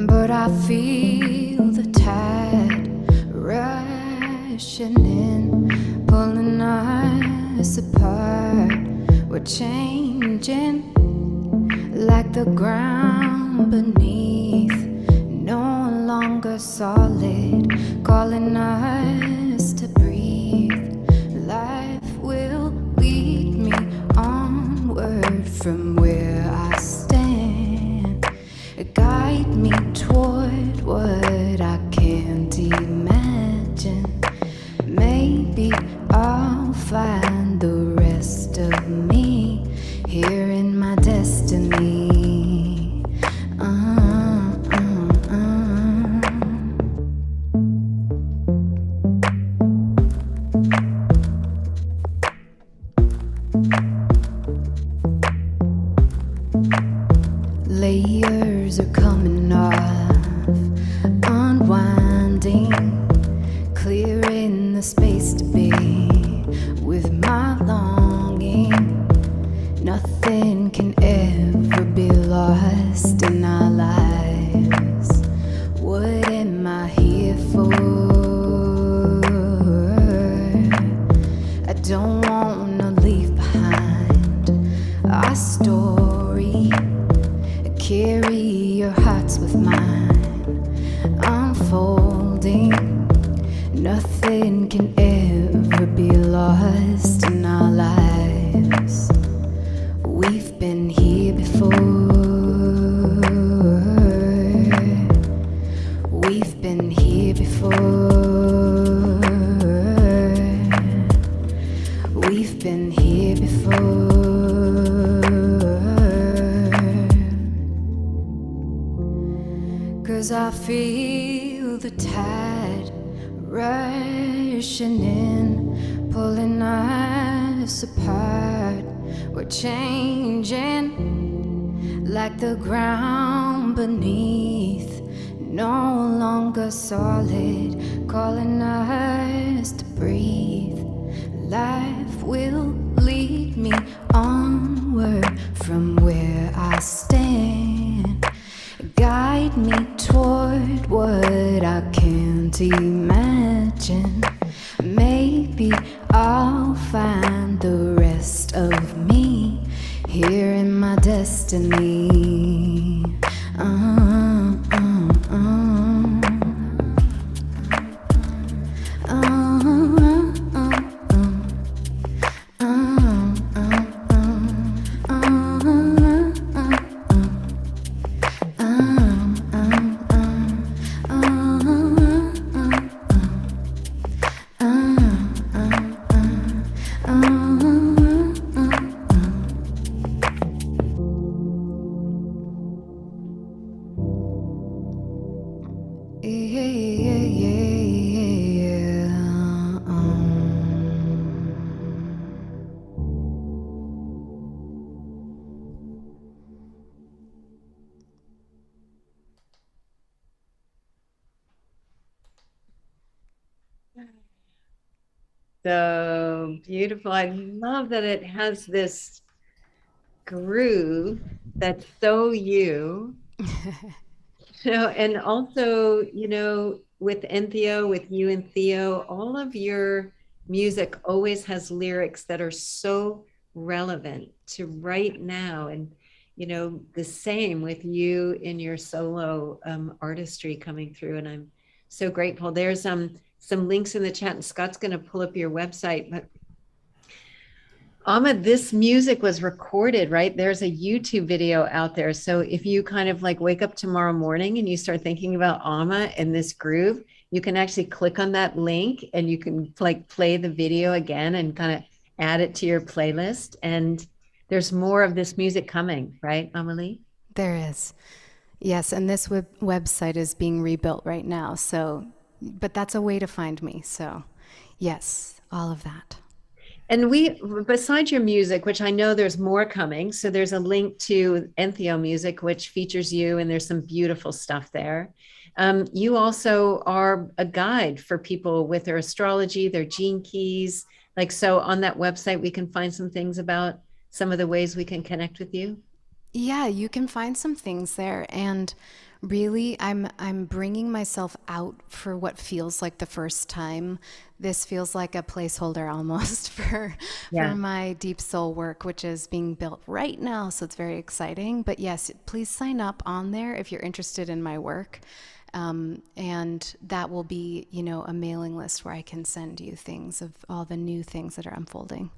but I feel the tide rushing in, pulling us apart. We're changing like the ground beneath, no longer solid, calling us to breathe. Life will lead me onward from where I stand, guide me toward what I can't imagine. Maybe I'll find the rest of me here in my destiny. Layers are coming off, unwinding, clearing the space to be with my longing. Nothing can ever be lost in our lives. What am I here for? I don't wanna leave behind our story. Carry your hearts with mine, unfolding. Nothing can ever be lost in our lives. We've been here before. We've been here before. We've been here before. 'Cause I feel the tide rushing in, pulling us apart. We're changing like the ground beneath, no longer solid, calling us to breathe. Life will lead me onward from where I stand, guide me toward what I can't imagine. Maybe I'll find the rest destiny. Uh, uh, uh. So beautiful. I love that it has this groove that's so you. And also, with Entheo, with you and Theo, all of your music always has lyrics that are so relevant to right now. And, the same with you in your solo artistry coming through. And I'm so grateful. There's some links in the chat, and Scott's going to pull up your website. But Ahmed, this music was recorded, right? There's a YouTube video out there. So if you kind of like wake up tomorrow morning and you start thinking about Ahmed and this groove, you can actually click on that link and you can like play the video again and kind of add it to your playlist. And there's more of this music coming, right, Amelie? There is. Yes, and this website is being rebuilt right now. So, but that's a way to find me. So, yes, all of that. And besides your music, which I know there's more coming, so there's a link to Entheo Music, which features you, and there's some beautiful stuff there. You also are a guide for people with their astrology, their gene keys. Like, so on that website, we can find some things about some of the ways we can connect with you. Yeah, you can find some things there. And really, I'm bringing myself out for what feels like the first time. This feels like a placeholder almost for my deep soul work, which is being built right now. So it's very exciting. But yes, please sign up on there if you're interested in my work. And that will be, a mailing list where I can send you things of all the new things that are unfolding.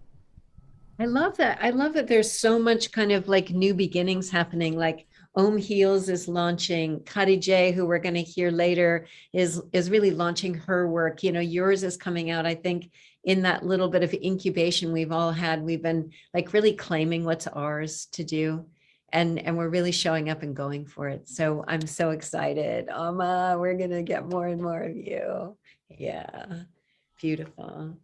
I love that. I love that there's so much kind of like new beginnings happening. Like Om Heals is launching. Khadijih, who we're going to hear later, is really launching her work. Yours is coming out. I think in that little bit of incubation we've all had, we've been like really claiming what's ours to do. And we're really showing up and going for it. So I'm so excited. Amma, we're going to get more and more of you. Yeah, beautiful.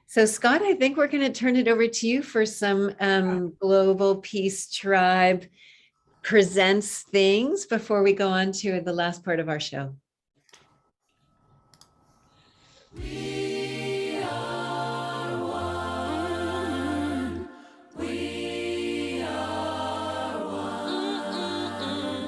So Scott, I think we're going to turn it over to you for some Global Peace Tribe presents things before we go on to the last part of our show. We are one. We are one.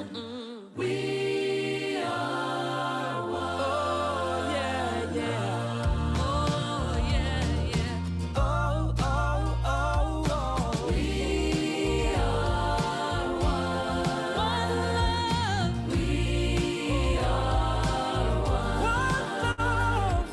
We are one. Oh, yeah, yeah. Oh, yeah, yeah. Oh, oh, oh, oh. We are one. One love. We are one. One love.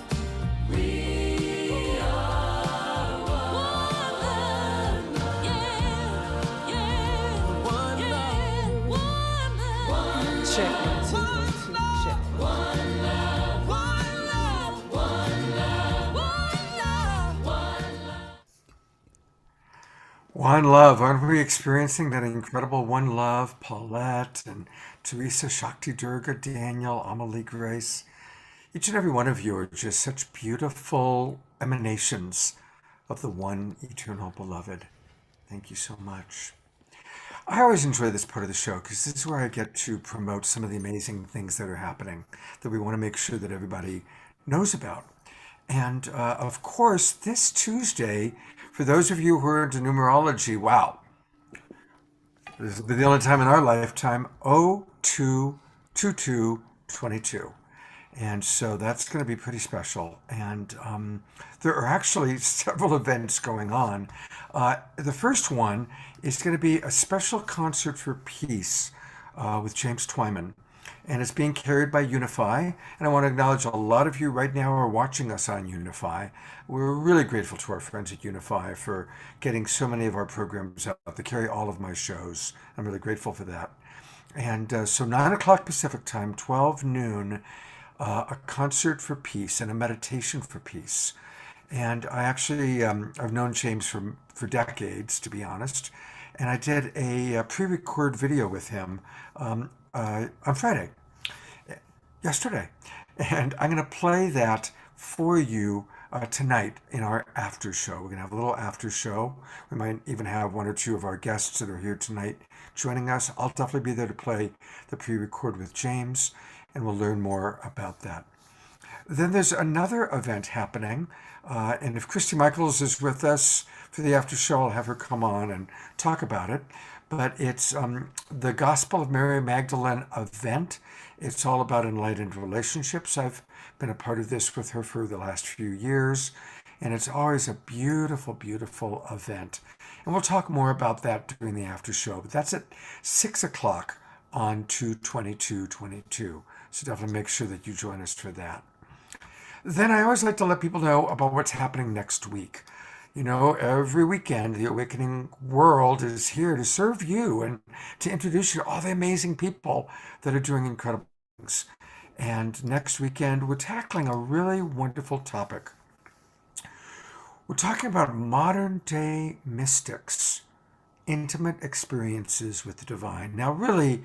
We are one love. Yeah, yeah. One love. One love. Check 1, 2, 1, 2, check. One love. One love. One love. One love. One love. Aren't we experiencing that incredible one love? Paulette and Teresa, Shakti, Durga, Daniel, Amelie, Grace. Each and every one of you are just such beautiful emanations of the one eternal beloved. Thank you so much. I always enjoy this part of the show because this is where I get to promote some of the amazing things that are happening that we want to make sure that everybody knows about. And of course, this Tuesday, for those of you who are into numerology, wow, this will be the only time in our lifetime, 022222. And so that's going to be pretty special. And there are actually several events going on. The first one is going to be a special concert for peace with James Twyman. And it's being carried by Unify. And I want to acknowledge a lot of you right now are watching us on Unify. We're really grateful to our friends at Unify for getting so many of our programs out. They carry all of my shows. I'm really grateful for that. And so 9 o'clock Pacific time, 12 noon, a concert for peace and a meditation for peace. And I actually, I've known James for decades, to be honest. And I did a pre-record video with him on Friday, yesterday. And I'm going to play that for you tonight in our after show. We're going to have a little after show. We might even have one or two of our guests that are here tonight joining us. I'll definitely be there to play the pre-record with James, and we'll learn more about that. Then there's another event happening, and if Christy Michaels is with us for the after show, I'll have her come on and talk about it. But it's the Gospel of Mary Magdalene event. It's all about enlightened relationships. I've been a part of this with her for the last few years, and it's always a beautiful, beautiful event. And we'll talk more about that during the after show, but that's at 6 o'clock on 2/22/22. So definitely make sure that you join us for that. Then I always like to let people know about what's happening next week. You know, every weekend, the Awakening World is here to serve you and to introduce you to all the amazing people that are doing incredible things. And next weekend, we're tackling a really wonderful topic. We're talking about modern day mystics, intimate experiences with the divine. Now, really,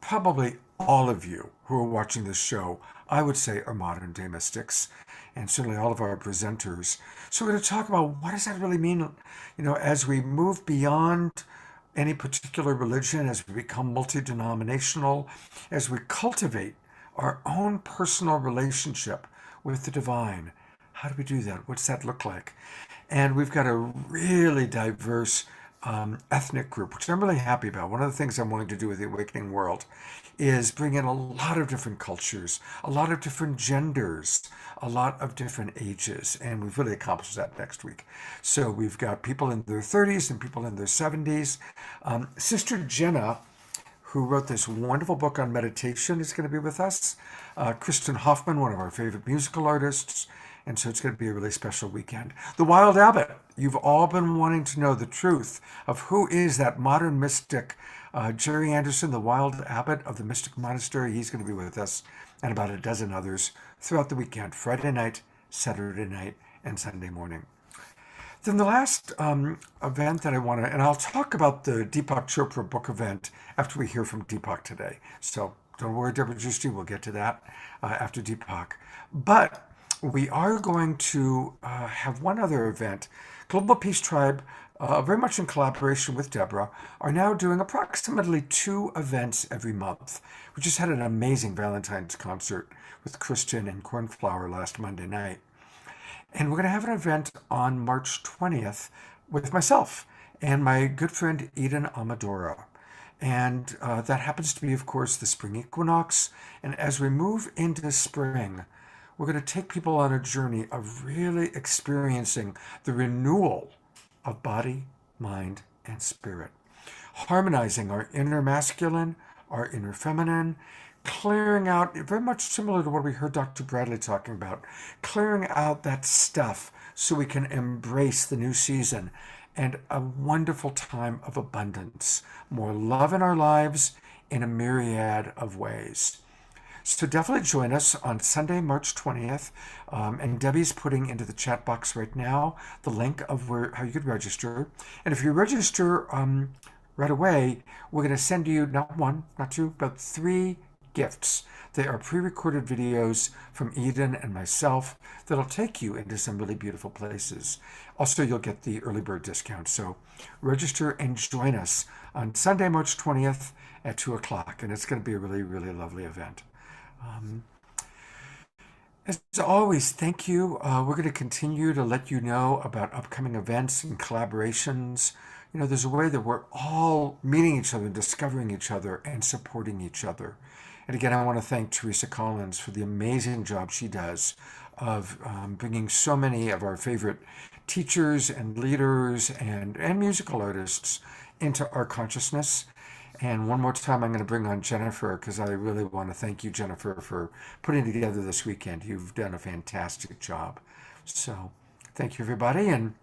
probably all of you who are watching this show, I would say, are modern day mystics, and certainly all of our presenters. So we're going to talk about what does that really mean, you know, as we move beyond any particular religion, as we become multi-denominational, as we cultivate our own personal relationship with the divine. How do we do that? What's that look like? And we've got a really diverse ethnic group, which I'm really happy about. One of the things I'm wanting to do with the Awakening World is bring in a lot of different cultures, a lot of different genders, a lot of different ages, and we've really accomplished that next week. So we've got people in their 30s and people in their 70s. Sister Jenna, who wrote this wonderful book on meditation, is going to be with us. Kristen Hoffman, one of our favorite musical artists. And so it's going to be a really special weekend. The Wild Abbot. You've all been wanting to know the truth of who is that modern mystic. Jerry Anderson, the Wild Abbot of the Mystic Monastery. He's going to be with us and about a dozen others throughout the weekend, Friday night, Saturday night, and Sunday morning. Then the last event that I want to, and I'll talk about the Deepak Chopra book event after we hear from Deepak today. So don't worry, Deborah Justi, we'll get to that after Deepak. But we are going to have one other event. Global Peace Tribe, very much in collaboration with Deborah, are now doing approximately 2 events every month. We just had an amazing Valentine's concert with Kristen and Cornflower last Monday night. And we're going to have an event on March 20th with myself and my good friend Eden Amadora. And that happens to be, of course, the spring equinox. And as we move into spring, we're going to take people on a journey of really experiencing the renewal of body, mind, and spirit. Harmonizing our inner masculine, our inner feminine, clearing out, very much similar to what we heard Dr. Bradley talking about, clearing out that stuff so we can embrace the new season and a wonderful time of abundance, more love in our lives in a myriad of ways. So definitely join us on Sunday, March 20th. And Debbie's putting into the chat box right now the link of how you could register. And if you register right away, we're going to send you not 1, not 2, but 3 gifts. They are pre-recorded videos from Eden and myself that'll take you into some really beautiful places. Also, you'll get the early bird discount. So register and join us on Sunday, March 20th at 2 o'clock. And it's going to be a really, really lovely event. As always, thank you. We're going to continue to let you know about upcoming events and collaborations. You know, there's a way that we're all meeting each other, discovering each other, and supporting each other. And again, I want to thank Teresa Collins for the amazing job she does of bringing so many of our favorite teachers and leaders and musical artists into our consciousness. And one more time, I'm going to bring on Jennifer because I really want to thank you, Jennifer, for putting together this weekend. You've done a fantastic job. So thank you, everybody, and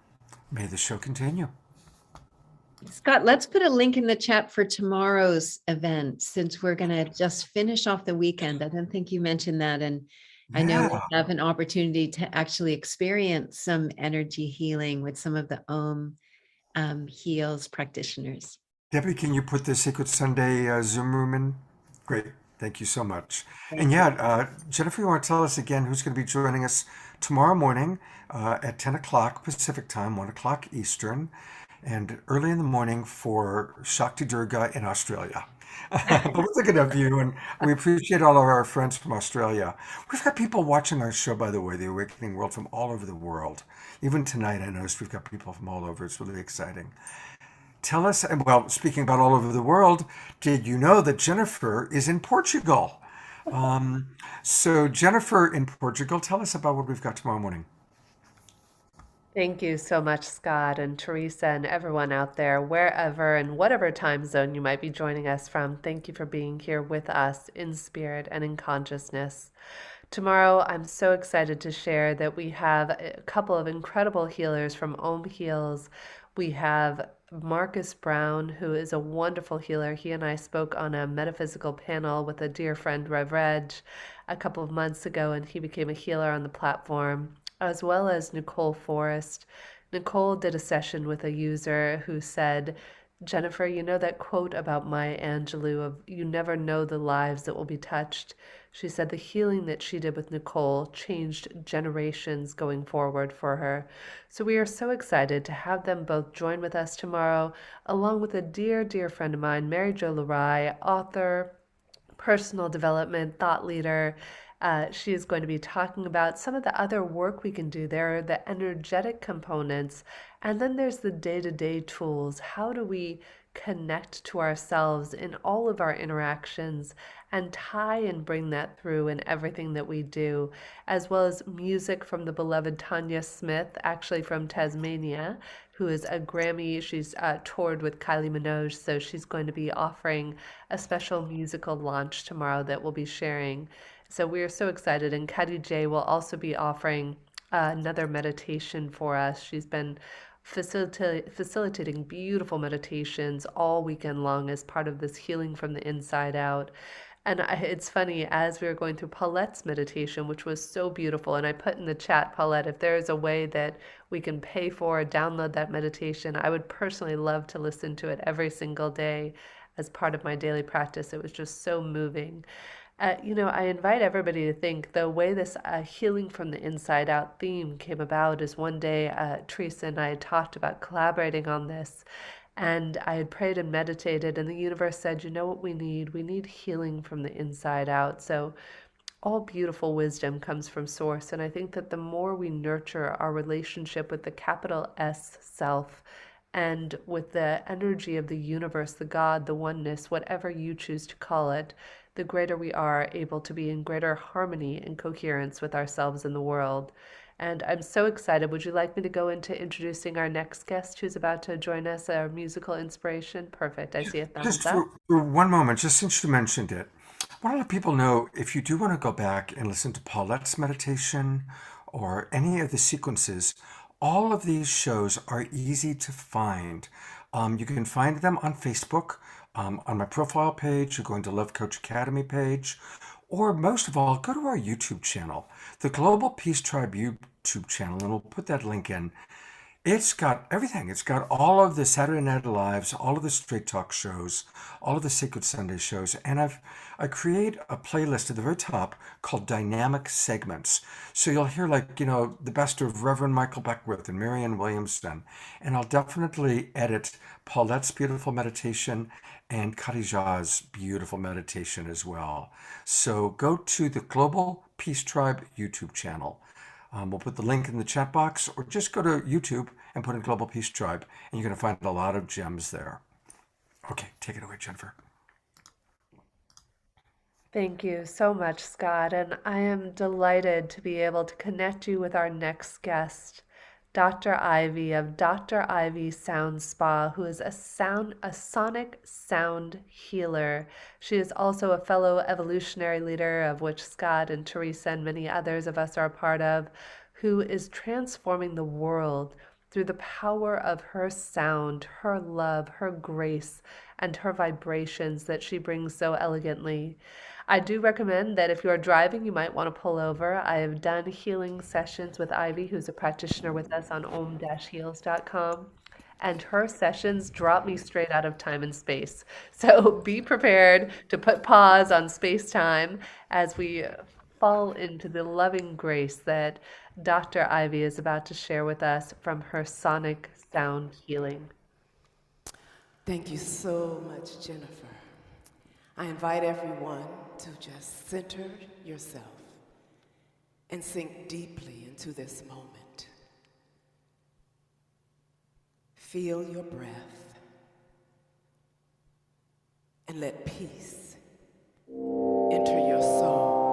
may the show continue. Scott, let's put a link in the chat for tomorrow's event since we're going to just finish off the weekend. I don't think you mentioned that. And I know Yeah. we have an opportunity to actually experience some energy healing with some of the Heals practitioners. Debbie, can you put the Sacred Sunday Zoom room in? Great. Thank you so much. Thank And you. yeah, Jennifer, you want to tell us again who's going to be joining us tomorrow morning at 10 o'clock Pacific time, 1 o'clock Eastern, and early in the morning for Shakti Durga in Australia. But we're thinking of you, and we appreciate all of our friends from Australia. We've got people watching our show, by the way, The Awakening World, from all over the world. Even tonight, I noticed we've got people from all over. It's really exciting. Tell us, well, speaking about all over the world, did you know that Jennifer is in Portugal? So Jennifer in Portugal, tell us about what we've got tomorrow morning. Thank you so much, Scott and Teresa and everyone out there, wherever and whatever time zone you might be joining us from. Thank you for being here with us in spirit and in consciousness. Tomorrow, I'm so excited to share that we have a couple of incredible healers from Heals. We have Marcus Brown, who is a wonderful healer. He and I spoke on a metaphysical panel with a dear friend, Rev Reg, a couple of months ago, and he became a healer on the platform, as well as Nicole Forrest. Nicole did a session with a user who said, Jennifer, you know that quote about Maya Angelou of you never know the lives that will be touched? She said the healing that she did with Nicole changed generations going forward for her. So we are so excited to have them both join with us tomorrow, along with a dear, dear friend of mine, Mary Jo Lerai, author, personal development, thought leader. She is going to be talking about some of the other work we can do. There are the energetic components, and then there's the day-to-day tools. How do we connect to ourselves in all of our interactions and tie and bring that through in everything that we do, as well as music from the beloved Tanya Smith, actually from Tasmania, who is a Grammy. She's toured with Kylie Minogue, so she's going to be offering a special musical launch tomorrow that we'll be sharing. So we are so excited. And Khadijih will also be offering another meditation for us. She's been facilitating beautiful meditations all weekend long as part of this healing from the inside out. And it's funny, as we were going through Paulette's meditation, which was so beautiful, and I put in the chat, Paulette, if there is a way that we can pay for or download that meditation, I would personally love to listen to it every single day as part of my daily practice. It was just so moving. I invite everybody to think the way this healing from the inside out theme came about is one day Teresa and I had talked about collaborating on this, and I had prayed and meditated, and the universe said, you know what we need? We need healing from the inside out. So all beautiful wisdom comes from source, and I think that the more we nurture our relationship with the capital S self, and with the energy of the universe, the God, the oneness, whatever you choose to call it, the greater we are able to be in greater harmony and coherence with ourselves and the world. And I'm so excited. Would you like me to go into introducing our next guest who's about to join us, our musical inspiration? Perfect. I see a thumbs Just up. for one moment, just since you mentioned it, I want to let people know if you do want to go back and listen to Paulette's meditation or any of the sequences, all of these shows are easy to find. You can find them on Facebook, on my profile page. You're going to Love Coach Academy page, or most of all, go to our YouTube channel, the Global Peace Tribe YouTube channel, and we'll put that link in. It's got everything. It's got all of the Saturday Night Lives, all of the Straight Talk shows, all of the Sacred Sunday shows, and I create a playlist at the very top called Dynamic Segments. So you'll hear the best of Reverend Michael Beckwith and Marianne Williamson, and I'll definitely edit Paulette's beautiful meditation and Khadijih's beautiful meditation as well. So go to the Global Peace Tribe YouTube channel. We'll put the link in the chat box, or just go to YouTube and put in Global Peace Tribe, and you're going to find a lot of gems there. Okay, take it away, Jennifer. Thank you so much, Scott. And I am delighted to be able to connect you with our next guest, Dr. Ivy of Dr. Ivy Sound Spa, who is a sonic sound healer. She is also a fellow evolutionary leader, of which Scott and Teresa and many others of us are a part of, who is transforming the world through the power of her sound, her love, her grace, and her vibrations that she brings so elegantly. I do recommend that if you're driving, you might want to pull over. I have done healing sessions with Ivy, who's a practitioner with us on om-heals.com, and her sessions drop me straight out of time and space. So be prepared to put pause on space-time as we fall into the loving grace that Dr. Ivy is about to share with us from her sonic sound healing. Thank you so much, Jennifer. I invite everyone to just center yourself and sink deeply into this moment. Feel your breath and let peace enter your soul.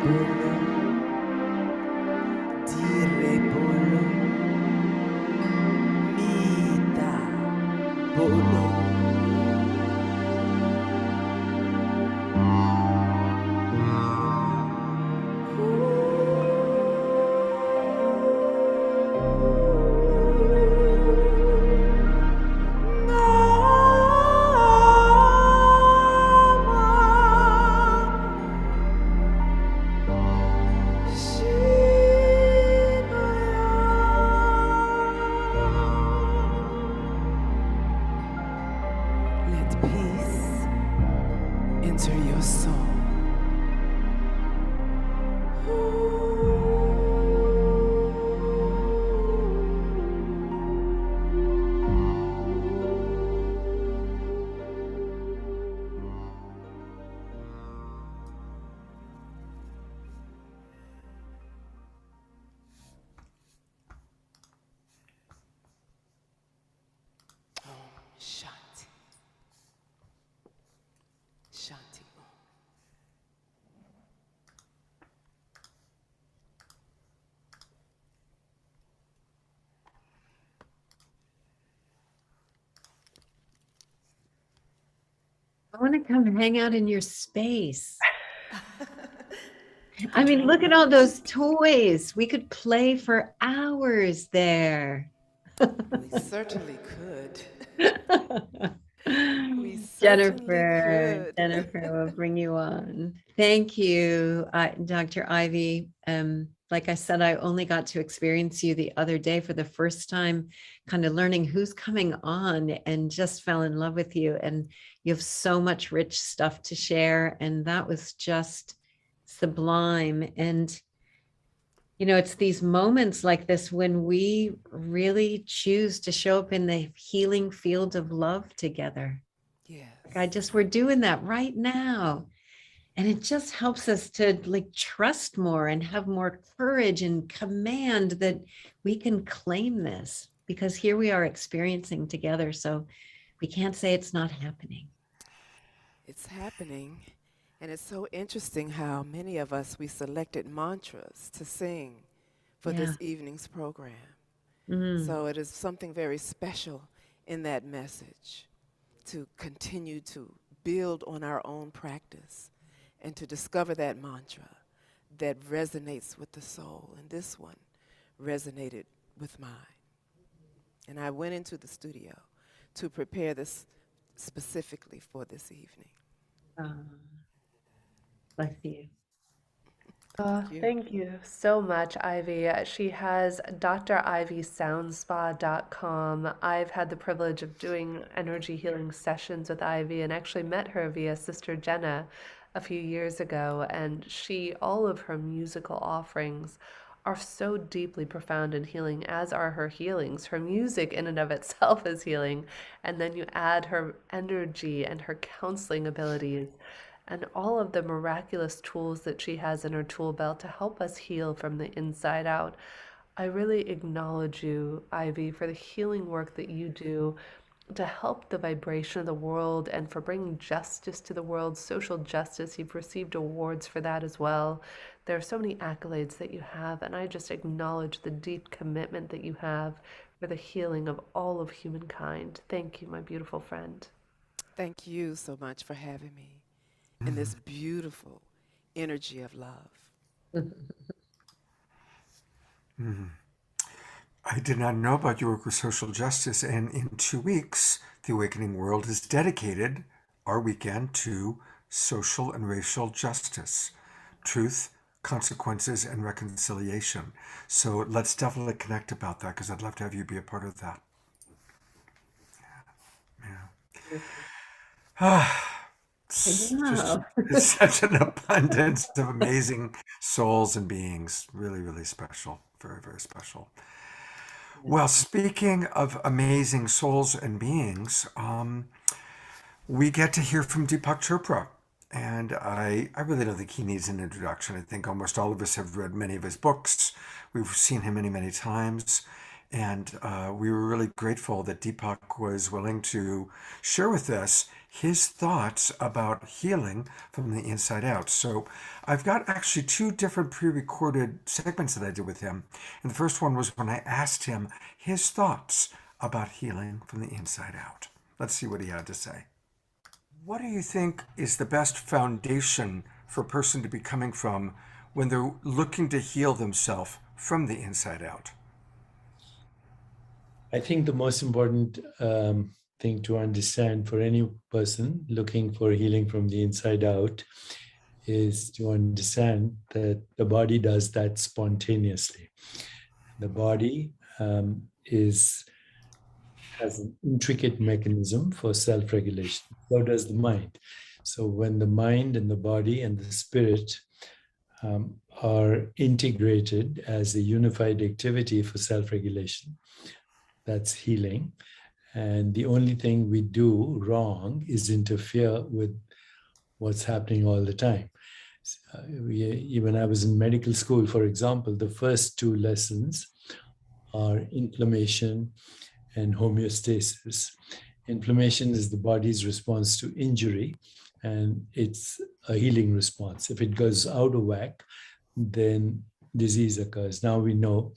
bolo, dire bolo, mita bolo. Let peace enter your soul. Shanti. Shanti. I want to come hang out in your space. I mean, look at all those toys. We could play for hours there. We certainly could. We certainly Jennifer, could. Jennifer will bring you on. Thank you, Dr. Ivy. Like I said, I only got to experience you the other day for the first time, kind of learning who's coming on, and just fell in love with you. And you have so much rich stuff to share. And that was just sublime. And you know, it's these moments like this when we really choose to show up in the healing field of love together. Yes. We're doing that right now. And it just helps us to like trust more and have more courage and command that we can claim this, because here we are experiencing together. So we can't say it's not happening. It's happening. And it's so interesting how many of us, we selected mantras to sing for this evening's program. So it is something very special in that message, to continue to build on our own practice and to discover that mantra that resonates with the soul. And this one resonated with mine. And I went into the studio to prepare this specifically for this evening. Bless you. Thank you so much, Ivy. She has drivysoundspa.com. I've had the privilege of doing energy healing sessions with Ivy and actually met her via Sister Jenna a few years ago. And all of her musical offerings are so deeply profound and healing, as are her healings. Her music in and of itself is healing. And then you add her energy and her counseling abilities and all of the miraculous tools that she has in her tool belt to help us heal from the inside out. I really acknowledge you, Ivy, for the healing work that you do to help the vibration of the world and for bringing justice to the world, social justice. You've received awards for that as well. There are so many accolades that you have, and I just acknowledge the deep commitment that you have for the healing of all of humankind. Thank you, my beautiful friend. Thank you so much for having me in this beautiful energy of love. I did not know about your work with social justice, and in 2 weeks, the Awakening World is dedicated, our weekend, to social and racial justice, truth, consequences, and reconciliation. So let's definitely connect about that, because I'd love to have you be a part of that. It's such an abundance of amazing souls and beings. Really, really special. Very, very special. Well, speaking of amazing souls and beings, we get to hear from Deepak Chopra. And I really don't think he needs an introduction. I think almost all of us have read many of his books. We've seen him many, many times. And we were really grateful that Deepak was willing to share with us his thoughts about healing from the inside out. So I've got actually two different pre-recorded segments that I did with him. And the first one was when I asked him his thoughts about healing from the inside out. Let's see what he had to say. What do you think is the best foundation for a person to be coming from when they're looking to heal themselves from the inside out? I think the most important thing to understand for any person looking for healing from the inside out is to understand that the body does that spontaneously. The body has an intricate mechanism for self-regulation. So does the mind. So when the mind and the body and the spirit are integrated as a unified activity for self-regulation, that's healing. And the only thing we do wrong is interfere with what's happening all the time. When I was in medical school, for example, the first two lessons are inflammation and homeostasis. Inflammation is the body's response to injury, and it's a healing response. If it goes out of whack, then disease occurs. Now we know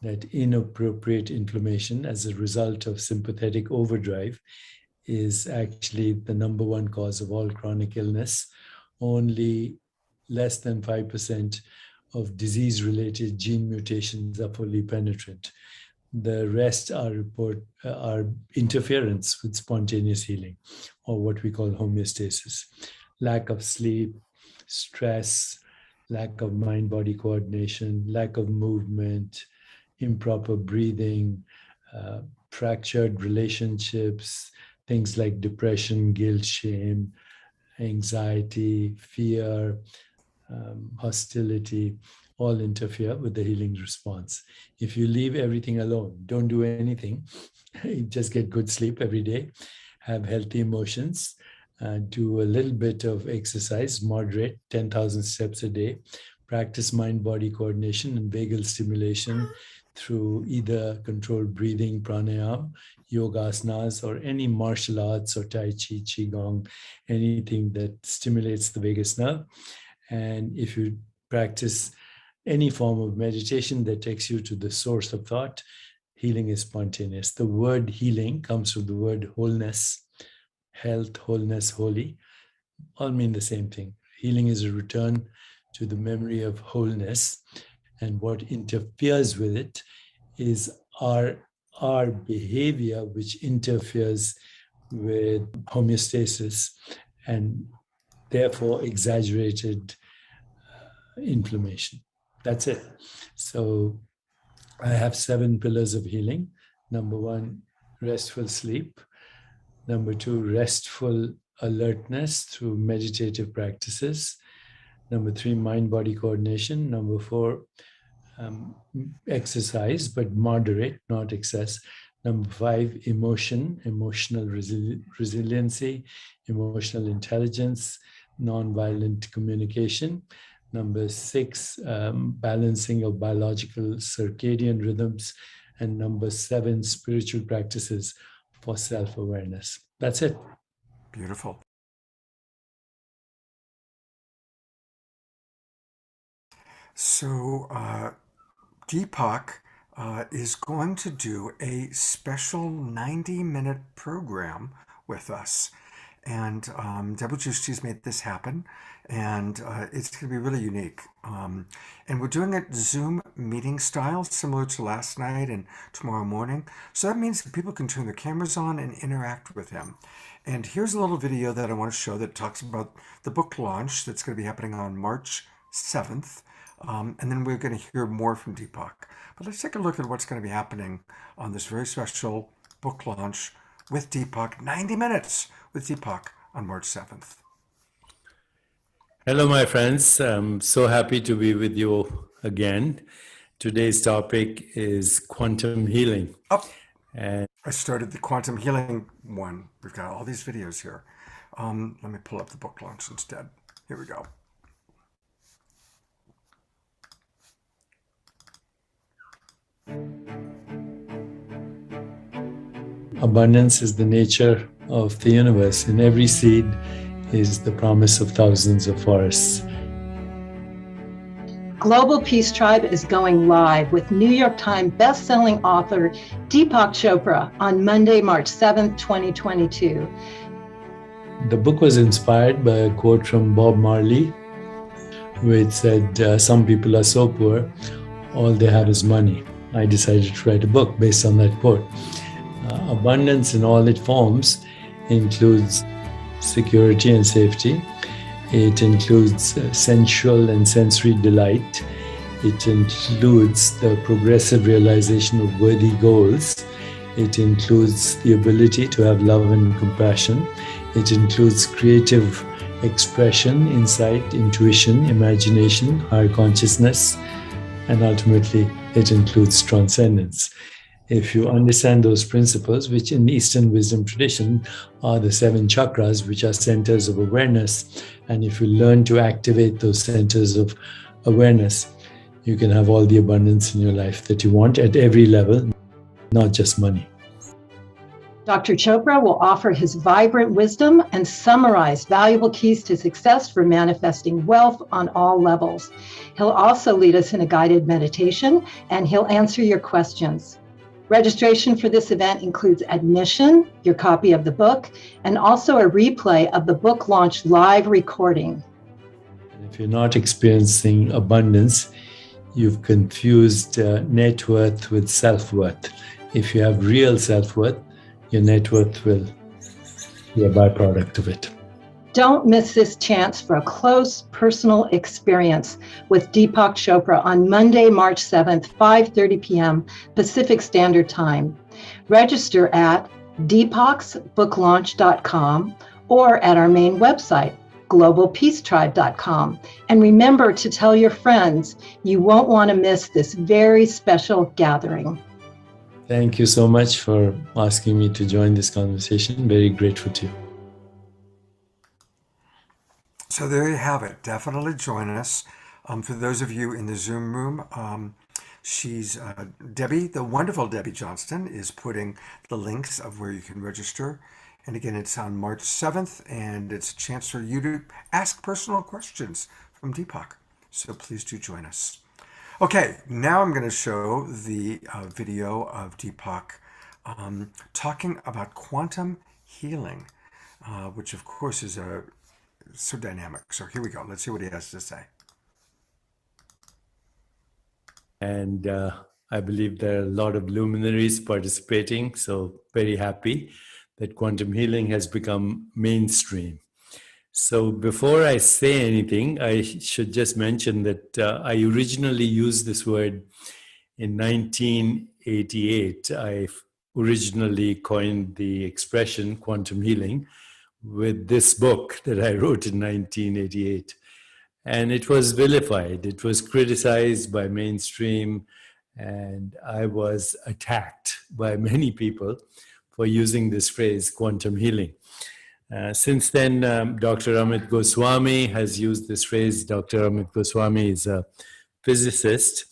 that inappropriate inflammation as a result of sympathetic overdrive is actually the number one cause of all chronic illness. Only less than 5% of disease-related gene mutations are fully penetrant. The rest are interference with spontaneous healing, or what we call homeostasis. Lack of sleep, stress, lack of mind-body coordination, lack of movement, improper breathing, fractured relationships, things like depression, guilt, shame, anxiety, fear, hostility, all interfere with the healing response. If you leave everything alone, don't do anything, just get good sleep every day, have healthy emotions, do a little bit of exercise, moderate, 10,000 steps a day, practice mind-body coordination and vagal stimulation through either controlled breathing, pranayama, yoga asanas, or any martial arts or tai chi, qigong, anything that stimulates the vagus nerve. And if you practice any form of meditation that takes you to the source of thought, healing is spontaneous. The word healing comes from the word wholeness, health, wholeness, holy, all mean the same thing. Healing is a return to the memory of wholeness, and what interferes with it is our behavior, which interferes with homeostasis and therefore exaggerated inflammation. That's it. So I have 7 pillars of healing. Number 1, restful sleep. Number 2, restful alertness through meditative practices. Number 3, mind-body coordination. Number 4, exercise, but moderate, not excess. Number 5, emotional resiliency, emotional intelligence, nonviolent communication. Number 6, balancing of biological circadian rhythms. And number 7, spiritual practices for self-awareness. That's it. Beautiful. So Deepak is going to do a special 90-minute program with us. And WGST's made this happen, and it's going to be really unique. And we're doing it Zoom meeting style, similar to last night and tomorrow morning. So that means that people can turn their cameras on and interact with him. And here's a little video that I want to show that talks about the book launch that's going to be happening on March 7th. And then we're going to hear more from Deepak. But let's take a look at what's going to be happening on this very special book launch with Deepak, 90 minutes with Deepak on March 7th. Hello, my friends. I'm so happy to be with you again. Today's topic is quantum healing. Oh, and I started the quantum healing one. We've got all these videos here. Let me pull up the book launch instead. Here we go. Abundance is the nature of the universe. In every seed is the promise of thousands of forests. Global Peace Tribe is going live with New York Times best-selling author Deepak Chopra on Monday, March 7th, 2022. The book was inspired by a quote from Bob Marley, which said, some people are so poor, all they have is money. I decided to write a book based on that quote. Abundance in all its forms includes security and safety. It includes sensual and sensory delight. It includes the progressive realization of worthy goals. It includes the ability to have love and compassion. It includes creative expression, insight, intuition, imagination, higher consciousness, and ultimately it includes transcendence. If you understand those principles, which in the Eastern wisdom tradition are the 7 chakras, which are centers of awareness, and if you learn to activate those centers of awareness, you can have all the abundance in your life that you want at every level, not just money. Dr. Chopra will offer his vibrant wisdom and summarize valuable keys to success for manifesting wealth on all levels. He'll also lead us in a guided meditation, and he'll answer your questions. Registration for this event includes admission, your copy of the book, and also a replay of the book launch live recording. If you're not experiencing abundance, you've confused net worth with self-worth. If you have real self-worth, your net worth will be a byproduct of it. Don't miss this chance for a close personal experience with Deepak Chopra on Monday, March 7th, 5:30 p.m. Pacific Standard Time. Register at deepaksbooklaunch.com or at our main website, globalpeacetribe.com. And remember to tell your friends. You won't want to miss this very special gathering. Thank you so much for asking me to join this conversation. Very grateful to you. So there you have it. Definitely join us. For those of you in the Zoom room, she's Debbie, the wonderful Debbie Johnston, is putting the links of where you can register. And again, it's on March 7th, and it's a chance for you to ask personal questions from Deepak. So please do join us. Okay, now I'm going to show the video of Deepak talking about quantum healing, which of course is so dynamic. So here we go. Let's see what he has to say. And I believe there are a lot of luminaries participating, so very happy that quantum healing has become mainstream. So before I say anything, I should just mention that I originally used this word in 1988. I originally coined the expression quantum healing with this book that I wrote in 1988. And it was vilified. It was criticized by mainstream, and I was attacked by many people for using this phrase, quantum healing. Since then, Dr. Amit Goswami has used this phrase. Dr. Amit Goswami is a physicist,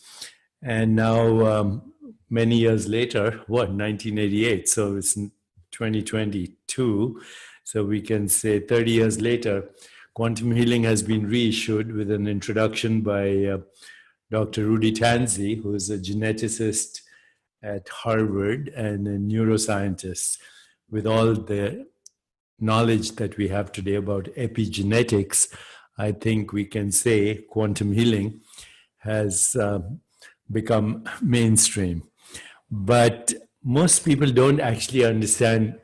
and now many years later, 1988, so it's 2022, so we can say 30 years later, quantum healing has been reissued with an introduction by Dr. Rudy Tanzi, who is a geneticist at Harvard and a neuroscientist. With all the knowledge that we have today about epigenetics, I think we can say quantum healing has become mainstream. But most people don't actually understand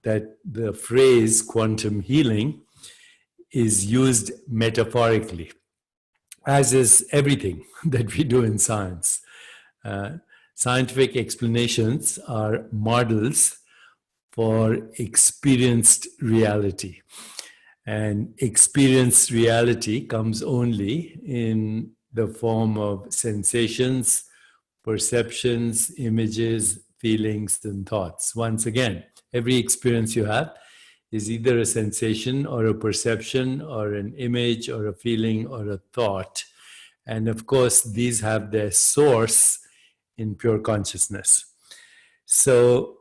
that the phrase quantum healing is used metaphorically, as is everything that we do in science. Scientific explanations are models for experienced reality. And experienced reality comes only in the form of sensations, perceptions, images, feelings, and thoughts. Once again, every experience you have is either a sensation or a perception or an image or a feeling or a thought. And of course, these have their source in pure consciousness. So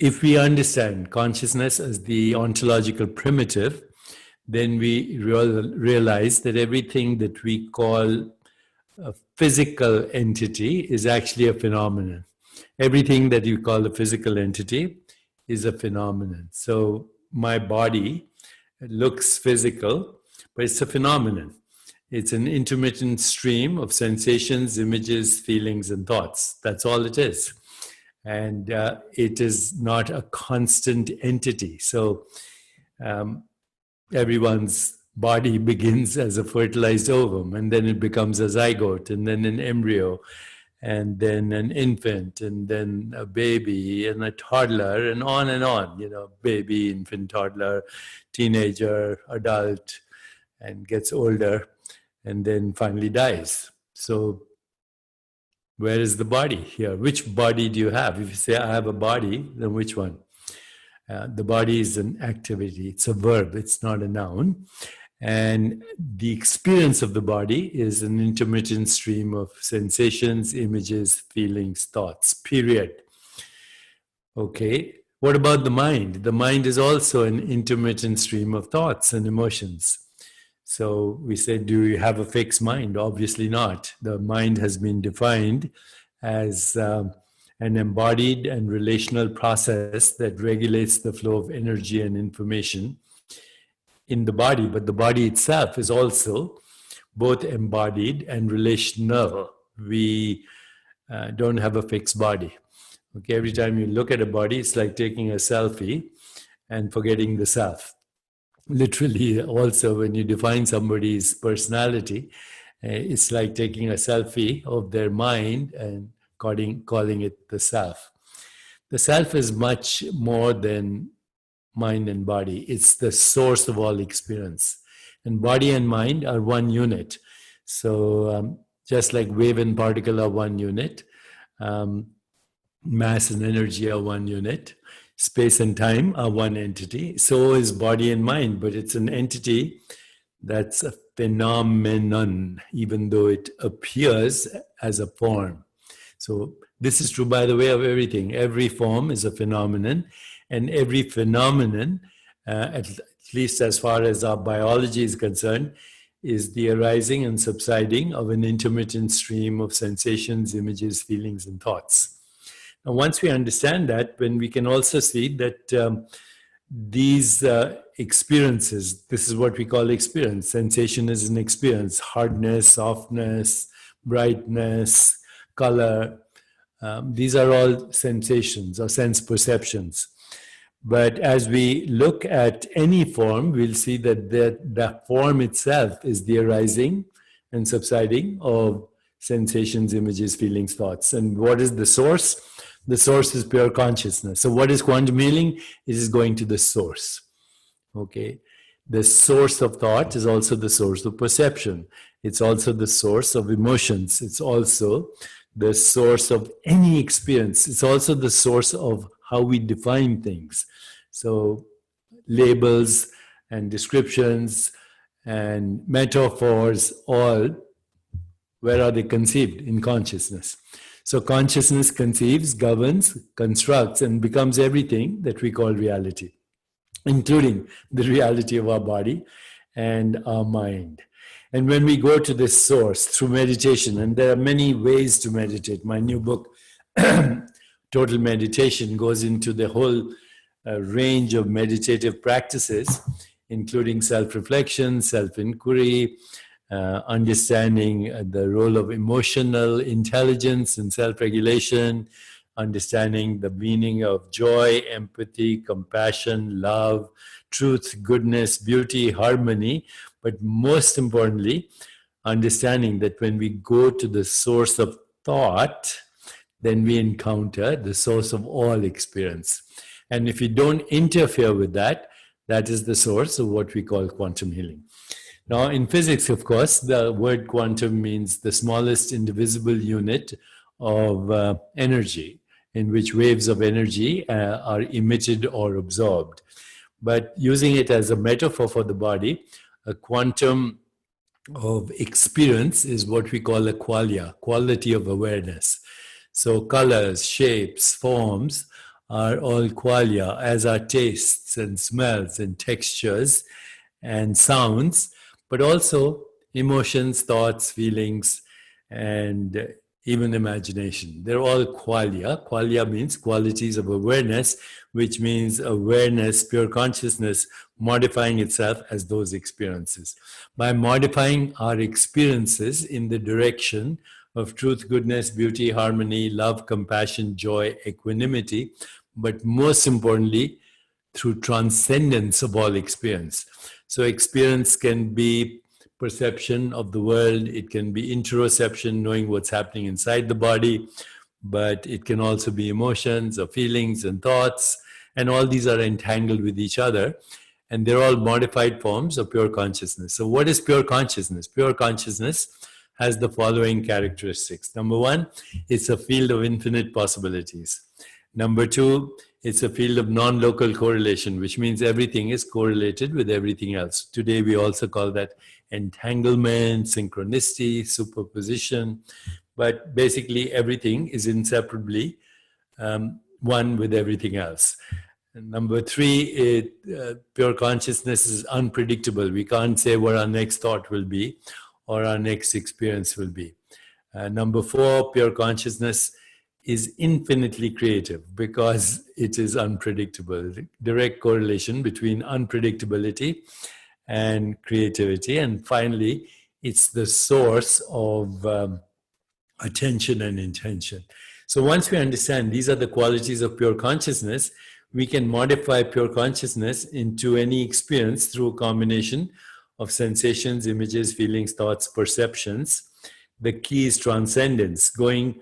if we understand consciousness as the ontological primitive, then we realize that everything that we call a physical entity is actually a phenomenon. Everything that you call a physical entity is a phenomenon. So my body looks physical, but it's a phenomenon. It's an intermittent stream of sensations, images, feelings, and thoughts. That's all it is. And it is not a constant entity. So everyone's body begins as a fertilized ovum, and then it becomes a zygote, and then an embryo, and then an infant, and then a baby, and a toddler, and on, you know, baby, infant, toddler, teenager, adult, and gets older, and then finally dies. So where is the body here? Which body do you have? If you say, I have a body, then which one? The body is an activity. It's a verb. It's not a noun. And the experience of the body is an intermittent stream of sensations, images, feelings, thoughts, period. Okay. What about the mind? The mind is also an intermittent stream of thoughts and emotions. So we say, do you have a fixed mind? Obviously not. The mind has been defined as an embodied and relational process that regulates the flow of energy and information in the body, but the body itself is also both embodied and relational. We don't have a fixed body. Okay, every time you look at a body, it's like taking a selfie and forgetting the self. Literally, also, when you define somebody's personality, it's like taking a selfie of their mind and calling it the self. The self is much more than mind and body. It's the source of all experience. And body and mind are one unit. So just like wave and particle are one unit, mass and energy are one unit, space and time are one entity. So is body and mind, but it's an entity that's a phenomenon, even though it appears as a form. So this is true, by the way, of everything. Every form is a phenomenon, and every phenomenon, at least as far as our biology is concerned, is the arising and subsiding of an intermittent stream of sensations, images, feelings, and thoughts. Now, once we understand that, then we can also see that these experiences, this is what we call experience. Sensation is an experience. Hardness, softness, brightness, color. These are all sensations or sense perceptions. But as we look at any form, we'll see that the form itself is the arising and subsiding of sensations, images, feelings, thoughts. And what is the source? The source is pure consciousness. So what is quantum healing? It is going to the source. Okay. The source of thought is also the source of perception. It's also the source of emotions. It's also the source of any experience. It's also the source of how we define things. So labels and descriptions and metaphors, all, where are they conceived? In consciousness. So consciousness conceives, governs, constructs, and becomes everything that we call reality, including the reality of our body and our mind. And when we go to this source through meditation, and there are many ways to meditate. My new book, Total Meditation, goes into the whole range of meditative practices, including self-reflection, self-inquiry, understanding the role of emotional intelligence and self-regulation, understanding the meaning of joy, empathy, compassion, love, truth, goodness, beauty, harmony, but most importantly, understanding that when we go to the source of thought, then we encounter the source of all experience. And if we don't interfere with that, that is the source of what we call quantum healing. Now, in physics, of course, the word quantum means the smallest indivisible unit of energy, in which waves of energy are emitted or absorbed. But using it as a metaphor for the body, a quantum of experience is what we call a qualia, quality of awareness. So colors, shapes, forms are all qualia, as are tastes and smells and textures and sounds, but also emotions, thoughts, feelings, and even imagination. They're all qualia. Qualia means qualities of awareness, which means awareness, pure consciousness, modifying itself as those experiences. By modifying our experiences in the direction of truth, goodness, beauty, harmony, love, compassion, joy, equanimity, but most importantly, through transcendence of all experience. So experience can be perception of the world, it can be interoception, knowing what's happening inside the body, but it can also be emotions or feelings and thoughts, and all these are entangled with each other, and they're all modified forms of pure consciousness. So what is pure consciousness? Pure consciousness has the following characteristics. Number one, it's a field of infinite possibilities. Number two, it's a field of non-local correlation, which means everything is correlated with everything else. Today, we also call that entanglement, synchronicity, superposition, but basically everything is inseparably one with everything else. And number three, pure consciousness is unpredictable. We can't say what our next thought will be or our next experience will be. Number four, pure consciousness is infinitely creative because it is unpredictable. Direct correlation between unpredictability and creativity. And finally, it's the source of attention and intention. So once we understand these are the qualities of pure consciousness, we can modify pure consciousness into any experience through a combination of sensations, images, feelings, thoughts, perceptions. The key is transcendence, going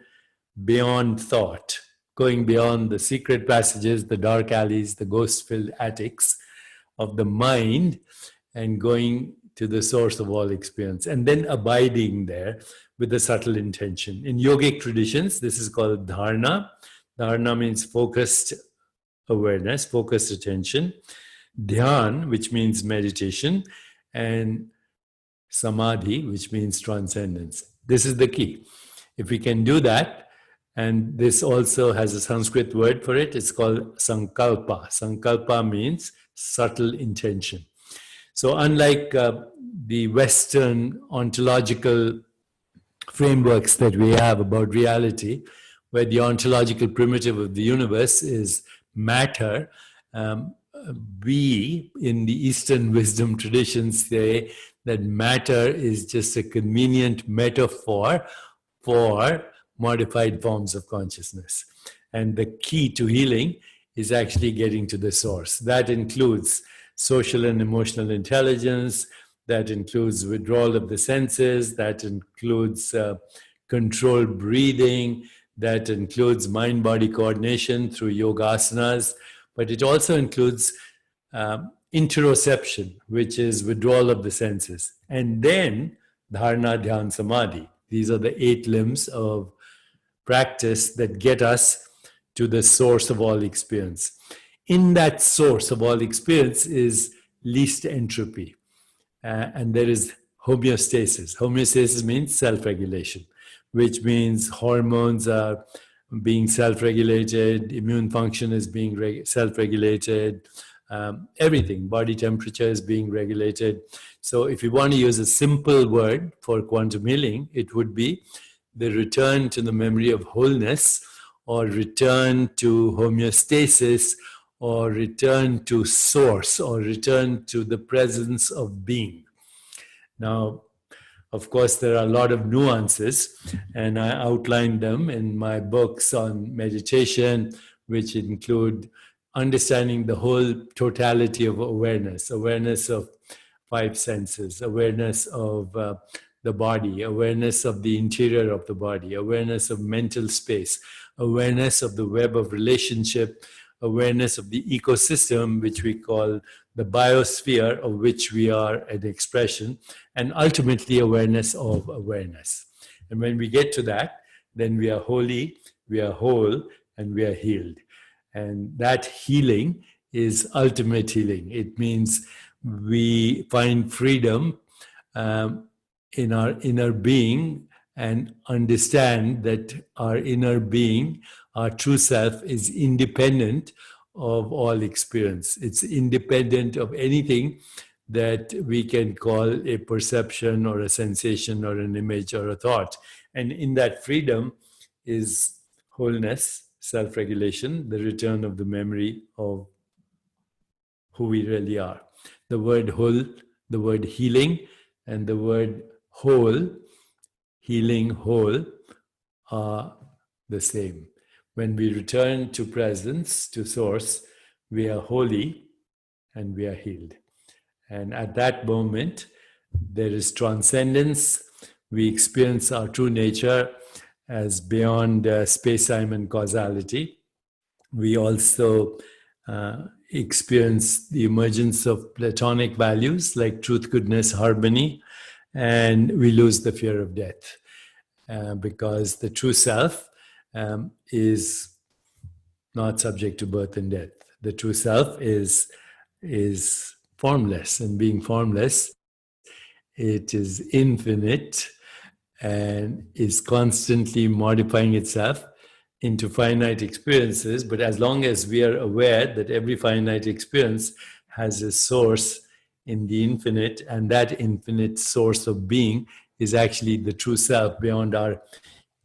beyond thought, going beyond the secret passages, the dark alleys, the ghost-filled attics of the mind, and going to the source of all experience, and then abiding there with a subtle intention. In yogic traditions, this is called dharana. Dharana means focused awareness, focused attention. Dhyan, which means meditation, and samadhi, which means transcendence. This is the key. If we can do that, and this also has a Sanskrit word for it, it's called sankalpa. Sankalpa means subtle intention. So unlike the Western ontological frameworks that we have about reality, where the ontological primitive of the universe is matter, we in the Eastern wisdom traditions say that matter is just a convenient metaphor for modified forms of consciousness. And the key to healing is actually getting to the source. That includes social and emotional intelligence, that includes withdrawal of the senses, that includes controlled breathing, that includes mind-body coordination through yogasanas, but it also includes interoception, which is withdrawal of the senses. And then dharana, dhyan, samadhi. These are the 8 limbs of practice that get us to the source of all experience. In that source of all experience is least entropy. And there is homeostasis. Homeostasis means self-regulation, which means hormones are being self-regulated, immune function is being self-regulated, everything, body temperature is being regulated. So if you want to use a simple word for quantum healing, it would be the return to the memory of wholeness, or return to homeostasis, or return to source, or return to the presence of being. Now, of course, there are a lot of nuances, and I outlined them in my books on meditation, which include understanding the whole totality of awareness, awareness of 5 senses, awareness of the body, awareness of the interior of the body, awareness of mental space, awareness of the web of relationship, awareness of the ecosystem, which we call the biosphere, of which we are an expression, and ultimately awareness of awareness. And when we get to that, then we are holy, we are whole, and we are healed. And that healing is ultimate healing. It means we find freedom in our inner being and understand that our inner being, our true self, is independent of all experience. It's independent of anything that we can call a perception or a sensation or an image or a thought. And in that freedom is wholeness, self-regulation, the return of the memory of who we really are. The word whole, the word healing, and the word whole, healing, whole, are the same. When we return to presence, to source, we are holy and we are healed. And at that moment, there is transcendence. We experience our true nature as beyond space, time, and causality. We also experience the emergence of Platonic values like truth, goodness, harmony, and we lose the fear of death because the true self is not subject to birth and death. The true self is formless, and being formless, it is infinite and is constantly modifying itself into finite experiences. But as long as we are aware that every finite experience has a source in the infinite, and that infinite source of being is actually the true self beyond our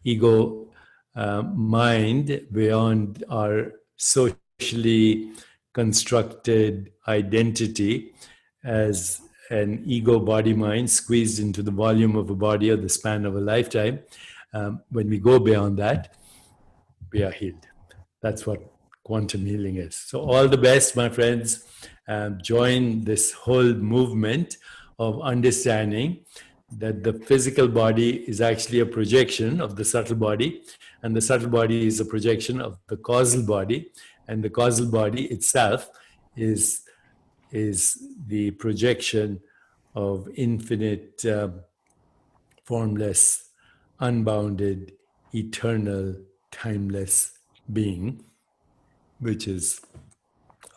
ego mind, beyond our socially constructed identity as an ego body mind squeezed into the volume of a body or the span of a lifetime. When we go beyond that, we are healed. That's what quantum healing is. So all the best, my friends. Join this whole movement of understanding that the physical body is actually a projection of the subtle body, and the subtle body is a projection of the causal body, and the causal body itself is the projection of infinite, formless, unbounded, eternal, timeless being, which is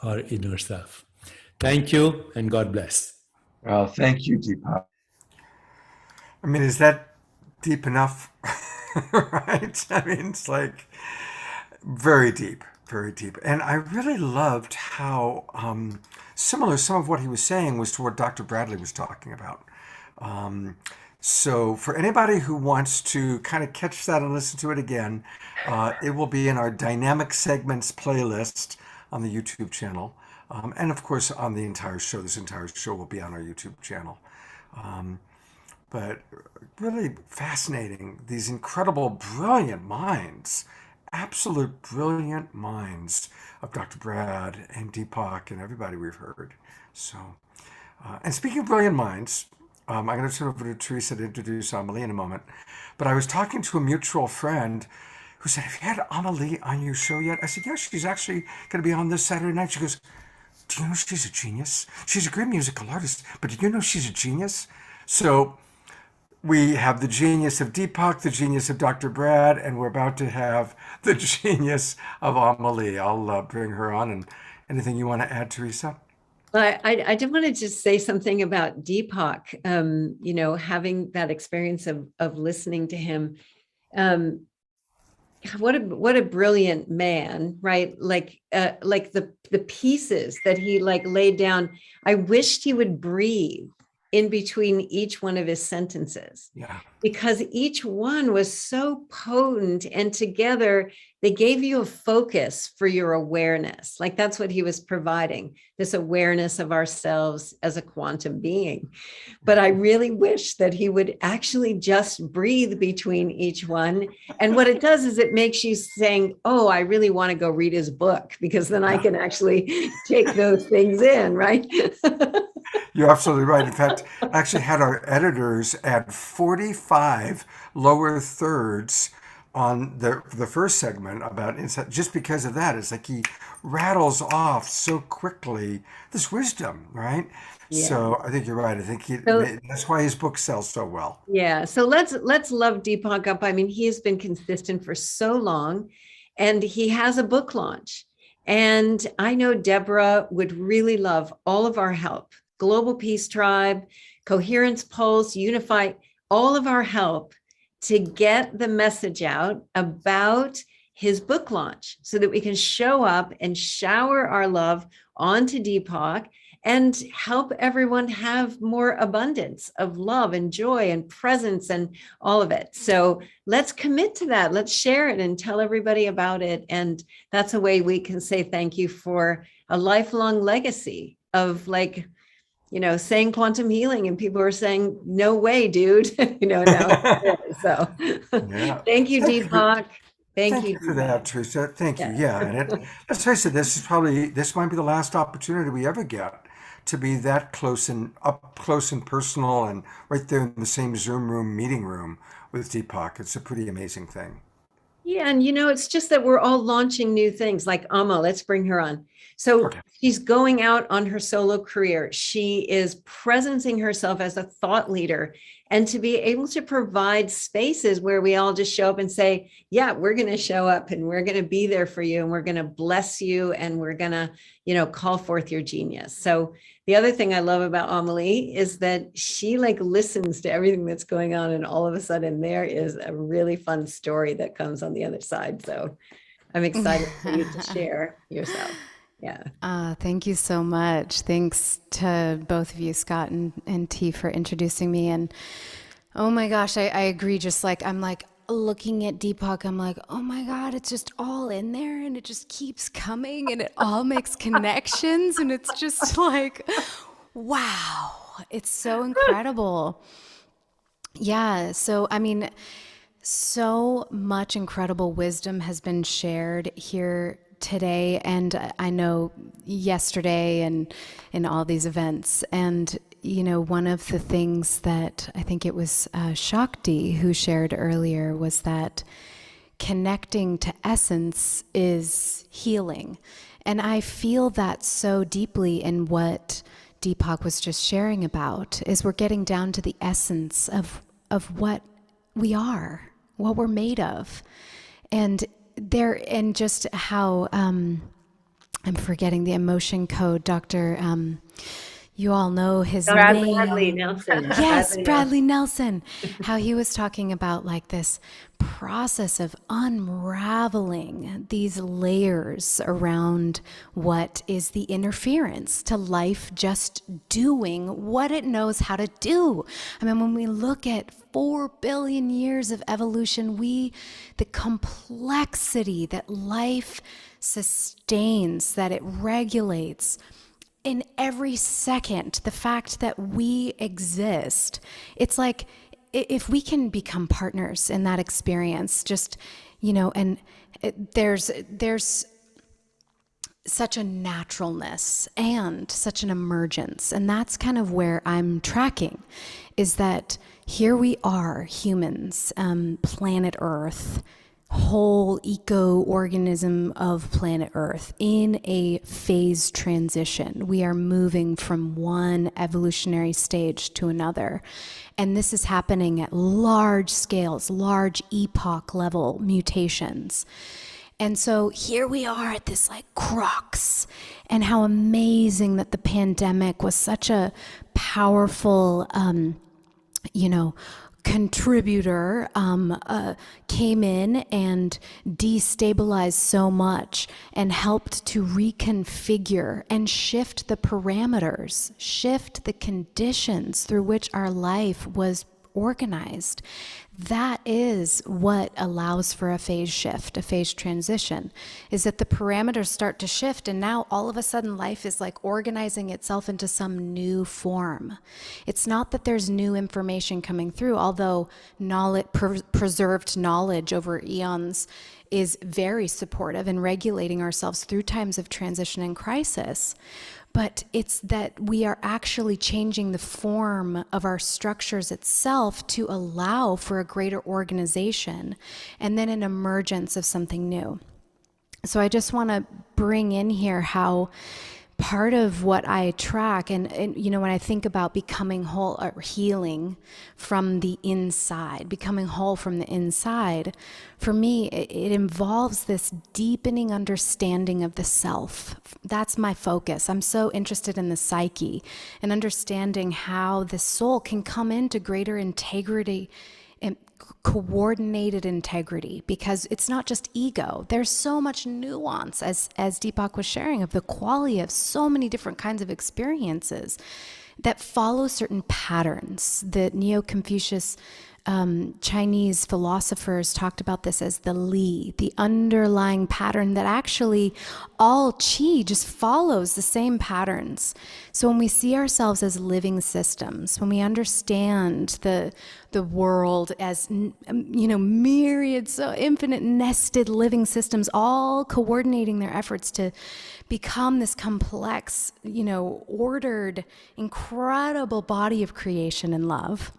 our inner self. Thank you, and God bless. Well, thank you, Deepak. I mean, is that deep enough? Right? I mean, it's like very deep, very deep. And I really loved how similar some of what he was saying was to what Dr. Bradley was talking about. So for anybody who wants to kind of catch that and listen to it again, it will be in our dynamic segments playlist on the YouTube channel. And of course, on the entire show. This entire show will be on our YouTube channel. But really fascinating, these incredible, brilliant minds, absolute brilliant minds of Dr. Brad and Deepak and everybody we've heard. So, and speaking of brilliant minds, I'm going to turn over to Teresa to introduce Amelie in a moment. But I was talking to a mutual friend who said, have you had Amelie on your show yet? I said, yeah, she's actually going to be on this Saturday night. She goes, do you know she's a genius? She's a great musical artist, but did you know she's a genius? So we have the genius of Deepak, the genius of Dr. Brad, and we're about to have the genius of Amelie. I'll bring her on. And anything you want to add, Teresa? I did want to just say something about Deepak, you know, having that experience of listening to him. What a brilliant man, right? Like the pieces that he like laid down. I wished he would breathe in between each one of his sentences. Yeah. Because each one was so potent, and together they gave you a focus for your awareness. Like that's what he was providing, this awareness of ourselves as a quantum being. But I really wish that he would actually just breathe between each one. And what it does is it makes you saying, oh, I really want to go read his book, because then I can actually take those things in, right? You're absolutely right. In fact, I actually had our editors add 45 lower thirds on the first segment about insight, just because of that. It's like he rattles off so quickly this wisdom, right? Yeah. So I think you're right. I think that's why his book sells so well. Yeah. So let's love Deepak up. I mean, he has been consistent for so long, and he has a book launch. And I know Deborah would really love all of our help. Global Peace Tribe, Coherence Pulse, Unify, all of our help to get the message out about his book launch so that we can show up and shower our love onto Deepak and help everyone have more abundance of love and joy and presence and all of it. So let's commit to that. Let's share it and tell everybody about it. And that's a way we can say thank you for a lifelong legacy of, like, saying quantum healing, and people are saying, no way, dude. Now it is. So Yeah. thank you, Deepak. Thank you for that, Teresa. Thank you. Yeah. And let's face it, this might be the last opportunity we ever get to be that close and up close and personal and right there in the same Zoom room, meeting room with Deepak. It's a pretty amazing thing. Yeah. And it's just that we're all launching new things, like Amma. Let's bring her on. So she's going out on her solo career. She is presencing herself as a thought leader, and to be able to provide spaces where we all just show up and say, yeah, we're going to show up and we're going to be there for you and we're going to bless you and we're going to, call forth your genius. So the other thing I love about Amelie is that she listens to everything that's going on, and all of a sudden there is a really fun story that comes on the other side. So I'm excited for you to share yourself. Yeah. Thank you so much. Thanks to both of you, Scott and T, for introducing me. And oh my gosh, I agree. Just I'm looking at Deepak, I'm like, oh my God, it's just all in there and it just keeps coming and it all makes connections. And it's just wow, it's so incredible. Yeah. So, so much incredible wisdom has been shared here today, and I know yesterday and in all these events. And one of the things that I think it was Shakti who shared earlier was that connecting to essence is healing. And I feel that so deeply in what Deepak was just sharing about, is we're getting down to the essence of what we are, what we're made of. And just how I'm forgetting the emotion code, Dr. You all know his name. Bradley Nelson. Yes, Bradley Nelson. How he was talking about this process of unraveling these layers around what is the interference to life just doing what it knows how to do. When we look at 4 billion years of evolution, the complexity that life sustains, that it regulates, in every second, the fact that we exist, it's like if we can become partners in that experience, there's such a naturalness and such an emergence. And that's kind of where I'm tracking, is that here we are, humans, planet Earth, whole eco-organism of planet Earth in a phase transition. We are moving from one evolutionary stage to another. And this is happening at large scales, large epoch level mutations. And so here we are at this crux, and how amazing that the pandemic was such a powerful, contributor, came in and destabilized so much and helped to reconfigure and shift the parameters, shift the conditions through which our life was organized. That is what allows for a phase shift, a phase transition, is that the parameters start to shift, and now all of a sudden life is organizing itself into some new form. It's not that there's new information coming through, although preserved knowledge over eons is very supportive in regulating ourselves through times of transition and crisis. But it's that we are actually changing the form of our structures itself to allow for a greater organization and then an emergence of something new. So I just want to bring in here how part of what I track, and when I think about becoming whole or healing from the inside, becoming whole from the inside, for me, it involves this deepening understanding of the self. That's my focus. I'm so interested in the psyche and understanding how the soul can come into greater integrity coordinated integrity, because it's not just ego. There's so much nuance, as Deepak was sharing, of the quality of so many different kinds of experiences that follow certain patterns. The Neo-Confucius Chinese philosophers talked about this as the Li, the underlying pattern that actually all Qi just follows the same patterns. So when we see ourselves as living systems, when we understand the world as, myriad, so infinite nested living systems, all coordinating their efforts to become this complex, ordered, incredible body of creation and love,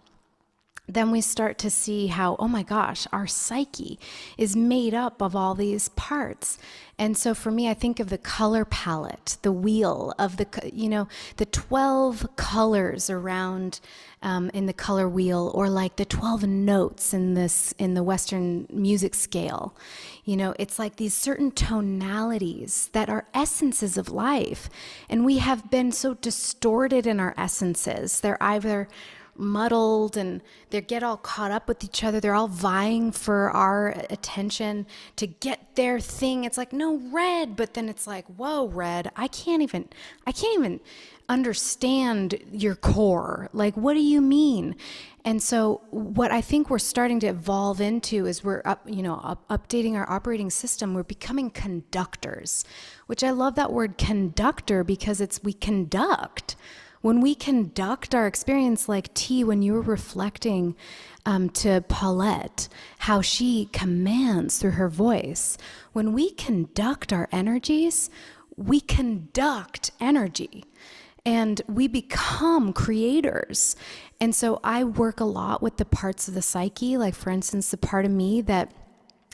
then we start to see how, oh my gosh, our psyche is made up of all these parts. And so for me, I think of the color palette, the wheel of the 12 colors around in the color wheel, or like the 12 notes in the Western music scale. It's like these certain tonalities that are essences of life. And we have been so distorted in our essences. They're either muddled and they get all caught up with each other. They're all vying for our attention to get their thing. It's like, no, red, but then it's like, whoa, red, I can't even understand your core. Like, what do you mean? And so what I think we're starting to evolve into is we're updating our operating system. We're becoming conductors, which I love that word conductor, because we conduct. When we conduct our experience, like T, when you were reflecting to Paulette, how she commands through her voice, when we conduct our energies, we conduct energy and we become creators. And so I work a lot with the parts of the psyche, like for instance,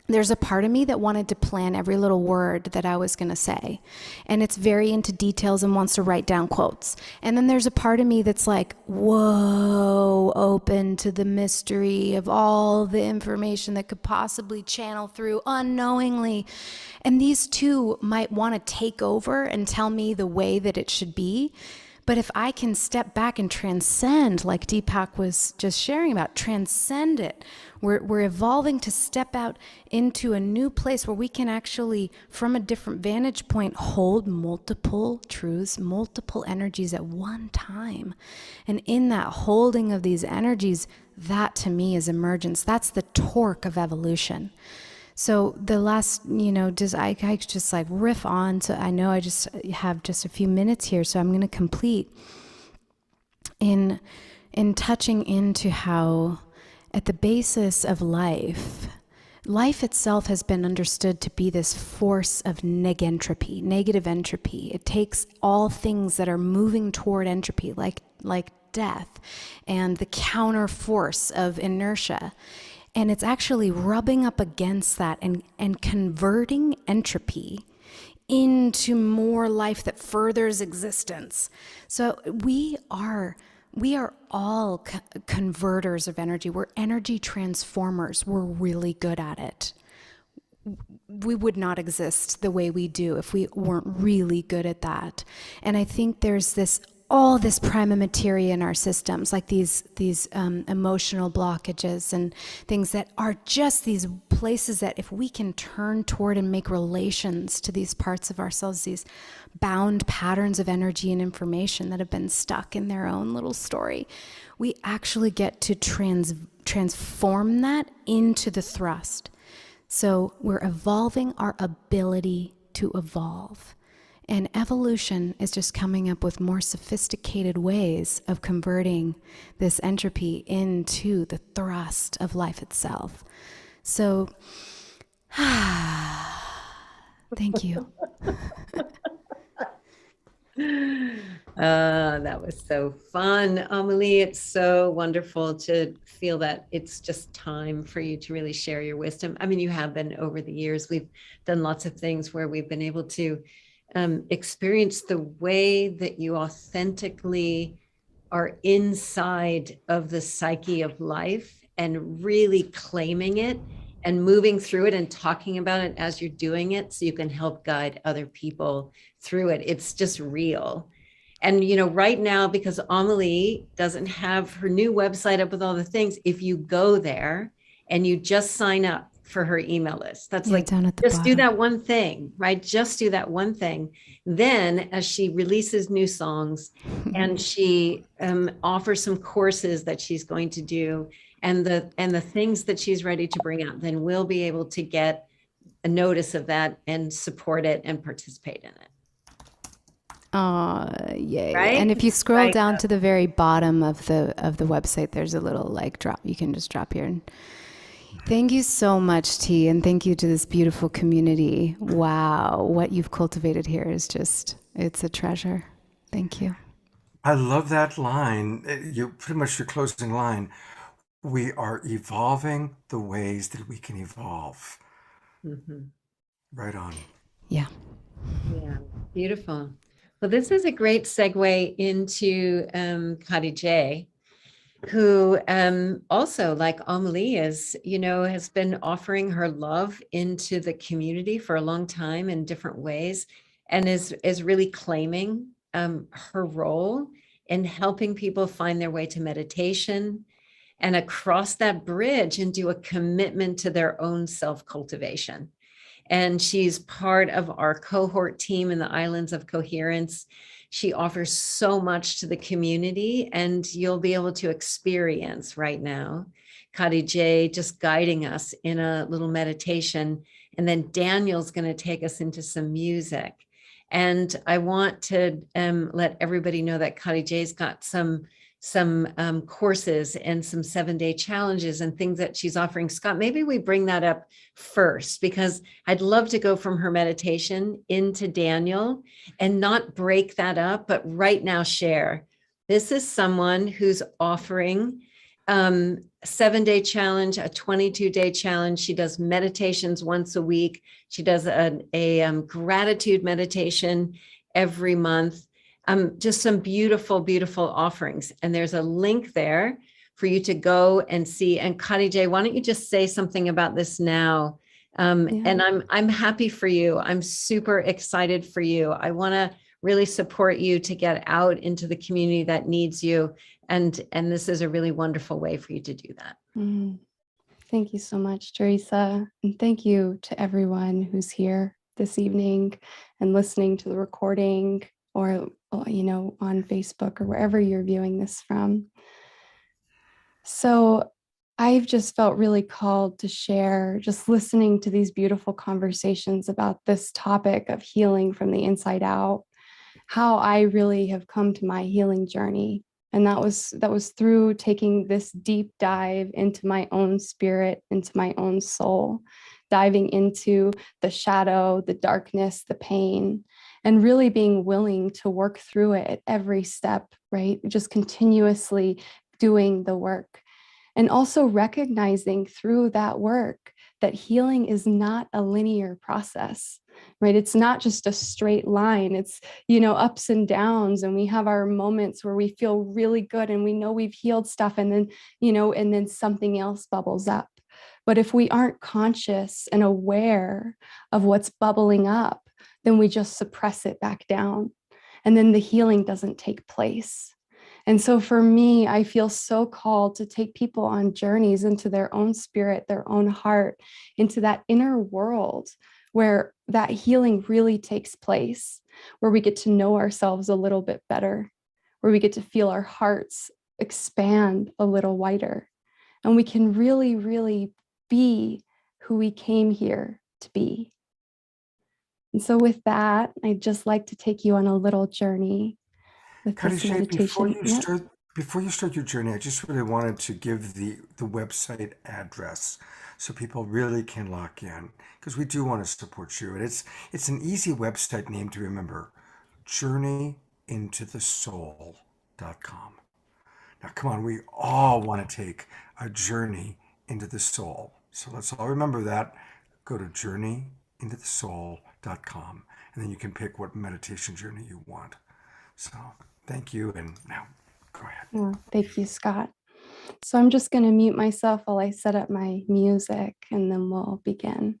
there's a part of me that wanted to plan every little word that I was going to say. And it's very into details and wants to write down quotes. And then there's a part of me that's like, whoa, open to the mystery of all the information that could possibly channel through unknowingly. And these two might want to take over and tell me the way that it should be. But if I can step back and transcend, like Deepak was just sharing about, transcend it, we're evolving to step out into a new place where we can actually, from a different vantage point, hold multiple truths, multiple energies at one time. And in that holding of these energies, that to me is emergence. That's the torque of evolution. So the last, I just like riff on. So I know I just have just a few minutes here, so I'm going to complete in touching into how at the basis of life itself has been understood to be this force of negentropy, negative entropy. It takes all things that are moving toward entropy, like death, and the counter force of inertia. And it's actually rubbing up against that and converting entropy into more life that furthers existence. So we are all converters of energy. We're energy transformers. We're really good at it. We would not exist the way we do if we weren't really good at that. And I think there's all this prima materia in our systems, like these emotional blockages and things that are just these places that if we can turn toward and make relations to these parts of ourselves, these bound patterns of energy and information that have been stuck in their own little story, we actually get to transform that into the thrust. So we're evolving our ability to evolve. And evolution is just coming up with more sophisticated ways of converting this entropy into the thrust of life itself. So, thank you. That was so fun, Amelie. It's so wonderful to feel that it's just time for you to really share your wisdom. I mean, you have been over the years. We've done lots of things where we've been able to experience the way that you authentically are inside of the psyche of life and really claiming it and moving through it and talking about it as you're doing it so you can help guide other people through it. It's just real. And, right now, because Amelie doesn't have her new website up with all the things, if you go there and you just sign up for her email list, that's like, down at the just do bottom. that one thing, right? Just do that one thing. Then as she releases new songs and she offers some courses that she's going to do and the things that she's ready to bring out, then we'll be able to get a notice of that and support it and participate in it. Yay. Right? And if you scroll Right. down to the very bottom of the website, there's a little like drop. You can just drop here. Thank you so much, T, and thank you to this beautiful community. Wow, what you've cultivated here is just, it's a treasure. Thank you. I love that line. You pretty much your closing line. We are evolving the ways that we can evolve. Mhm. Right on. Yeah. Yeah, beautiful. Well, this is a great segue into Khadijih, who also, like Amelie, has been offering her love into the community for a long time in different ways, and is really claiming her role in helping people find their way to meditation and across that bridge into a commitment to their own self-cultivation. And she's part of our cohort team in the Islands of Coherence. She offers so much to the community, and you'll be able to experience right now Khadijih just guiding us in a little meditation. And then Daniel's going to take us into some music. And I want to let everybody know that Khadijih's got some courses and some 7-day challenges and things that she's offering. Scott, maybe we bring that up first, because I'd love to go from her meditation into Daniel and not break that up, but right now share. This is someone who's offering 7-day challenge, a 22-day challenge. She does meditations once a week. She does a gratitude meditation every month. Just some beautiful, beautiful offerings. And there's a link there for you to go and see. And Khadijih, why don't you just say something about this now? And I'm happy for you. I'm super excited for you. I want to really support you to get out into the community that needs you. And this is a really wonderful way for you to do that. Thank you so much, Teresa. And thank you to everyone who's here this evening and listening to the recording, or on Facebook or wherever you're viewing this from. So I've just felt really called to share, just listening to these beautiful conversations about this topic of healing from the inside out, how I really have come to my healing journey. And that was through taking this deep dive into my own spirit, into my own soul, diving into the shadow, the darkness, the pain, and really being willing to work through it at every step, right? Just continuously doing the work. And also recognizing through that work that healing is not a linear process, right? It's not just a straight line. It's, ups and downs. And we have our moments where we feel really good and we know we've healed stuff, and then, and then something else bubbles up. But if we aren't conscious and aware of what's bubbling up, then we just suppress it back down. And then the healing doesn't take place. And so for me, I feel so called to take people on journeys into their own spirit, their own heart, into that inner world where that healing really takes place, where we get to know ourselves a little bit better, where we get to feel our hearts expand a little wider. And we can really, really be who we came here to be. And so with that, I'd just like to take you on a little journey with this Khadijih, meditation. before you start your journey, I just really wanted to give the website address so people really can lock in, because we do want to support you. And it's an easy website name to remember: journeyintothesoul.com. Now, come on, we all want to take a journey into the soul. So let's all remember that. Go to journeyintothesoul.com, and then you can pick what meditation journey you want. So thank you. And now go ahead. Oh, thank you, Scott. So I'm just going to mute myself while I set up my music, and then we'll begin.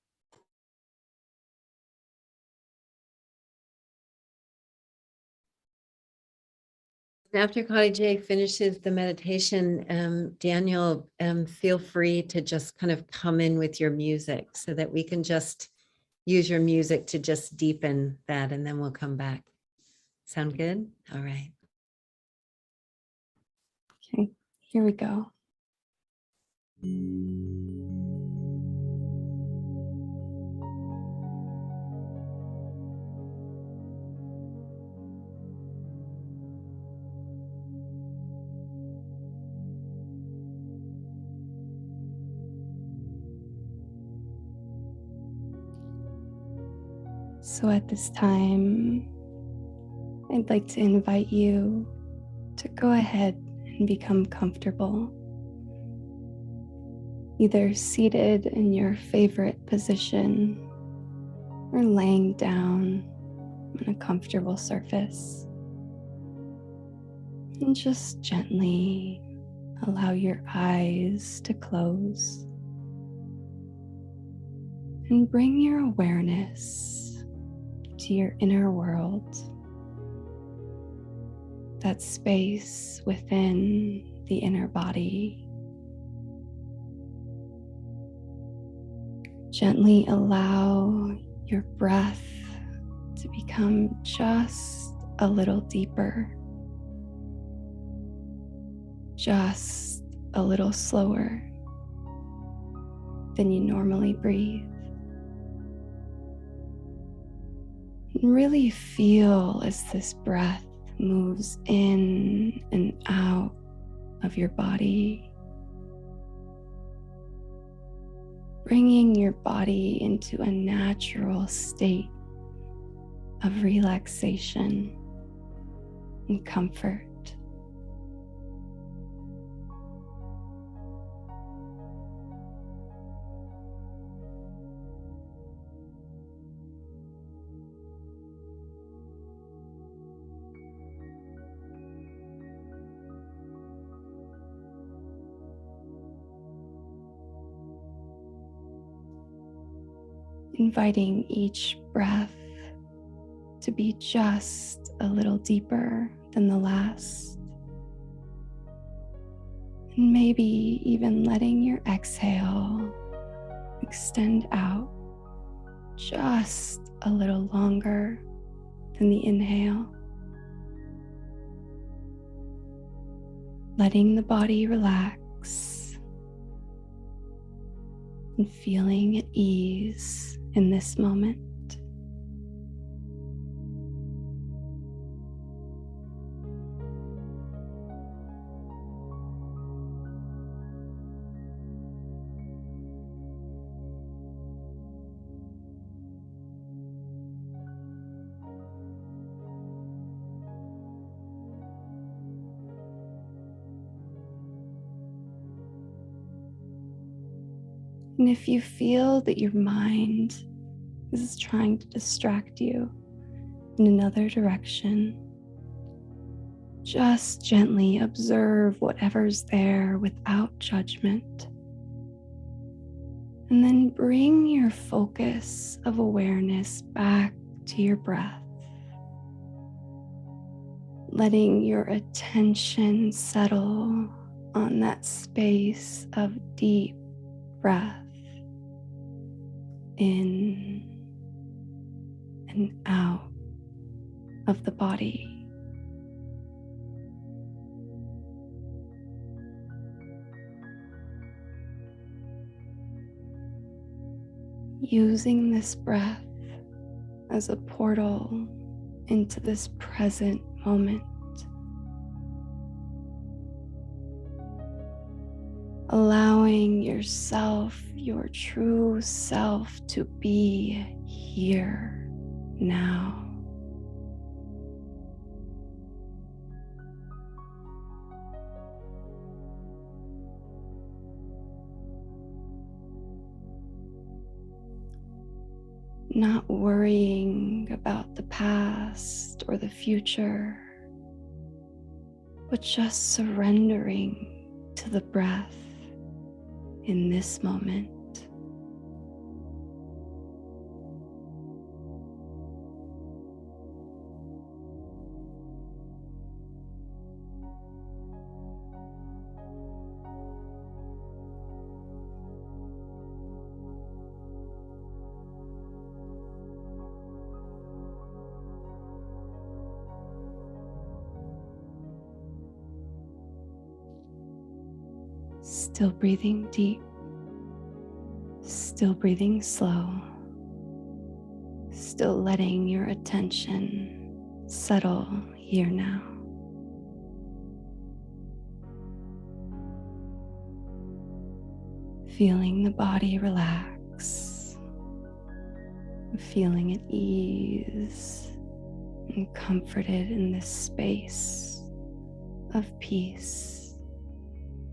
After Khadijih finishes the meditation, Daniel, feel free to just kind of come in with your music so that we can just use your music to just deepen that, and then we'll come back. Sound good? All right. Okay, here we go. So at this time, I'd like to invite you to go ahead and become comfortable, either seated in your favorite position or laying down on a comfortable surface. And just gently allow your eyes to close and bring your awareness to your inner world, that space within the inner body. Gently allow your breath to become just a little deeper, just a little slower than you normally breathe. And really feel as this breath moves in and out of your body, bringing your body into a natural state of relaxation and comfort. Inviting each breath to be just a little deeper than the last. And maybe even letting your exhale extend out just a little longer than the inhale. Letting the body relax and feeling at ease in this moment. And if you feel that your mind is trying to distract you in another direction, just gently observe whatever's there without judgment. And then bring your focus of awareness back to your breath, letting your attention settle on that space of deep breath in and out of the body. Using this breath as a portal into this present moment. Allowing yourself, your true self, to be here now. Not worrying about the past or the future, but just surrendering to the breath in this moment. Still breathing deep, still breathing slow, still letting your attention settle here now. Feeling the body relax, feeling at ease and comforted in this space of peace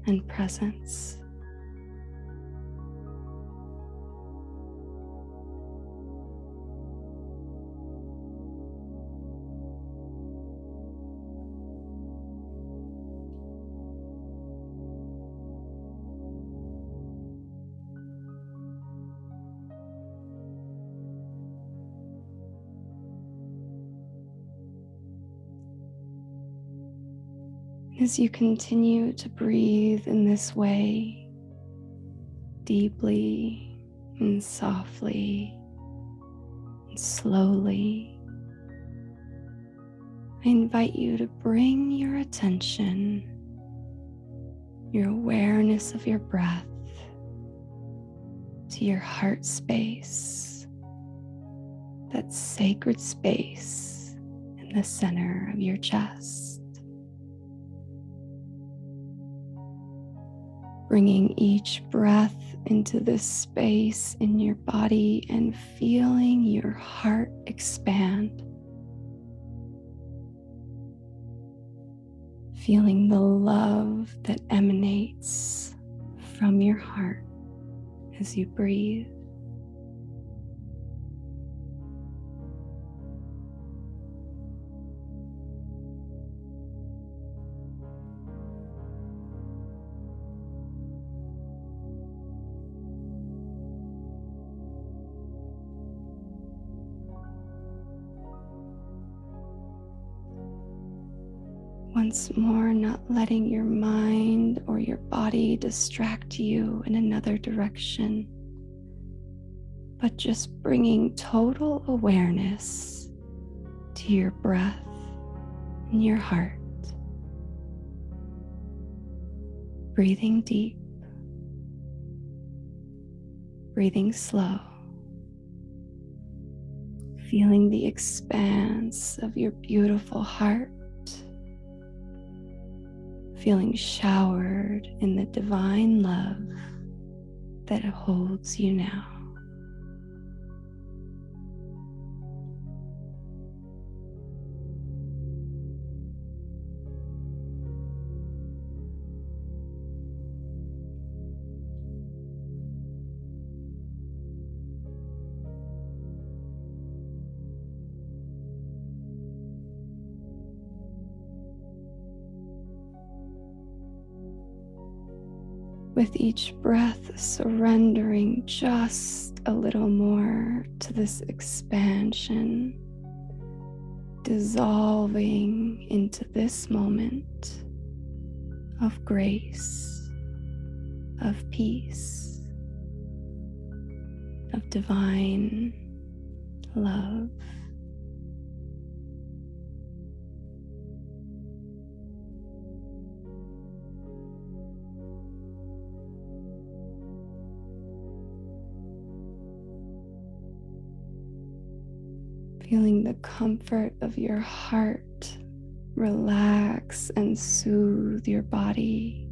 and presence. As you continue to breathe in this way, deeply and softly and slowly, I invite you to bring your attention, your awareness of your breath, to your heart space, that sacred space in the center of your chest. Bringing each breath into this space in your body and feeling your heart expand. Feeling the love that emanates from your heart as you breathe. Once more, not letting your mind or your body distract you in another direction, but just bringing total awareness to your breath and your heart. Breathing deep, breathing slow, feeling the expanse of your beautiful heart, feeling showered in the divine love that holds you now. With each breath, surrendering just a little more to this expansion, dissolving into this moment of grace, of peace, of divine love. Feeling the comfort of your heart relax and soothe your body.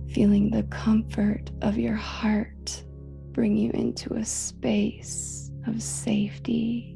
Feeling the comfort of your heart bring you into a space of safety.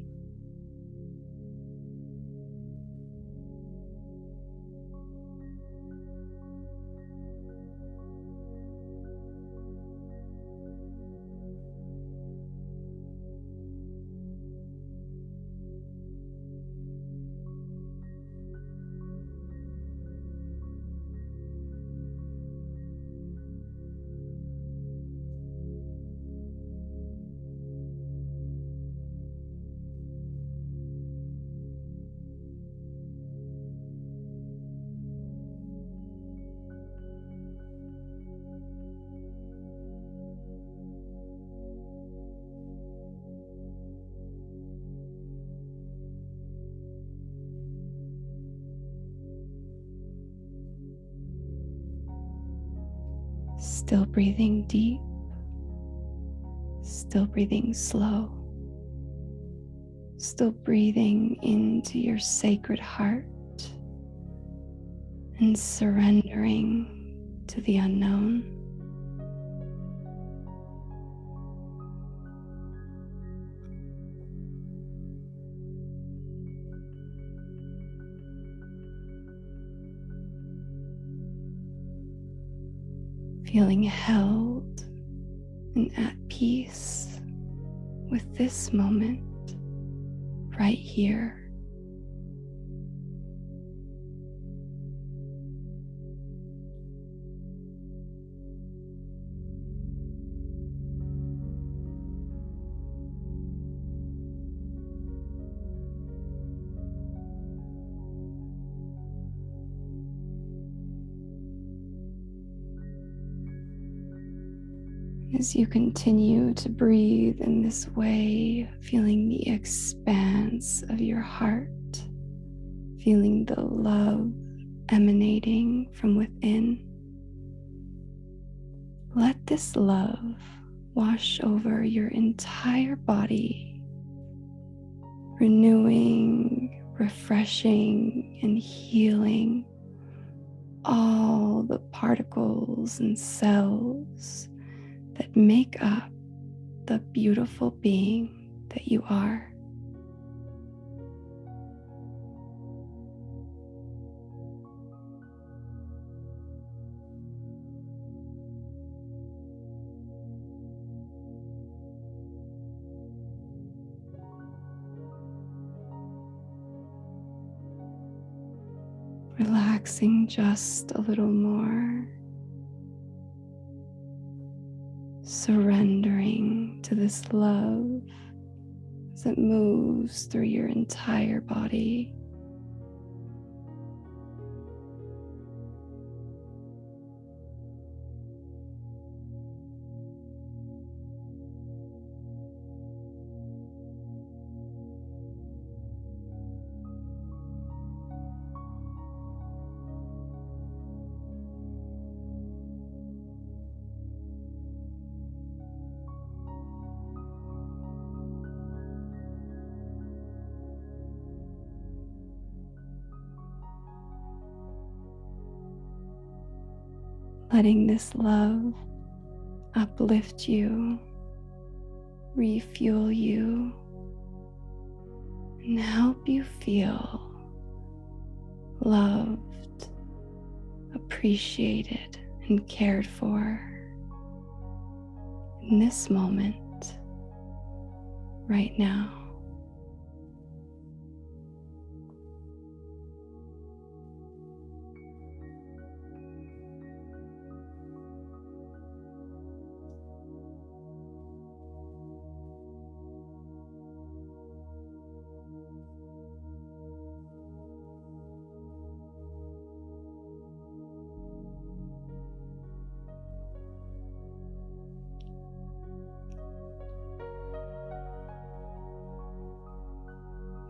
Still breathing deep, still breathing slow, still breathing into your sacred heart and surrendering to the unknown. Feeling held and at peace with this moment right here. As you continue to breathe in this way, feeling the expanse of your heart, feeling the love emanating from within, let this love wash over your entire body, renewing, refreshing, and healing all the particles and cells that make up the beautiful being that you are. Relaxing just a little more. Surrendering to this love as it moves through your entire body. Letting this love uplift you, refuel you, and help you feel loved, appreciated, and cared for in this moment, right now.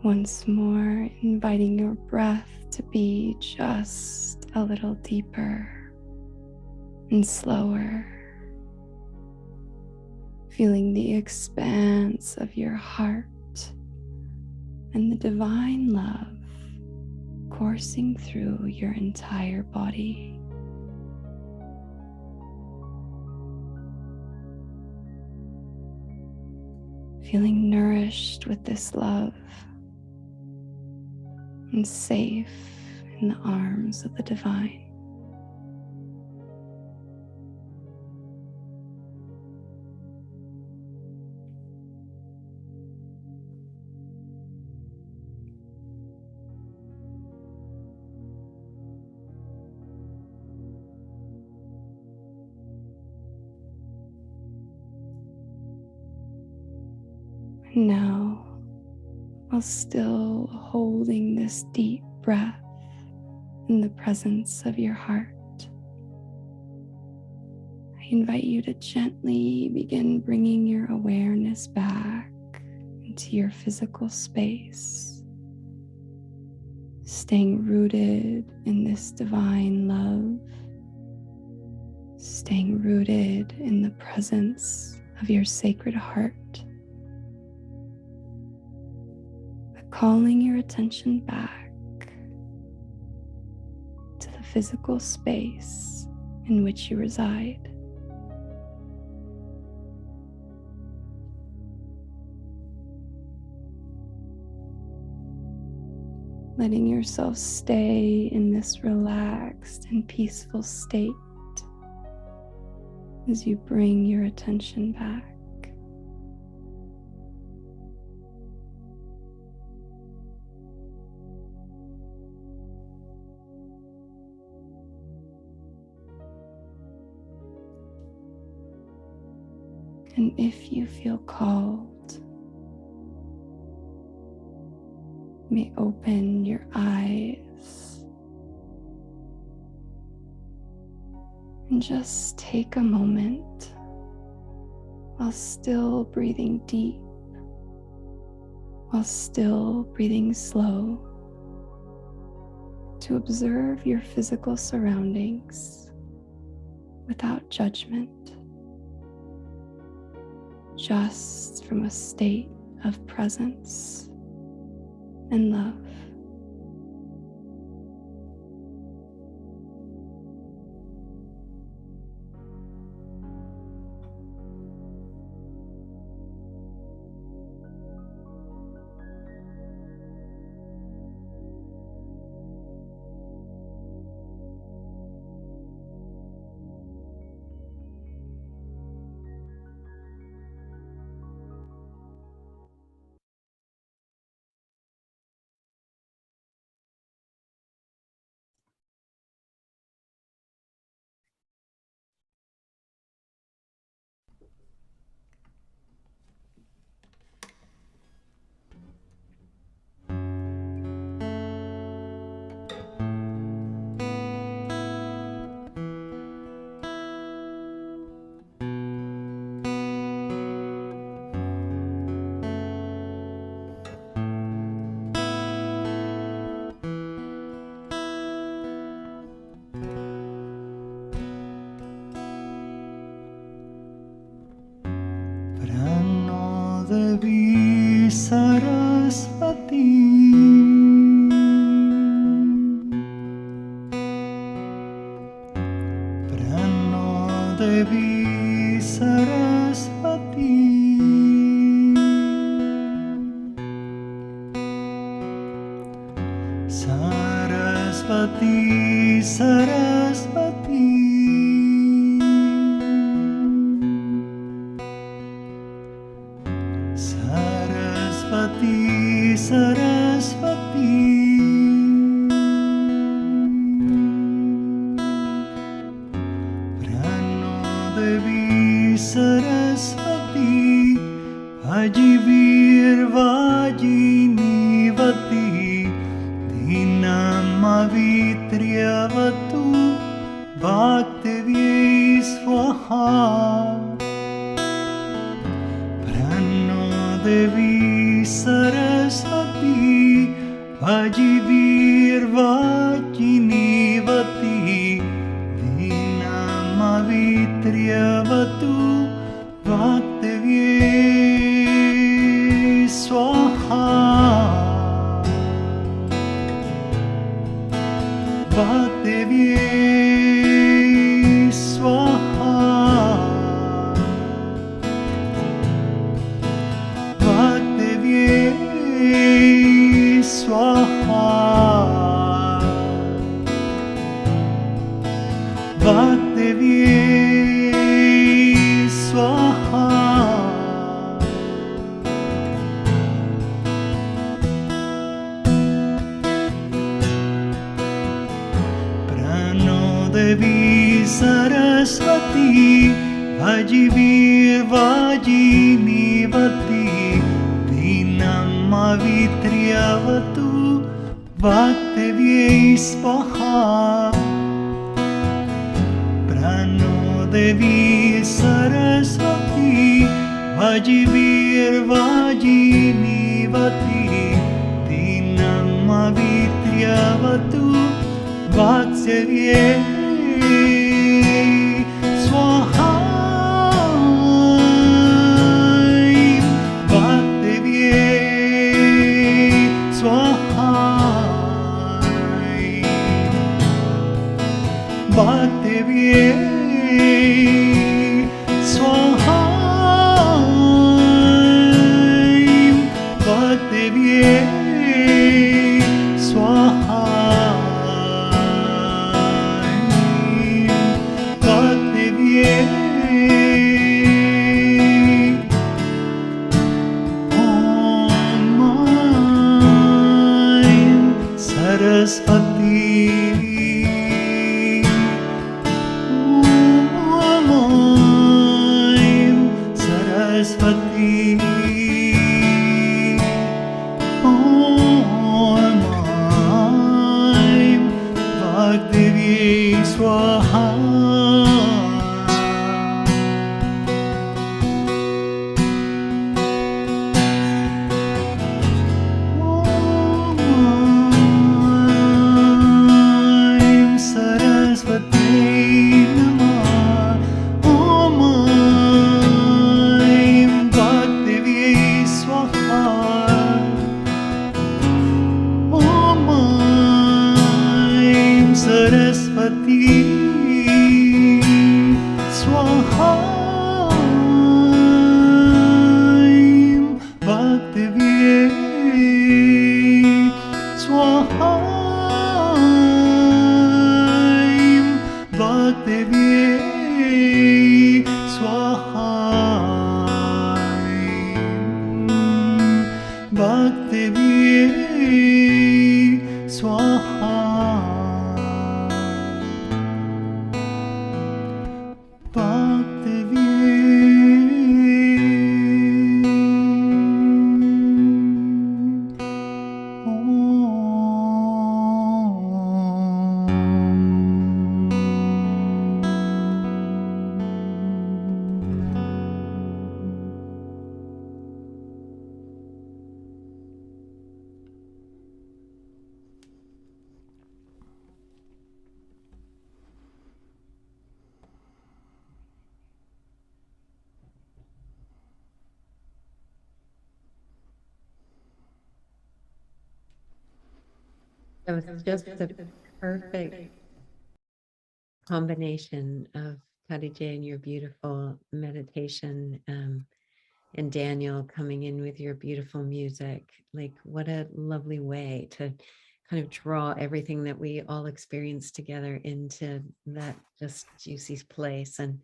Once more, inviting your breath to be just a little deeper and slower, feeling the expanse of your heart and the divine love coursing through your entire body. Feeling nourished with this love and safe in the arms of the divine. Now, while still holding this deep breath in the presence of your heart, I invite you to gently begin bringing your awareness back into your physical space, staying rooted in this divine love, staying rooted in the presence of your sacred heart, but calling your attention back to the physical space in which you reside. Letting yourself stay in this relaxed and peaceful state as you bring your attention back. And if you feel called, you may open your eyes and just take a moment while still breathing deep, while still breathing slow, to observe your physical surroundings without judgment, just from a state of presence and love. Devi Saraswati Prano Devi Saraswati Saraswati Saraswati Saraswati, Saraswati, Prano Devi Saraswati, Vajivir Vajinivati, Dinamavitriyavatu, Bhaktavye Swaha. Devi Saraswati, Vajivir Vajinivati, Dinamavitriyavatu, Bhaktavye Swaha. Bhaktavye Swaha. Swaha, Bhaktavye Swaha, Prano Devi Saraswati, Vajivir Vajinivati, Dinamavitriyavatu, Bhaktavye Swaha. Prano Devi Saraswati, Vajivir Vajinivati, Dinamavitriyavatu, Bhaktavye It was just the perfect combination of Khadijih and your beautiful meditation, and Daniel coming in with your beautiful music. Like, what a lovely way to kind of draw everything that we all experience together into that just juicy place. And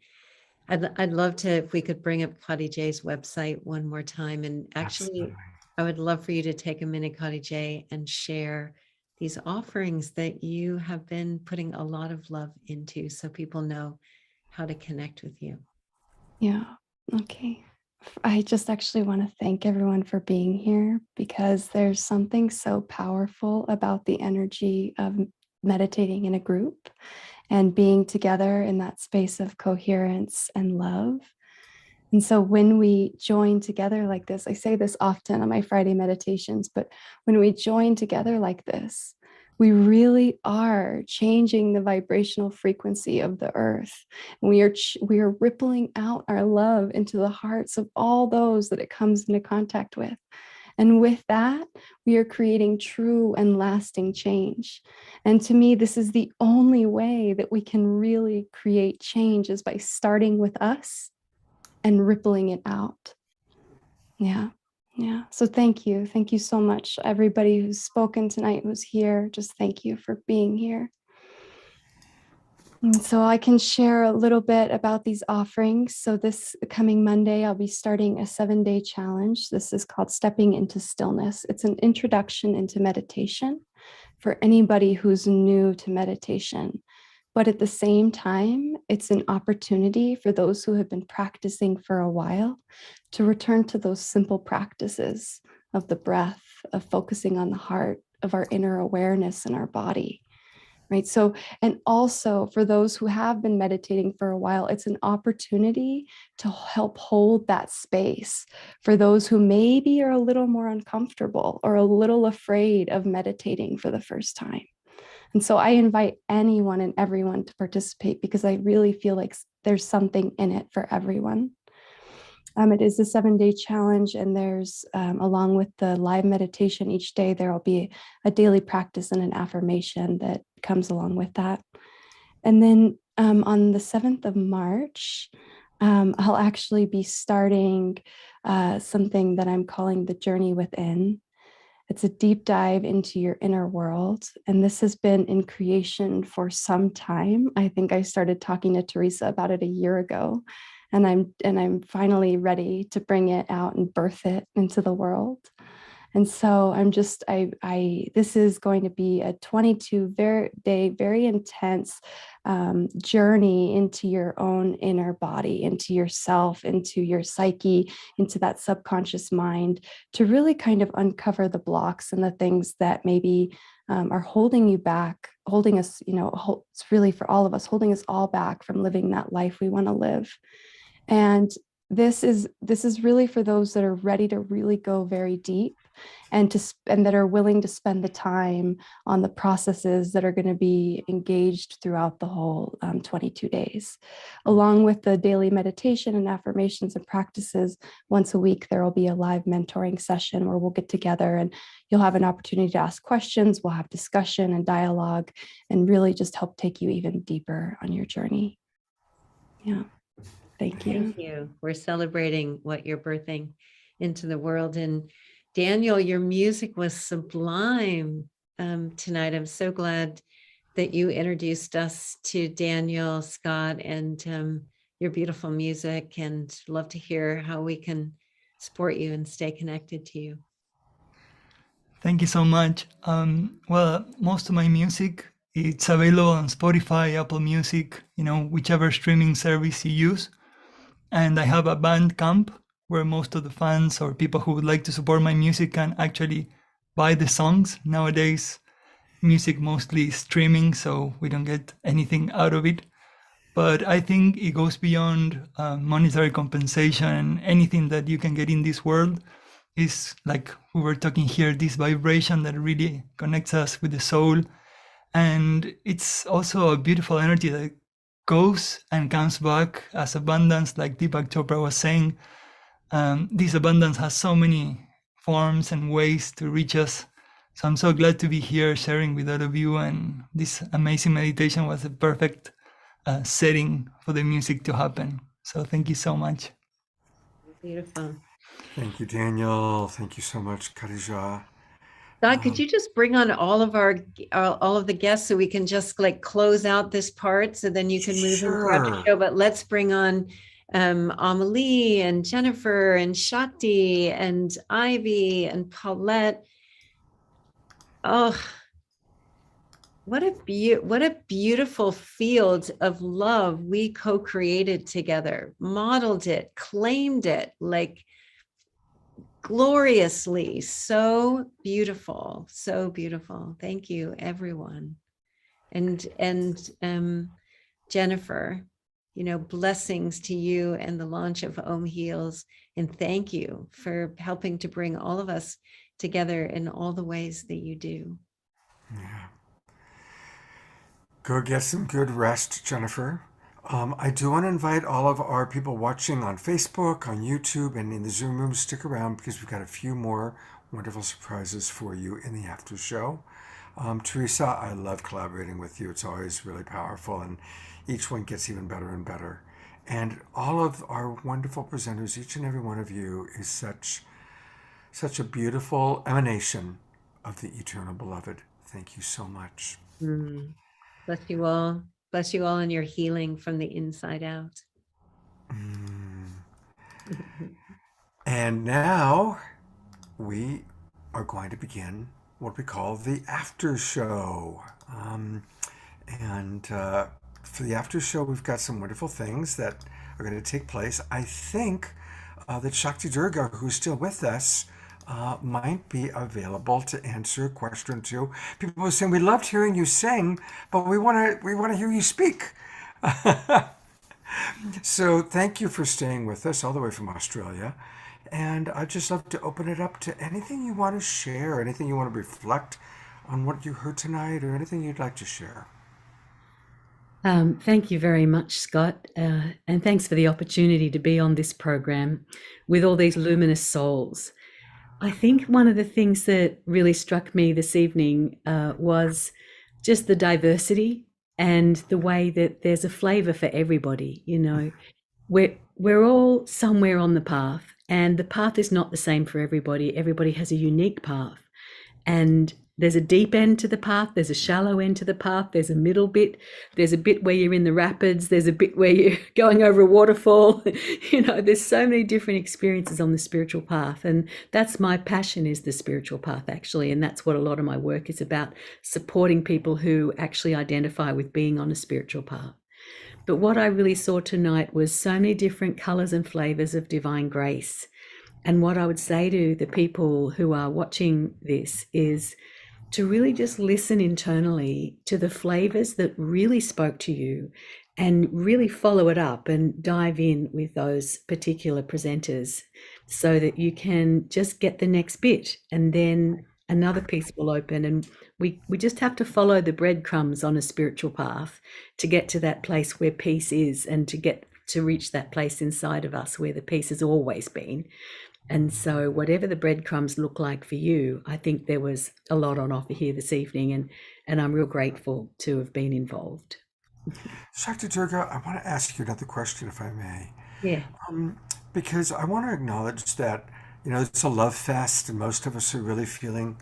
I'd love to, if we could bring up Khadijih's website one more time. And actually, I would love for you to take a minute, Khadijih, and share these offerings that you have been putting a lot of love into so people know how to connect with you. Yeah. Okay. I just actually want to thank everyone for being here, because there's something so powerful about the energy of meditating in a group and being together in that space of coherence and love. And so when we join together like this, I say this often on my Friday meditations, but when we join together like this, we really are changing the vibrational frequency of the earth. And we are rippling out our love into the hearts of all those that it comes into contact with. And with that, we are creating true and lasting change. And to me, this is the only way that we can really create change, is by starting with us and rippling it out. Yeah. Yeah. So thank you. Thank you so much. Everybody who's spoken tonight, who's here, just thank you for being here. And so I can share a little bit about these offerings. So this coming Monday, I'll be starting a 7-day challenge. This is called Stepping into Stillness. It's an introduction into meditation for anybody who's new to meditation. But at the same time, it's an opportunity for those who have been practicing for a while to return to those simple practices of the breath, of focusing on the heart, of our inner awareness in our body, right? So, and also for those who have been meditating for a while, it's an opportunity to help hold that space for those who maybe are a little more uncomfortable or a little afraid of meditating for the first time. And so I invite anyone and everyone to participate, because I really feel like there's something in it for everyone. It is a 7-day challenge, and there's, along with the live meditation each day, there will be a daily practice and an affirmation that comes along with that. And then on the 7th of March, I'll actually be starting something that I'm calling the Journey Within. It's a deep dive into your inner world. And this has been in creation for some time. I think I started talking to Teresa about it a year ago, and I'm finally ready to bring it out and birth it into the world. And so I'm just, this is going to be a 22-day, very intense journey into your own inner body, into yourself, into your psyche, into that subconscious mind, to really kind of uncover the blocks and the things that maybe are holding you back, holding us, it's really for all of us, holding us all back from living that life we want to live. And this is really for those that are ready to really go very deep and that are willing to spend the time on the processes that are going to be engaged throughout the whole 22 days. Along with the daily meditation and affirmations and practices, once a week, there will be a live mentoring session where we'll get together and you'll have an opportunity to ask questions. We'll have discussion and dialogue and really just help take you even deeper on your journey. Yeah. Thank you. Thank you. We're celebrating what you're birthing into the world. And Daniel, your music was sublime tonight. I'm so glad that you introduced us to Daniel, Scott, and your beautiful music, and love to hear how we can support you and stay connected to you. Thank you so much. Well, most of my music, it's available on Spotify, Apple Music, whichever streaming service you use. And I have a Bandcamp where most of the fans or people who would like to support my music can actually buy the songs. Nowadays, music mostly is streaming, so we don't get anything out of it. But I think it goes beyond monetary compensation. Anything that you can get in this world is, like we were talking here, this vibration that really connects us with the soul. And it's also a beautiful energy that goes and comes back as abundance, like Deepak Chopra was saying. This abundance has so many forms and ways to reach us. So I'm so glad to be here sharing with all of you, and this amazing meditation was a perfect setting for the music to happen. So thank you so much. Beautiful. Thank you, Daniel. Thank you so much, Khadijih. Scott, could you just bring on all of the guests so we can just like close out this part, so then you can move throughout the show. But let's bring on Amelie and Jennifer and Shakti and Ivy and Paulette. Oh, what a beautiful field of love we co-created together, modeled it, claimed it, like gloriously. So beautiful, so beautiful. Thank you, everyone. And Jennifer, blessings to you and the launch of Om Heals, and thank you for helping to bring all of us together in all the ways that you do. Yeah. Go get some good rest, Jennifer. I do want to invite all of our people watching on Facebook, on YouTube, and in the Zoom room, stick around because we've got a few more wonderful surprises for you in the after show. Teresa, I love collaborating with you. It's always really powerful, and each one gets even better and better. And all of our wonderful presenters, each and every one of you, is such a beautiful emanation of the eternal beloved. Thank you so much. Bless you all. Bless you all in your healing from the inside out. And now we are going to begin what we call the after show. For the after show, we've got some wonderful things that are going to take place. I think that Shakti Durga, who's still with us, might be available to answer a question or two. People are saying, we loved hearing you sing, but we want to hear you speak. So thank you for staying with us all the way from Australia. And I'd just love to open it up to anything you want to share, anything you want to reflect on what you heard tonight, or anything you'd like to share. Thank you very much, Scott, and thanks for the opportunity to be on this program with all these luminous souls. I think one of the things that really struck me this evening was just the diversity and the way that there's a flavor for everybody. We're all somewhere on the path, and the path is not the same for everybody. Everybody has a unique path, and there's a deep end to the path, there's a shallow end to the path, there's a middle bit, there's a bit where you're in the rapids, there's a bit where you're going over a waterfall. There's so many different experiences on the spiritual path, and that's my passion, is the spiritual path, actually, and that's what a lot of my work is about, supporting people who actually identify with being on a spiritual path. But what I really saw tonight was so many different colors and flavors of divine grace. And what I would say to the people who are watching this is to really just listen internally to the flavors that really spoke to you, and really follow it up and dive in with those particular presenters, so that you can just get the next bit, and then another piece will open. And we just have to follow the breadcrumbs on a spiritual path to get to that place where peace is, and to reach that place inside of us where the peace has always been. And so whatever the breadcrumbs look like for you, I think there was a lot on offer here this evening, and I'm real grateful to have been involved. Dr. Durga, I want to ask you another question, if I may. Yeah. Because I want to acknowledge that, it's a love fest and most of us are really feeling,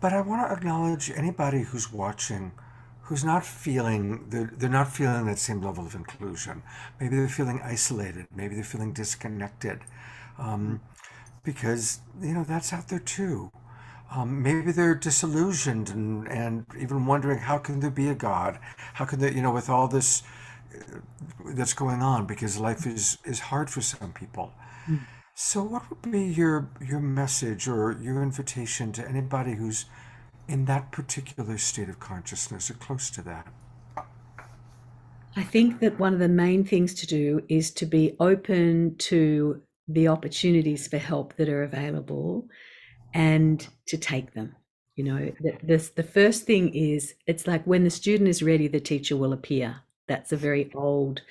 but I want to acknowledge anybody who's watching who's not feeling, they're not feeling that same level of inclusion. Maybe they're feeling isolated. Maybe they're feeling disconnected. Because, that's out there too. Maybe they're disillusioned and even wondering, how can there be a God? How can there, with all this that's going on, because life is hard for some people. So what would be your message or your invitation to anybody who's in that particular state of consciousness or close to that? I think that one of the main things to do is to be open to the opportunities for help that are available, and to take them. The first thing is, it's like when the student is ready, the teacher will appear. That's a very old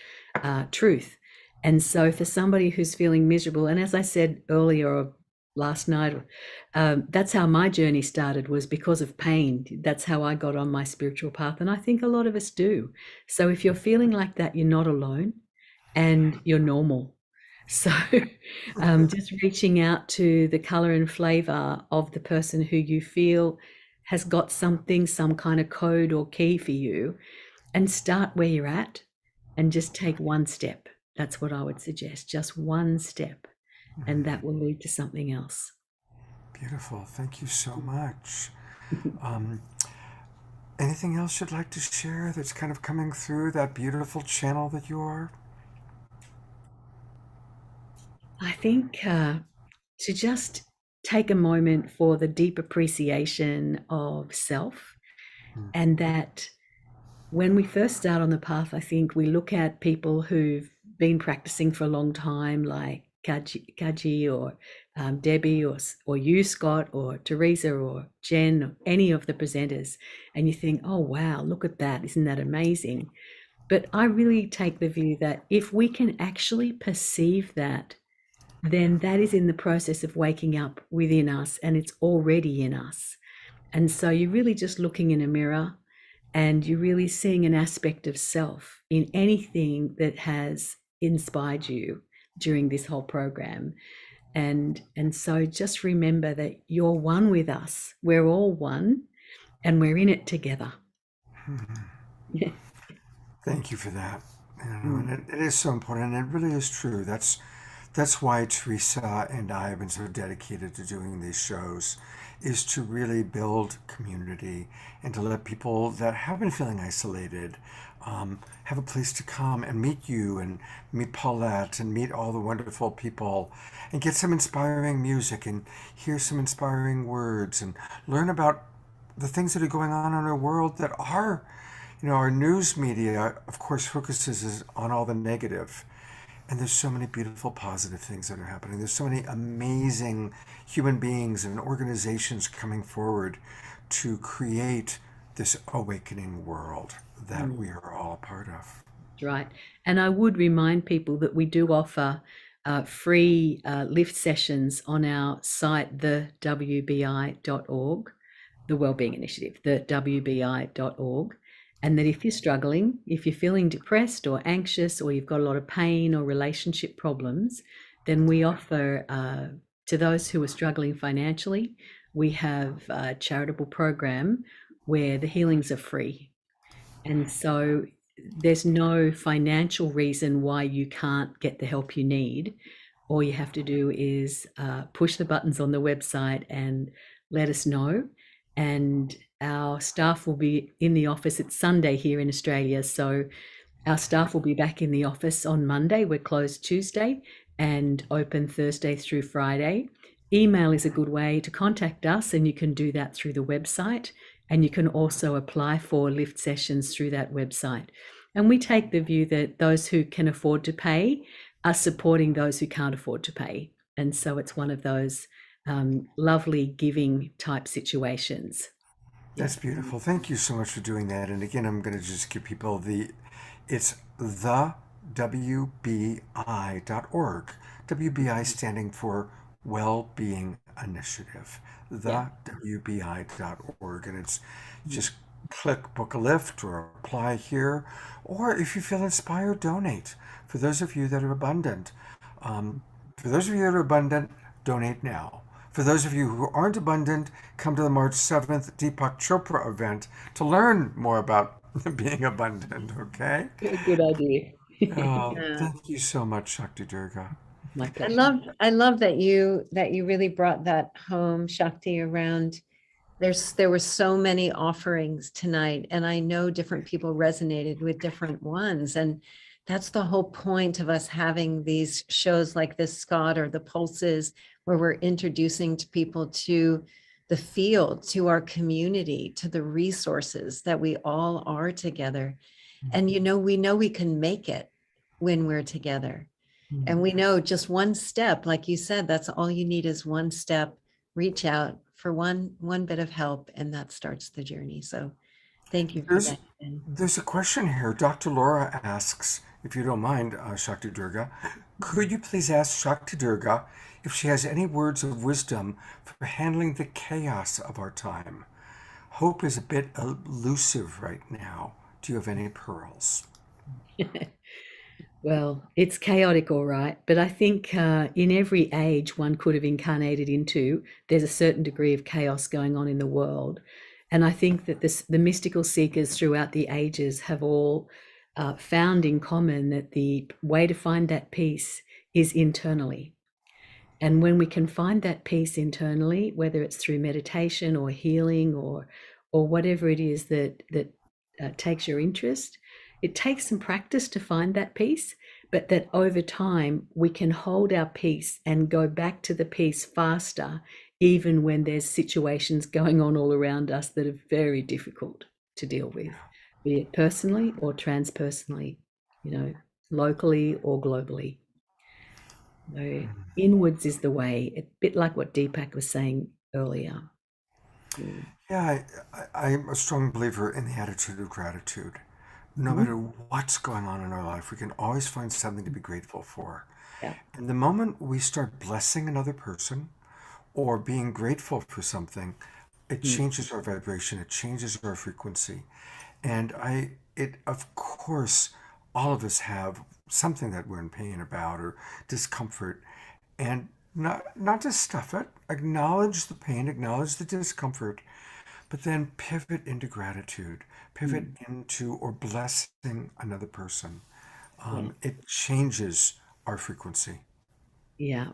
truth. And so for somebody who's feeling miserable, and as I said earlier or last night, that's how my journey started, was because of pain. That's how I got on my spiritual path, and I think a lot of us do. So if you're feeling like that, you're not alone, and you're normal. So just reaching out to the color and flavor of the person who you feel has got something, some kind of code or key for you, and start where you're at and just take one step. That's what I would suggest, just one step, and that will lead to something else. Beautiful. Thank you so much. Anything else you'd like to share that's kind of coming through that beautiful channel that you are? I think to just take a moment for the deep appreciation of self, and that when we first start on the path, I think we look at people who've been practicing for a long time, like Khadijih or Debbie or you, Scott, or Teresa or Jen, or any of the presenters, and you think, oh, wow, look at that. Isn't that amazing? But I really take the view that if we can actually perceive that, then that is in the process of waking up within us, and it's already in us. And so you're really just looking in a mirror, and you're really seeing an aspect of self in anything that has inspired you during this whole program. And so just remember that you're one with us. We're all one, and we're in it together. Yeah. Thank you for that. And it is so important, and it really is true. That's why Teresa and I have been so dedicated to doing these shows, is to really build community and to let people that have been feeling isolated have a place to come and meet you and meet Paulette and meet all the wonderful people and get some inspiring music and hear some inspiring words and learn about the things that are going on in our world that are, our news media, of course, focuses on all the negative. And there's so many beautiful, positive things that are happening. There's so many amazing human beings and organizations coming forward to create this awakening world that we are all a part of. Right. And I would remind people that we do offer free lift sessions on our site, thewbi.org, the Wellbeing Initiative, thewbi.org. And that if you're struggling, if you're feeling depressed or anxious, or you've got a lot of pain or relationship problems, then we offer to those who are struggling financially, we have a charitable program where the healings are free. And so there's no financial reason why you can't get the help you need. All you have to do is push the buttons on the website and let us know. And our staff will be in the office. It's Sunday here in Australia, so our staff will be back in the office on Monday. We're closed Tuesday and open Thursday through Friday. Email is a good way to contact us, and you can do that through the website. And you can also apply for lift sessions through that website. And we take the view that those who can afford to pay are supporting those who can't afford to pay. And so it's one of those lovely giving type situations. That's beautiful. Thank you so much for doing that. And again, I'm going to just give people it's the WBI.org. WBI standing for Well-Being Initiative. The WBI.org. And it's just click book a lift or apply here. Or if you feel inspired, donate. For those of you that are abundant, donate now. For those of you who aren't abundant, come to the March 7th Deepak Chopra event to learn more about being abundant, okay? Good idea. Thank you so much, Shakti Durga. I love that you really brought that home, Shakti, around there were so many offerings tonight, and I know different people resonated with different ones. And that's the whole point of us having these shows like this, Scott, or the Pulses, where we're introducing to people to the field, to our community, to the resources that we all are together. And, we know we can make it when we're together. And we know just one step, like you said, that's all you need is one step, reach out for one bit of help, and that starts the journey. So thank you for that. There's a question here. Dr. Laura asks, if you don't mind, Shakti Durga, could you please ask Shakti Durga if she has any words of wisdom for handling the chaos of our time? Hope is a bit elusive right now. Do you have any pearls? Well, it's chaotic, all right. But I think in every age one could have incarnated into, there's a certain degree of chaos going on in the world. And I think that the mystical seekers throughout the ages have all found in common that the way to find that peace is internally. And when we can find that peace internally, whether it's through meditation or healing or whatever it is that takes your interest, it takes some practice to find that peace, but that over time we can hold our peace and go back to the peace faster, even when there's situations going on all around us that are very difficult to deal with, be it personally or transpersonally, locally or globally. So inwards is the way, a bit like what Deepak was saying earlier. Yeah, I'm a strong believer in the attitude of gratitude. No matter what's going on in our life, we can always find something to be grateful for. Yeah. And the moment we start blessing another person or being grateful for something, it changes our vibration, it changes our frequency. And of course, all of us have something that we're in pain about or discomfort. And not to stuff it, acknowledge the pain, acknowledge the discomfort, but then pivot into gratitude, pivot into or blessing another person. It changes our frequency. Yeah.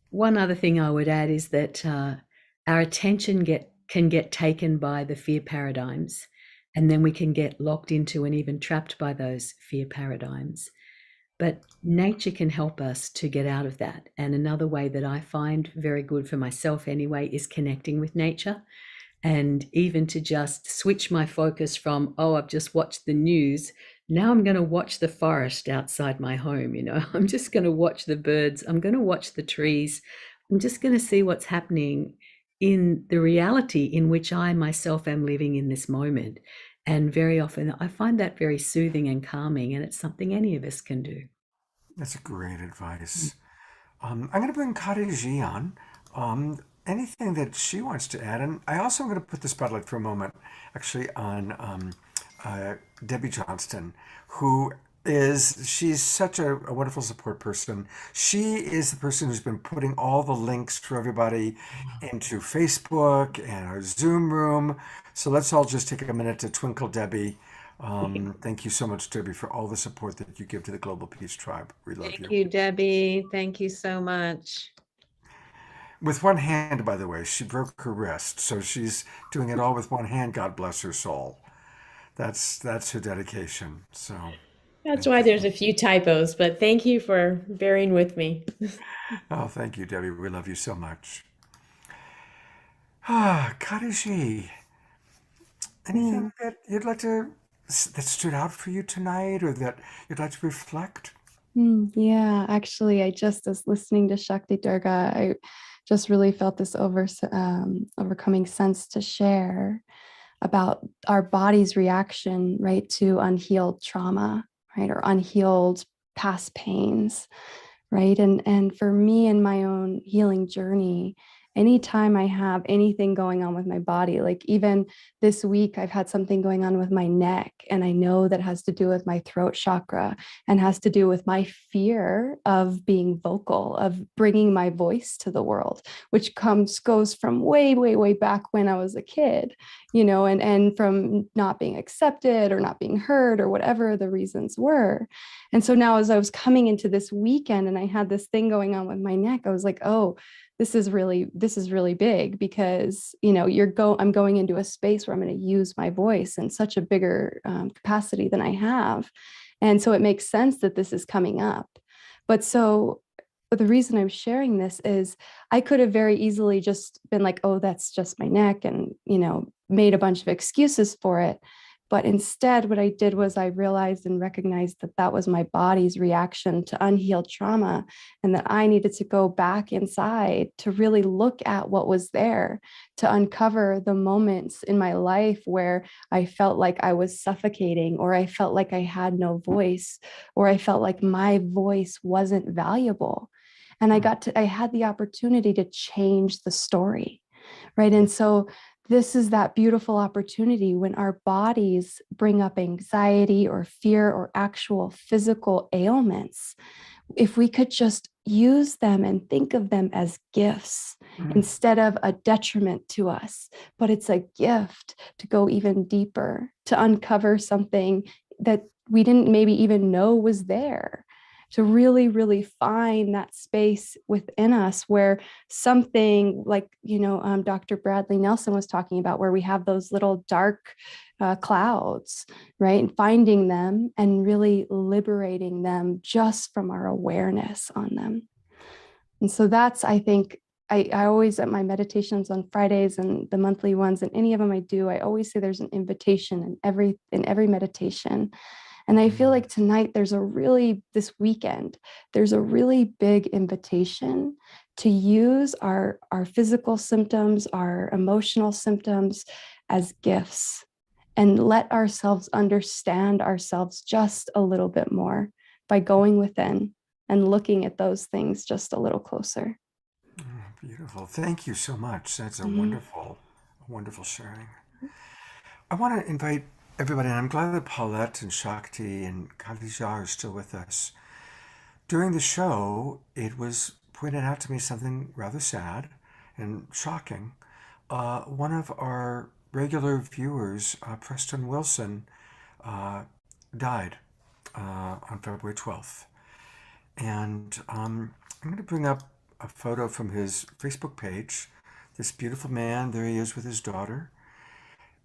One other thing I would add is that our attention can get taken by the fear paradigms, and then we can get locked into and even trapped by those fear paradigms. But nature can help us to get out of that. And another way that I find very good for myself anyway is connecting with nature. And even to just switch my focus from, I've just watched the news. Now I'm going to watch the forest outside my home. I'm just going to watch the birds. I'm going to watch the trees. I'm just going to see what's happening in the reality in which I myself am living in this moment. And very often I find that very soothing and calming, and it's something any of us can do. That's great advice. I'm going to bring Khadijih on. Anything that she wants to add, and I also am going to put the spotlight for a moment, actually, on Debbie Johnston, who she's such a wonderful support person. She is the person who's been putting all the links for everybody into Facebook and our Zoom room. So let's all just take a minute to twinkle Debbie. Thank you so much, Debbie, for all the support that you give to the Global Peace Tribe. We love Thank you. you, Debbie. Thank you so much. With one hand, by the way, she broke her wrist, so she's doing it all with one hand. God bless her soul. That's her dedication. So That's why there's a few typos, but thank you for bearing with me. oh, thank you, Debbie. We love you so much. Khadijih, anything that you'd like to that stood out for you tonight, or that you'd like to reflect? Yeah, actually, I just was listening to Shakti Durga. I just really felt this overcoming sense to share about our body's reaction, right, to unhealed trauma, right, or unhealed past pains, right? And for me in my own healing journey, anytime I have anything going on with my body, like even this week, I've had something going on with my neck, and I know that has to do with my throat chakra and has to do with my fear of being vocal, of bringing my voice to the world, which goes from way, way, way back when I was a kid, and from not being accepted or not being heard or whatever the reasons were. And so now as I was coming into this weekend and I had this thing going on with my neck, I was like, oh, this is really big, because I'm going into a space where I'm going to use my voice in such a bigger capacity than I have, and so it makes sense that this is coming up. But the reason I'm sharing this is I could have very easily just been like, oh, that's just my neck, and made a bunch of excuses for it. But instead, what I did was I realized and recognized that that was my body's reaction to unhealed trauma, and that I needed to go back inside to really look at what was there, to uncover the moments in my life where I felt like I was suffocating, or I felt like I had no voice, or I felt like my voice wasn't valuable. And I had the opportunity to change the story, right? And so this is that beautiful opportunity when our bodies bring up anxiety or fear or actual physical ailments. If we could just use them and think of them as gifts instead of a detriment to us, but it's a gift to go even deeper, to uncover something that we didn't maybe even know was there, to really, really find that space within us where something like, Dr. Bradley Nelson was talking about, where we have those little dark clouds, right? And finding them and really liberating them just from our awareness on them. And so that's, I think, I always, at my meditations on Fridays and the monthly ones, and any of them I do, I always say there's an invitation in every meditation. And I feel like tonight this weekend, there's a really big invitation to use our physical symptoms, our emotional symptoms as gifts, and let ourselves understand ourselves just a little bit more by going within and looking at those things just a little closer. Beautiful. Thank you so much. That's a wonderful sharing. I want to invite everybody, and I'm glad that Paulette and Shakti and Khadijih are still with us. During the show, it was pointed out to me something rather sad and shocking. One of our regular viewers, Preston Wilson, died on February 12th. And I'm going to bring up a photo from his Facebook page. This beautiful man, there he is with his daughter.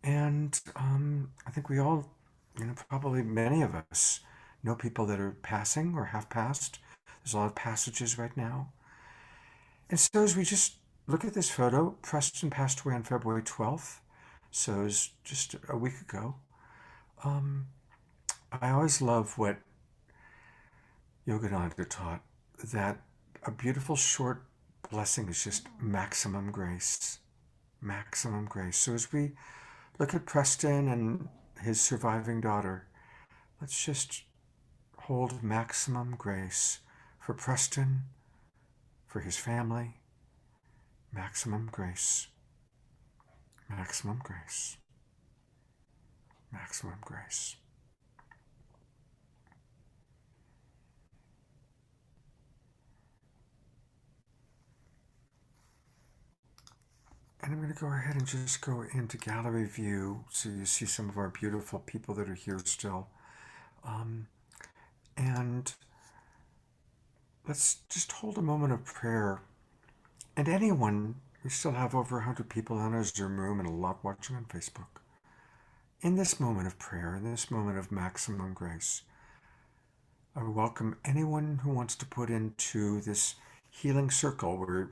And I think we all, probably many of us know people that are passing or have passed. There's a lot of passages right now. And so as we just look at this photo, Preston passed away on February 12th. So it was just a week ago. I always love what Yogananda taught, that a beautiful short blessing is just maximum grace. Maximum grace. So as we look at Preston and his surviving daughter, let's just hold maximum grace for Preston, for his family. Maximum grace. Maximum grace. Maximum grace. And I'm going to go ahead and just go into gallery view so you see some of our beautiful people that are here still. And let's just hold a moment of prayer. And anyone, we still have over 100 people on our Zoom room and a lot watching on Facebook. In this moment of prayer, in this moment of maximum grace, I welcome anyone who wants to put into this healing circle where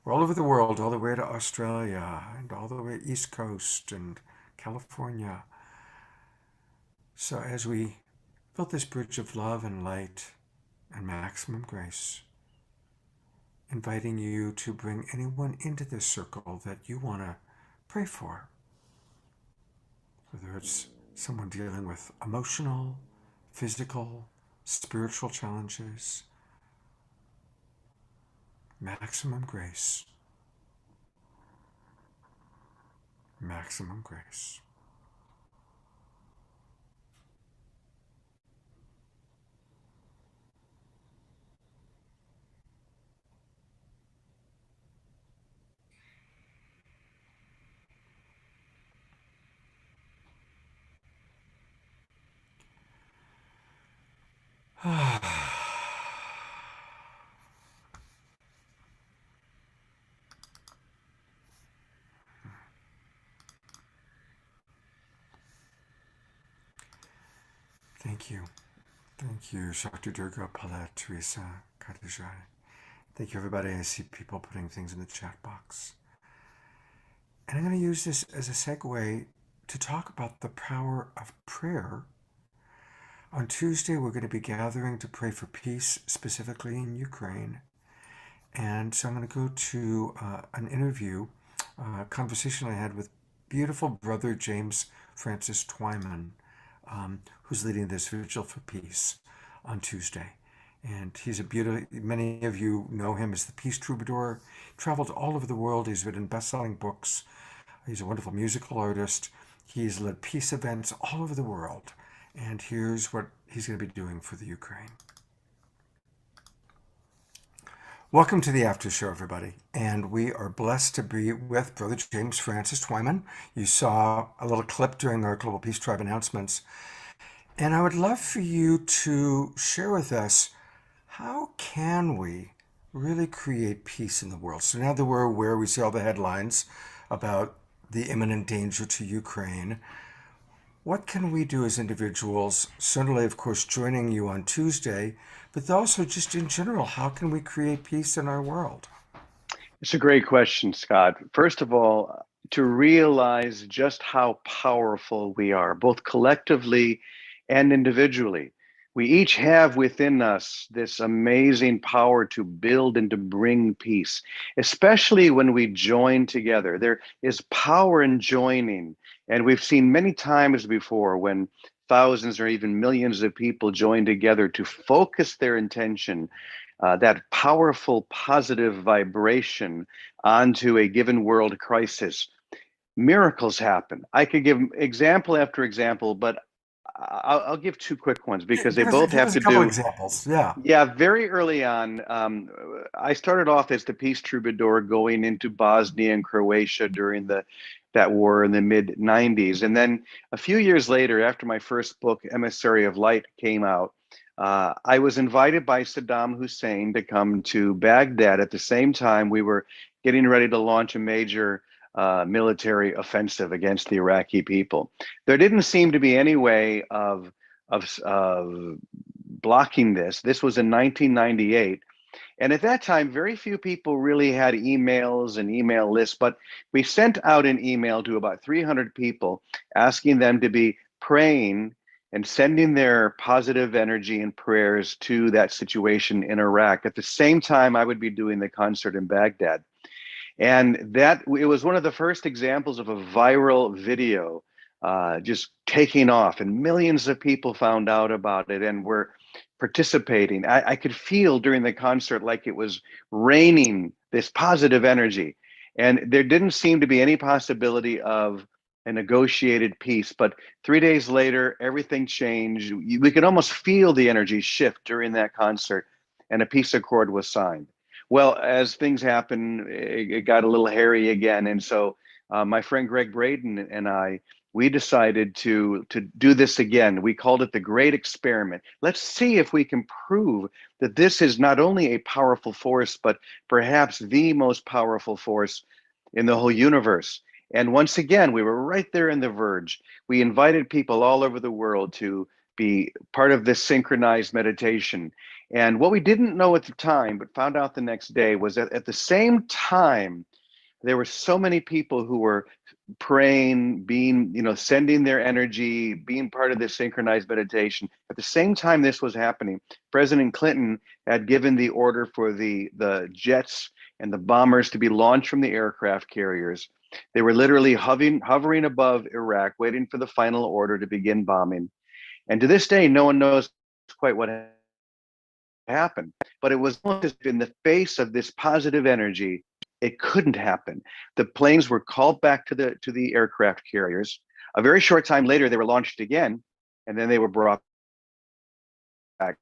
we're all over the world, all the way to Australia and all the way East Coast and California. So as we build this bridge of love and light and maximum grace, inviting you to bring anyone into this circle that you want to pray for. Whether it's someone dealing with emotional, physical, spiritual challenges, maximum grace, maximum grace. Thank you. Thank you, Shakti Durga, Paulette, Teresa, Khadijih. Thank you, everybody. I see people putting things in the chat box. And I'm going to use this as a segue to talk about the power of prayer. On Tuesday, we're going to be gathering to pray for peace, specifically in Ukraine. And so I'm going to go to an interview, a conversation I had with beautiful brother James Francis Twyman, who's leading this Vigil for Peace on Tuesday. And he's many of you know him as the Peace Troubadour. Traveled all over the world. He's written best-selling books. He's a wonderful musical artist. He's led peace events all over the world. And here's what he's going to be doing for the Ukraine. Welcome to the after show, everybody. And we are blessed to be with Brother James Francis Twyman. You saw a little clip during our Global Peace Tribe announcements. And I would love for you to share with us, how can we really create peace in the world? So now that we're aware, we see all the headlines about the imminent danger to Ukraine. What can we do as individuals? Certainly, of course, joining you on Tuesday, but also just in general, how can we create peace in our world? It's a great question, Scott. First of all, to realize just how powerful we are, both collectively and individually. We each have within us this amazing power to build and to bring peace, especially when we join together. There is power in joining. And we've seen many times before when thousands or even millions of people join together to focus their intention, that powerful positive vibration onto a given world crisis. Miracles happen. I could give example after example, but I'll give two quick ones because they both have to do. Examples, yeah. Yeah, very early on, I started off as the Peace Troubadour going into Bosnia and Croatia during that war in the mid-90s. And then a few years later, after my first book, Emissary of Light, came out, I was invited by Saddam Hussein to come to Baghdad at the same time we were getting ready to launch a major military offensive against the Iraqi people. There didn't seem to be any way of blocking this. This was in 1998. And at that time, very few people really had emails and email lists, but we sent out an email to about 300 people asking them to be praying and sending their positive energy and prayers to that situation in Iraq. At the same time, I would be doing the concert in Baghdad. And it was one of the first examples of a viral video just taking off, and millions of people found out about it and were participating. I could feel during the concert like it was raining this positive energy. And there didn't seem to be any possibility of a negotiated peace. But 3 days later, everything changed. We could almost feel the energy shift during that concert, and a peace accord was signed. Well, as things happen, it got a little hairy again, and so my friend Greg Braden and I, we decided to do this again. We called it the Great Experiment. Let's see if we can prove that this is not only a powerful force, but perhaps the most powerful force in the whole universe. And once again, we were right there in the verge. We invited people all over the world to be part of this synchronized meditation. And what we didn't know at the time, but found out the next day, was that at the same time, there were so many people who were praying, being, sending their energy, being part of this synchronized meditation. At the same time this was happening, President Clinton had given the order for the jets and the bombers to be launched from the aircraft carriers. They were literally hovering above Iraq, waiting for the final order to begin bombing. And to this day, no one knows quite what happened. But it was just in the face of this positive energy, it couldn't happen. The planes were called back to the aircraft carriers. A very short time later, they were launched again, and then they were brought back.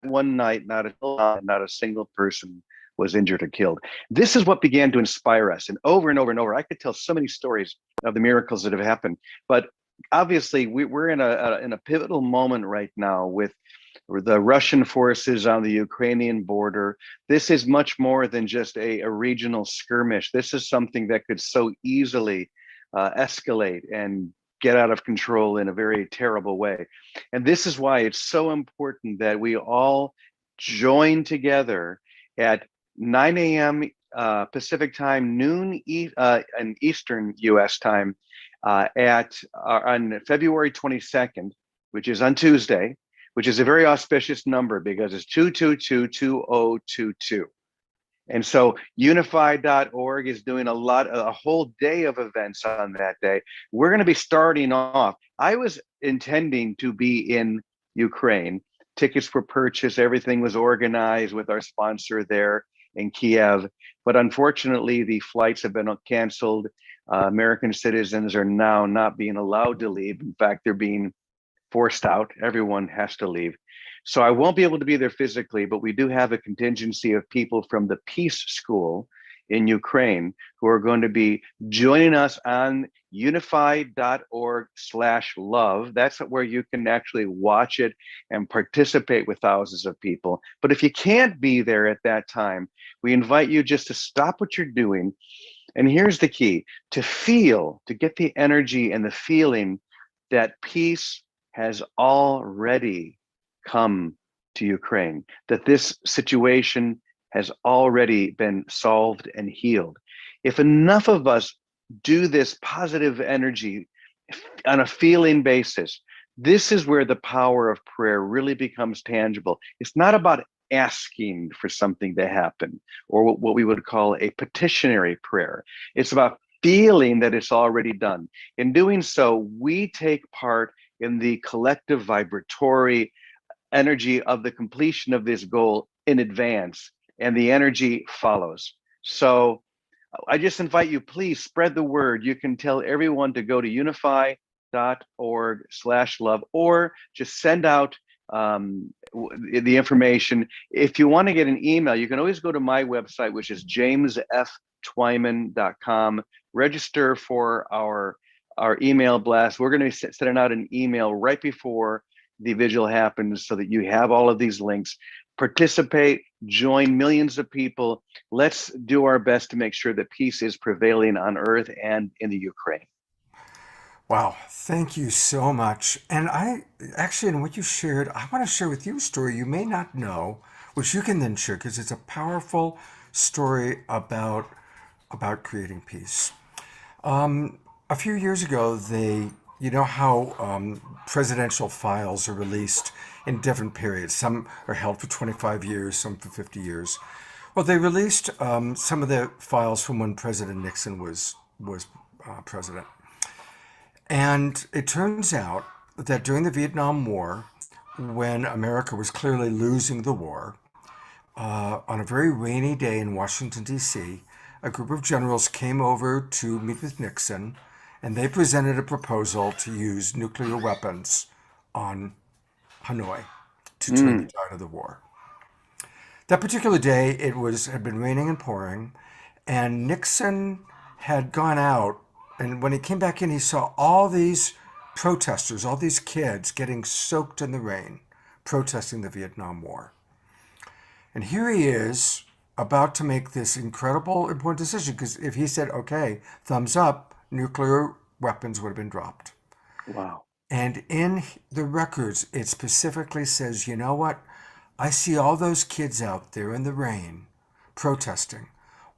One night, not a single person was injured or killed. This is what began to inspire us. And over and over and over, I could tell so many stories of the miracles that have happened. But obviously, we're in a pivotal moment right now with the Russian forces on the Ukrainian border. This is much more than just a regional skirmish. This is something that could so easily escalate and get out of control in a very terrible way. And this is why it's so important that we all join together at 9 a.m. Pacific time, noon and Eastern US time on February 22nd, which is on Tuesday, which is a very auspicious number because it's 222-2022. And so unify.org is doing a whole day of events on that day. We're going to be starting off. I was intending to be in Ukraine. Tickets were purchased, everything was organized with our sponsor there in Kiev. But unfortunately, the flights have been canceled. American citizens are now not being allowed to leave. In fact, they're being forced out. Everyone has to leave. So I won't be able to be there physically, but we do have a contingency of people from the Peace School in Ukraine who are going to be joining us on unify.org/love. That's where you can actually watch it and participate with thousands of people. But if you can't be there at that time, we invite you just to stop what you're doing. And here's the key: to get the energy and the feeling that peace has already come to Ukraine, that this situation has already been solved and healed. If enough of us do this positive energy on a feeling basis, this is where the power of prayer really becomes tangible. It's not about asking for something to happen, or what we would call a petitionary prayer. It's about feeling that it's already done. In doing so, we take part in the collective vibratory energy of the completion of this goal in advance, and the energy follows. So I just invite you, please spread the word. You can tell everyone to go to unify.org/love, or just send out the information. If you want to get an email, you can always go to my website, which is jamesftwyman.com. Register for our email blast. We're going to be sending out an email right before the vigil happens so that you have all of these links. Participate, join millions of people. Let's do our best to make sure that peace is prevailing on earth and in the Ukraine. Wow, thank you so much. And in what you shared, I want to share with you a story you may not know, which you can then share because it's a powerful story about creating peace. A few years ago, you know how presidential files are released in different periods. Some are held for 25 years, some for 50 years. Well, they released some of the files from when President Nixon was president. And it turns out that during the Vietnam War, when America was clearly losing the war, on a very rainy day in Washington, D.C., a group of generals came over to meet with Nixon, and they presented a proposal to use nuclear weapons on Hanoi to turn the tide of the war. That particular day, had been raining and pouring, and Nixon had gone out, and when he came back in, he saw all these protesters, all these kids getting soaked in the rain, protesting the Vietnam War. And here he is about to make this incredible, important decision, because if he said, okay, thumbs up, nuclear weapons would have been dropped. Wow. And in the records, it specifically says, you know what? I see all those kids out there in the rain protesting.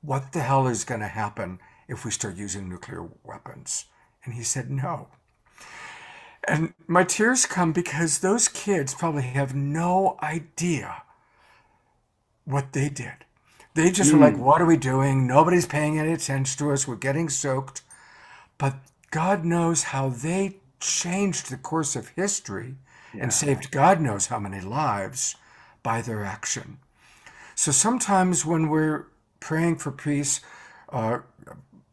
What the hell is going to happen if we start using nuclear weapons? And he said, no. And my tears come because those kids probably have no idea what they did. They just were like, what are we doing? Nobody's paying any attention to us. We're getting soaked. But God knows how they changed the course of history and saved God knows how many lives by their action. So sometimes when we're praying for peace,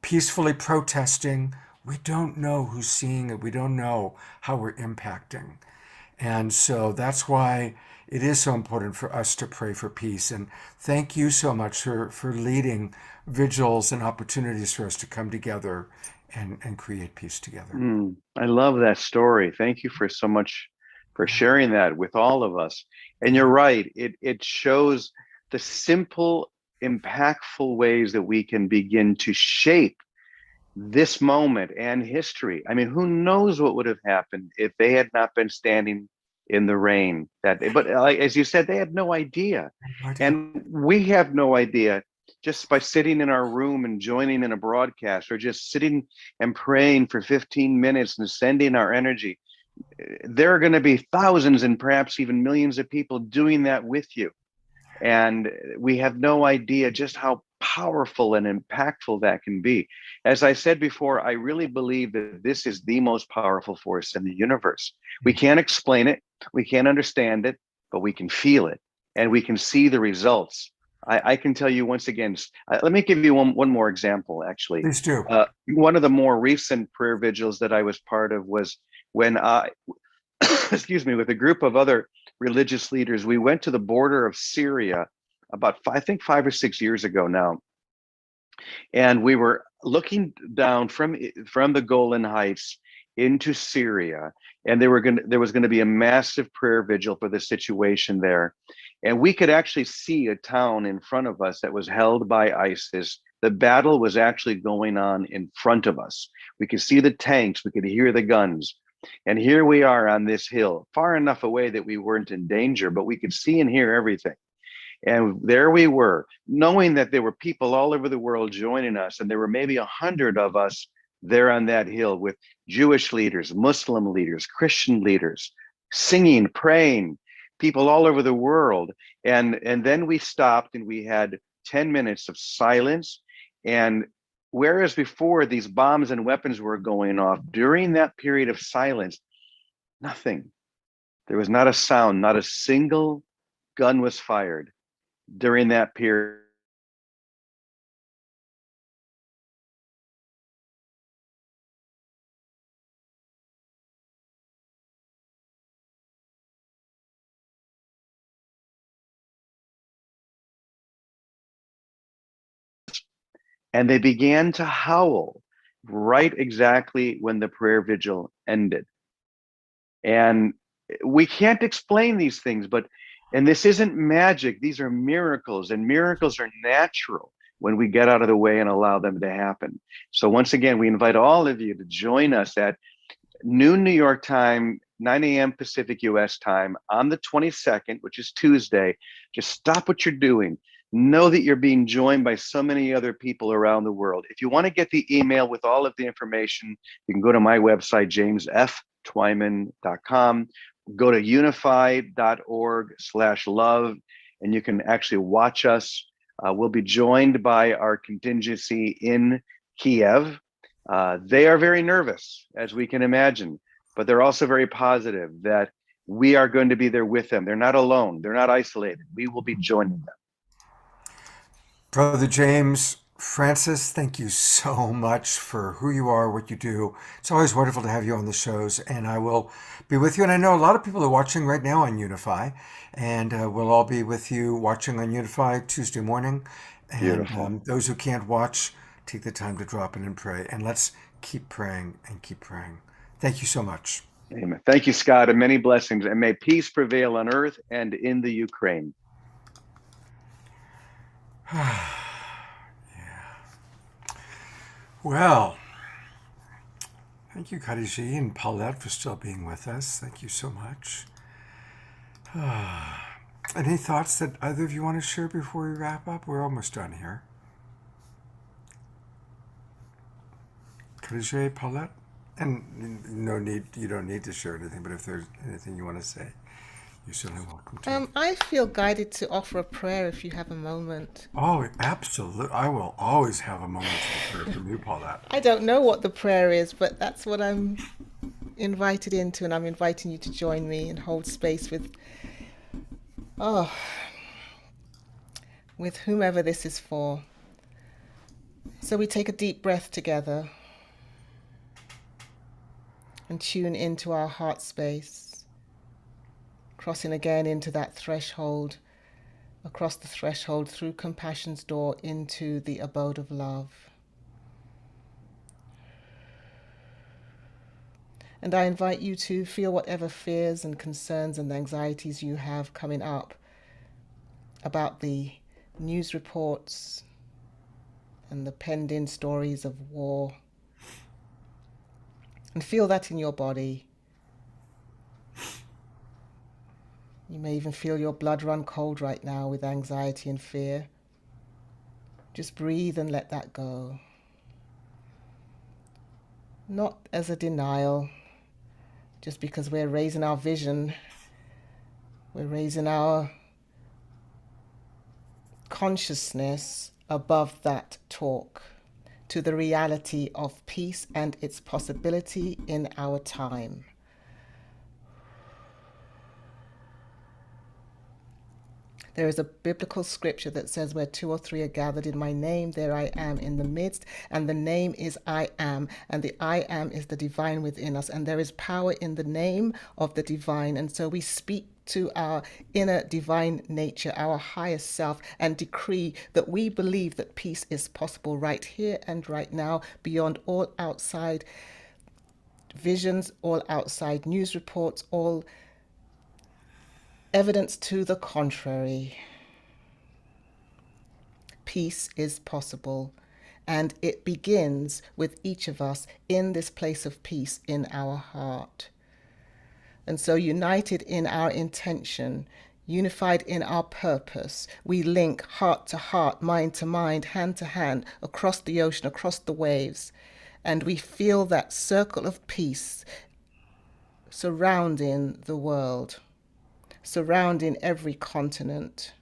peacefully protesting, we don't know who's seeing it. We don't know how we're impacting. And so that's why it is so important for us to pray for peace. And thank you so much for leading vigils and opportunities for us to come together and create peace together. I love that story. Thank you for so much for sharing that with all of us. And you're right, it shows the simple, impactful ways that we can begin to shape this moment and history. I mean, who knows what would have happened if they had not been standing in the rain that day. But like, as you said, they had no idea. And we have no idea just by sitting in our room and joining in a broadcast, or just sitting and praying for 15 minutes and sending our energy. There are going to be thousands and perhaps even millions of people doing that with you. And we have no idea just how powerful and impactful that can be. As I said before, I really believe that this is the most powerful force in the universe. We can't explain it, we can't understand it, but we can feel it and we can see the results. I can tell you once again, let me give you one more example, actually. Please do. One of the more recent prayer vigils that I was part of was when I, excuse me, with a group of other religious leaders, we went to the border of Syria about, I think 5 or 6 years ago now. And we were looking down from the Golan Heights into Syria, and there was going to be a massive prayer vigil for the situation there. And we could actually see a town in front of us that was held by ISIS. The battle was actually going on in front of us. We could see the tanks, we could hear the guns. And here we are on this hill, far enough away that we weren't in danger, but we could see and hear everything. And there we were, knowing that there were people all over the world joining us, and there were maybe 100 of us there on that hill with Jewish leaders, Muslim leaders, Christian leaders, singing, praying, people all over the world. And then we stopped and we had 10 minutes of silence. And whereas before these bombs and weapons were going off, during that period of silence, nothing. There was not a sound, not a single gun was fired during that period. And they began to howl right exactly when the prayer vigil ended. And we can't explain these things, and this isn't magic, these are miracles, and miracles are natural when we get out of the way and allow them to happen. So once again, we invite all of you to join us at noon New York time, 9 a.m. Pacific US time on the 22nd, which is Tuesday. Just stop what you're doing. Know that you're being joined by so many other people around the world. If you want to get the email with all of the information, you can go to my website, jamesftwyman.com. Go to unify.org/love, and you can actually watch us. We'll be joined by our contingency in Kiev. They are very nervous, as we can imagine, but they're also very positive that we are going to be there with them. They're not alone. They're not isolated. We will be joining them. Brother James, Francis, thank you so much for who you are, what you do. It's always wonderful to have you on the shows, and I will be with you. And I know a lot of people are watching right now on Unify, and we'll all be with you watching on Unify Tuesday morning. And Beautiful. those who can't watch, take the time to drop in and pray. And let's keep praying and keep praying. Thank you so much. Amen. Thank you, Scott, and many blessings. And may peace prevail on earth and in the Ukraine. Well, thank you, Khadijih and Paulette, for still being with us. Thank you so much. Any thoughts that either of you want to share before we wrap up? We're almost done here. Khadijih, Paulette? And no need, you don't need to share anything, but if there's anything you want to say, you're certainly welcome to. I feel guided to offer a prayer if you have a moment. Oh, absolutely. I will always have a moment of prayer from you, Paulette. I don't know what the prayer is, but that's what I'm invited into, and I'm inviting you to join me and hold space with whomever this is for. So we take a deep breath together and tune into our heart space, crossing again into that threshold, across the threshold through compassion's door into the abode of love. And I invite you to feel whatever fears and concerns and anxieties you have coming up about the news reports and the pending stories of war. And feel that in your body. You may even feel your blood run cold right now with anxiety and fear. Just breathe and let that go. Not as a denial, just because we're raising our vision, we're raising our consciousness above that talk to the reality of peace and its possibility in our time. There is a biblical scripture that says, where two or three are gathered in my name, there I am in the midst. And the name is I am. And the I am is the divine within us. And there is power in the name of the divine. And so we speak to our inner divine nature, our highest self, and decree that we believe that peace is possible right here and right now, beyond all outside visions, all outside news reports, all evidence to the contrary. Peace is possible, and it begins with each of us in this place of peace in our heart. And so, united in our intention, unified in our purpose, we link heart to heart, mind to mind, hand to hand, across the ocean, across the waves, and we feel that circle of peace surrounding the world, surrounding every continent.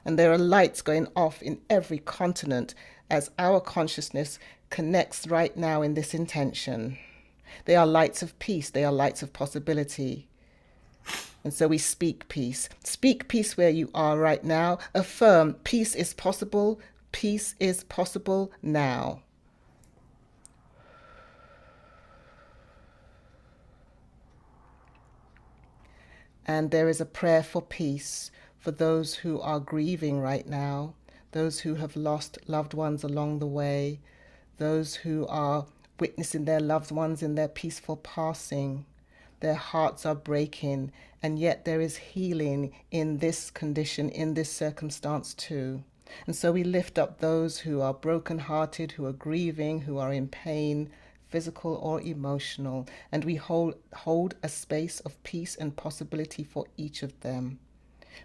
And there are lights going off in every continent as our consciousness connects right now in this intention. They are lights of peace. They are lights of possibility. And so we speak peace. Speak peace where you are right now. Affirm peace is possible. Peace is possible now. And there is a prayer for peace for those who are grieving right now, those who have lost loved ones along the way, those who are witnessing their loved ones in their peaceful passing. Their hearts are breaking, and yet there is healing in this condition, in this circumstance too. And so we lift up those who are brokenhearted, who are grieving, who are in pain, physical or emotional, and we hold a space of peace and possibility for each of them.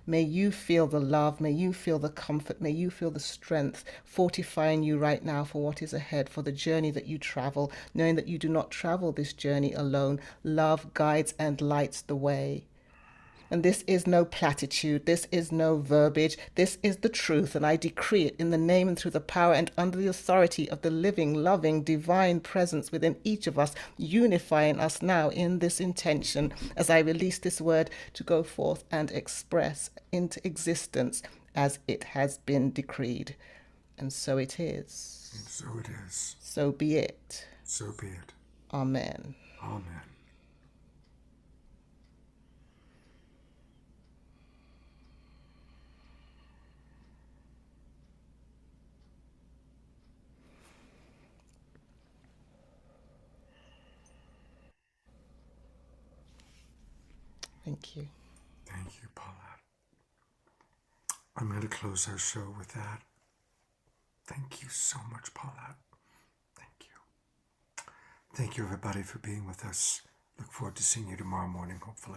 May you feel the love, may you feel the comfort, may you feel the strength fortifying you right now for what is ahead, for the journey that you travel, knowing that you do not travel this journey alone. Love guides and lights the way. And this is no platitude, this is no verbiage, this is the truth, and I decree it in the name and through the power and under the authority of the living, loving, divine presence within each of us, unifying us now in this intention as I release this word to go forth and express into existence as it has been decreed. And so it is. And so it is. So be it. So be it. Amen. Amen. Thank you. Thank you, Paulette. I'm going to close our show with that. Thank you so much, Paulette. Thank you. Thank you, everybody, for being with us. Look forward to seeing you tomorrow morning, hopefully.